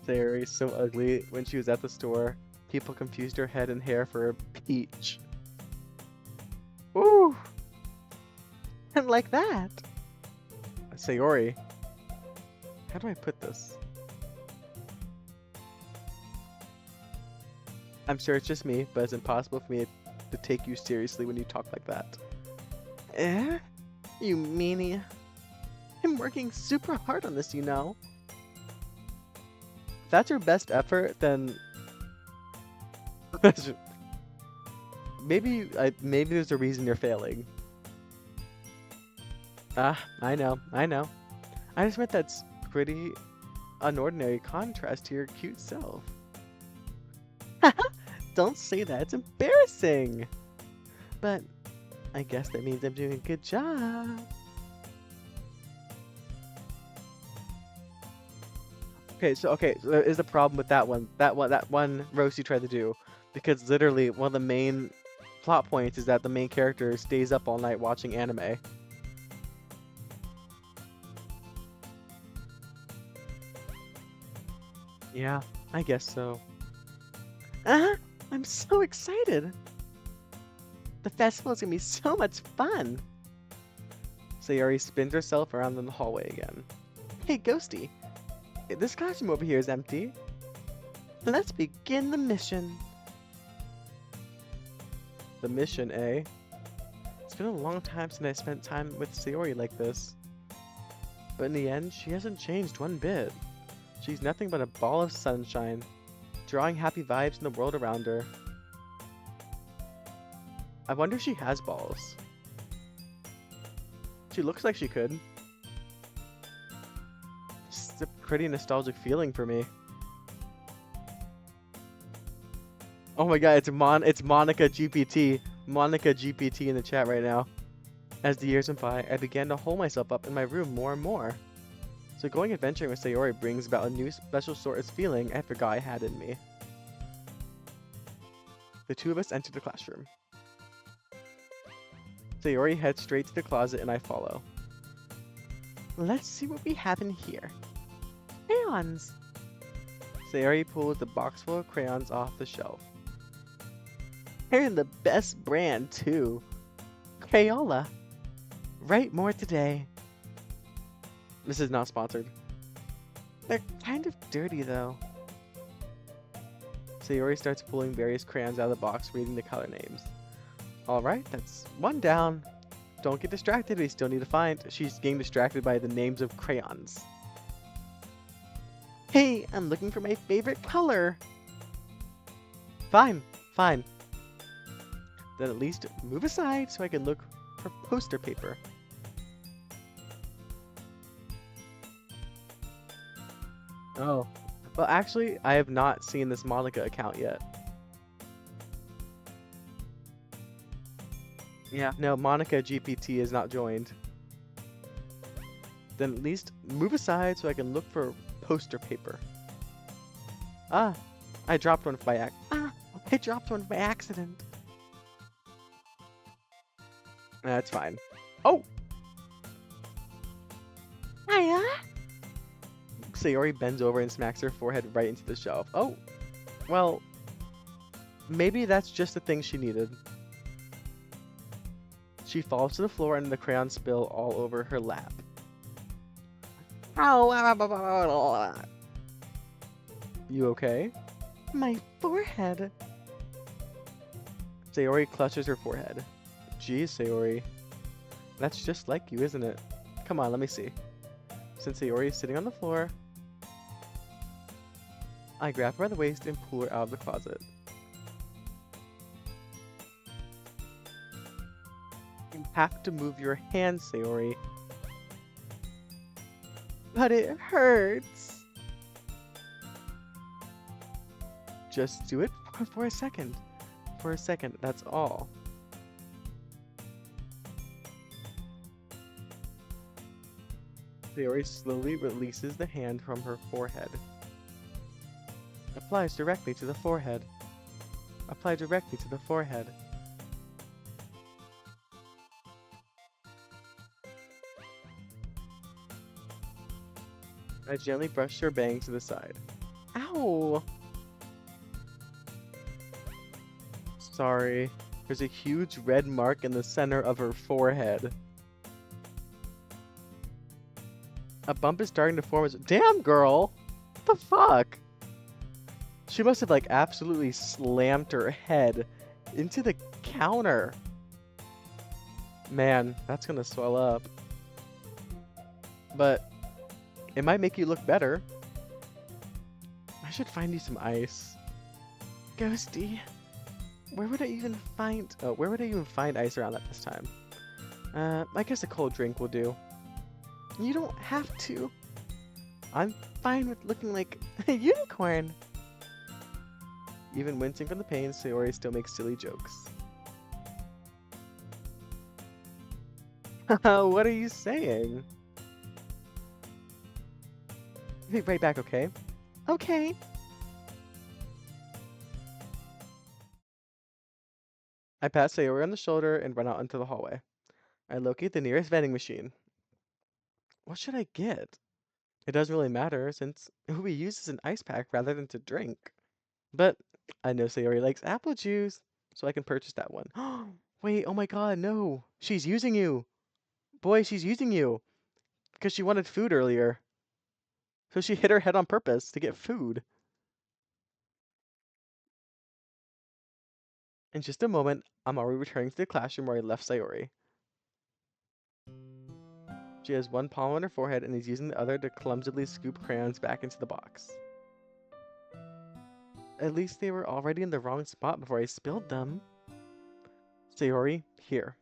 Sayori is so ugly. When she was at the store, people confused her head and hair for a peach. Ooh! And like that! Sayori. How do I put this? I'm sure it's just me, but it's impossible for me to take you seriously when you talk like that. Eh? You meanie. I'm working super hard on this, you know. If that's your best effort, then... maybe there's a reason you're failing. Ah, I know. I just meant that's pretty unordinary contrast to your cute self. Don't say that, it's embarrassing! But I guess that means I'm doing a good job. So there is a problem with that one roast you tried to do. Because literally, one of the main plot points is that the main character stays up all night watching anime. Yeah, I guess so. I'm so excited! The festival is gonna be so much fun! Sayori spins herself around in the hallway again. Hey, Ghosty! This costume over here is empty. Let's begin the mission. The mission, eh? It's been a long time since I spent time with Sayori like this. But in the end, she hasn't changed one bit. She's nothing but a ball of sunshine, drawing happy vibes in the world around her. I wonder if she has balls. She looks like she could. It's a pretty nostalgic feeling for me. Oh my god, it's Monika GPT. Monika GPT in the chat right now. As the years went by, I began to hole myself up in my room more and more. So going adventuring with Sayori brings about a new special sort of feeling I forgot I had in me. The two of us enter the classroom. Sayori heads straight to the closet and I follow. Let's see what we have in here. Crayons! Sayori pulls the box full of crayons off the shelf. They're the best brand too. Crayola. Write more today. This is not sponsored. They're kind of dirty though. Sayori starts pulling various crayons out of the box, reading the color names. Alright, that's one down. Don't get distracted, we still need to find. She's getting distracted by the names of crayons. Hey, I'm looking for my favorite color. Fine. Then at least move aside so I can look for poster paper. Oh. Well, actually, I have not seen this Monika account yet. Yeah, no, Monika GPT is not joined. Then at least move aside so I can look for poster paper. I dropped one by accident. That's fine. Oh! Hiya! Sayori bends over and smacks her forehead right into the shelf. Oh! Well, Maybe that's just the thing she needed. She falls to the floor and the crayons spill all over her lap. Ow! You okay? My forehead. Sayori clutches her forehead. Geez, Sayori. That's just like you, isn't it? Come on, let me see. Since Sayori is sitting on the floor, I grab her by the waist and pull her out of the closet. You have to move your hands, Sayori. But it hurts. Just do it for a second. For a second, that's all. Sayori slowly releases the hand from her forehead. Applies directly to the forehead. Apply directly to the forehead. I gently brush her bangs to the side. Ow! Sorry. There's a huge red mark in the center of her forehead. A bump is starting to form. Damn, girl! What the fuck? She must have, like, absolutely slammed her head into the counter. Man, that's gonna swell up. But it might make you look better. I should find you some ice. Ghosty, where would I even find ice around at this time? I guess a cold drink will do. You don't have to. I'm fine with looking like a unicorn. Even wincing from the pain, Sayori still makes silly jokes. What are you saying? Be right back, okay? Okay. I pat Sayori on the shoulder and run out into the hallway. I locate the nearest vending machine. What should I get? It doesn't really matter since it will be used as an ice pack rather than to drink. But I know Sayori likes apple juice, so I can purchase that one. Wait, oh my god, no. She's using you. Boy, she's using you. Because she wanted food earlier. So she hit her head on purpose to get food. In just a moment, I'm already returning to the classroom where I left Sayori. She has one palm on her forehead and is using the other to clumsily scoop crayons back into the box. At least they were already in the wrong spot before I spilled them. Sayori, here.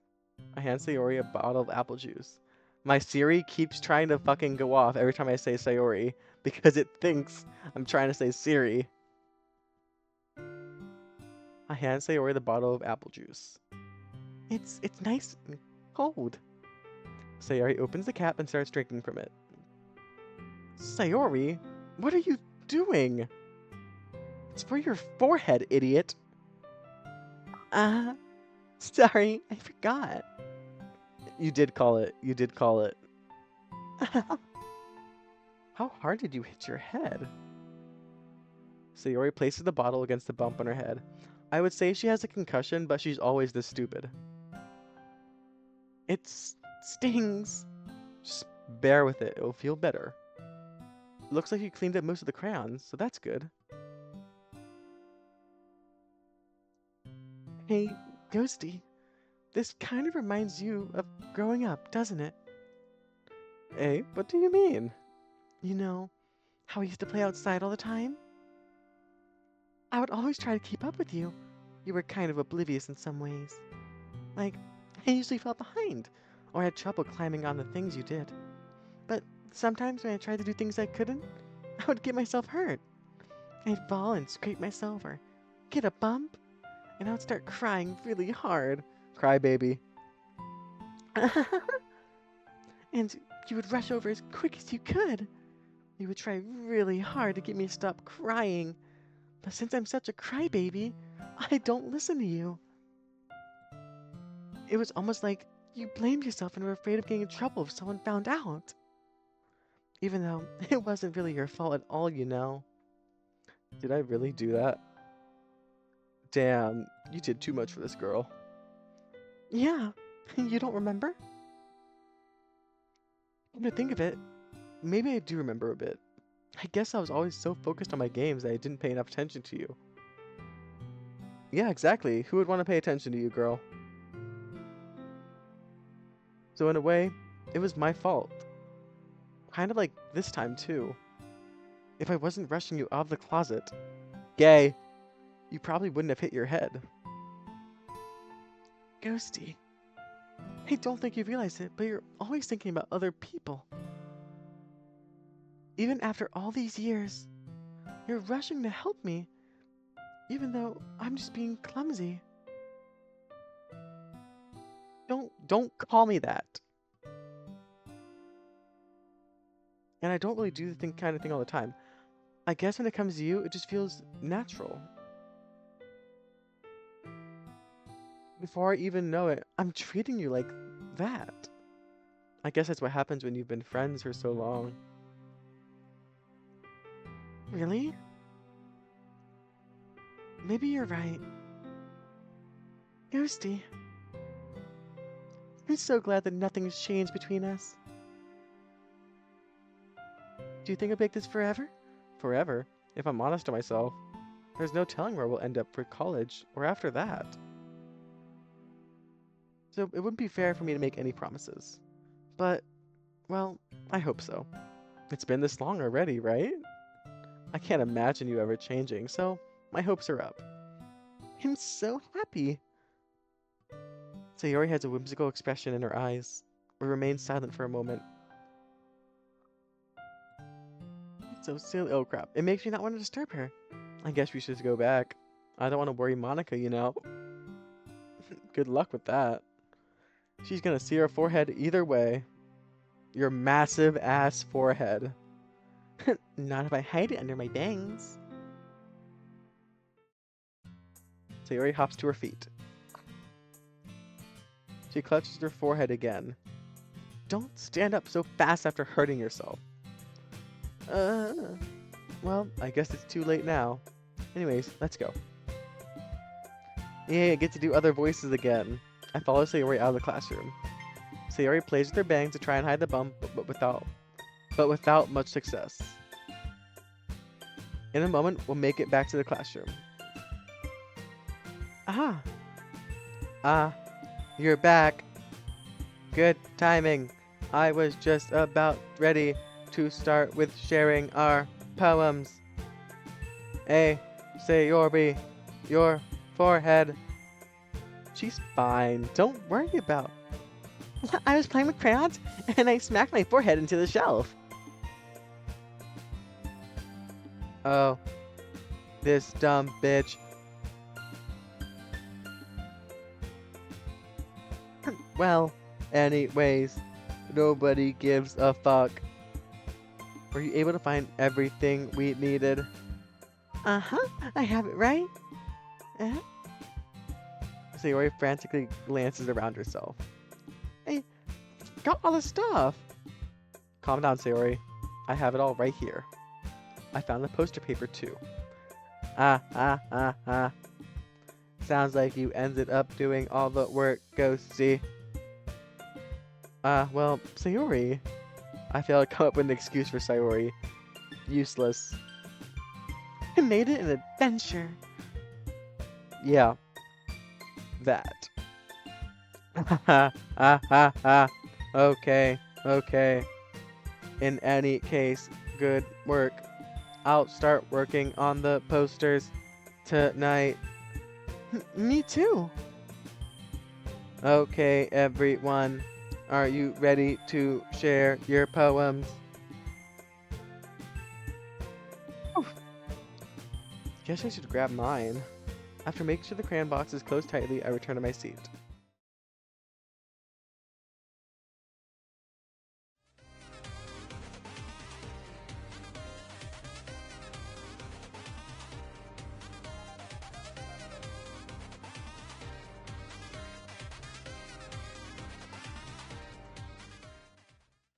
I hand Sayori a bottle of apple juice. My Siri keeps trying to fucking go off every time I say Sayori because it thinks I'm trying to say Siri. I hand Sayori the bottle of apple juice. It's nice and cold. Sayori opens the cap and starts drinking from it. Sayori, what are you doing? It's for your forehead, idiot. Sorry, I forgot. You did call it. You did call it. How hard did you hit your head? Sayori places the bottle against the bump on her head. I would say she has a concussion, but she's always this stupid. It stings. Just bear with it. It'll feel better. Looks like you cleaned up most of the crayons, so that's good. Hey, Ghosty, this kind of reminds you of growing up, doesn't it? Hey, what do you mean? You know, how we used to play outside all the time? I would always try to keep up with you. You were kind of oblivious in some ways. Like, I usually fell behind, or had trouble climbing on the things you did. But sometimes when I tried to do things I couldn't, I would get myself hurt. I'd fall and scrape myself, or get a bump, and I would start crying really hard. Cry, baby. And you would rush over as quick as you could. You would try really hard to get me to stop crying. But since I'm such a crybaby, I don't listen to you. It was almost like you blamed yourself and were afraid of getting in trouble if someone found out. Even though it wasn't really your fault at all, you know. Did I really do that? Damn, you did too much for this girl. Yeah, you don't remember? Come to think of it, maybe I do remember a bit. I guess I was always so focused on my games that I didn't pay enough attention to you. Yeah, exactly. Who would want to pay attention to you, girl? So in a way, it was my fault. Kind of like this time, too. If I wasn't rushing you out of the closet, gay, you probably wouldn't have hit your head. Ghosty, I don't think you realize it, but you're always thinking about other people. Even after all these years, you're rushing to help me, even though I'm just being clumsy. Don't call me that. And I don't really do the kind of thing all the time. I guess when it comes to you, it just feels natural. Before I even know it, I'm treating you like that. I guess that's what happens when you've been friends for so long. Really? Maybe you're right. Ghosty, I'm so glad that nothing's changed between us. Do you think I'll make this forever? Forever? If I'm honest to myself, there's no telling where we'll end up for college or after that. So it wouldn't be fair for me to make any promises. But, well, I hope so. It's been this long already, right? I can't imagine you ever changing, so my hopes are up. I'm so happy. Sayori has a whimsical expression in her eyes. We remain silent for a moment. It's so silly. Oh crap. It makes me not want to disturb her. I guess we should go back. I don't want to worry Monika, you know. Good luck with that. She's gonna see her forehead either way. Your massive ass forehead. Not if I hide it under my bangs. Sayori hops to her feet. She clutches her forehead again. Don't stand up so fast after hurting yourself. Well, I guess it's too late now. Anyways, let's go. Yay, I get to do other voices again. I follow Sayori out of the classroom. Sayori plays with her bangs to try and hide the bump, but without much success. In a moment, we'll make it back to the classroom. Ah! Ah, you're back. Good timing. I was just about ready to start with sharing our poems. Hey, Sayori, your forehead. She's fine. Don't worry about. I was playing with crayons, and I smacked my forehead into the shelf. Oh, this dumb bitch. Well, anyways, nobody gives a fuck. Were you able to find everything we needed? Uh-huh, I have it right. Sayori frantically glances around herself. I got all the stuff. Calm down, Sayori. I have it all right here. I found the poster paper too. Sounds like you ended up doing all the work, Ghosty. Well, Sayori. I failed to come up with an excuse for Sayori. Useless. I made it an adventure. Yeah. That. Okay. In any case, good work. I'll start working on the posters tonight. Me too. Okay, everyone. Are you ready to share your poems? Guess I should grab mine. After making sure the crayon box is closed tightly, I return to my seat.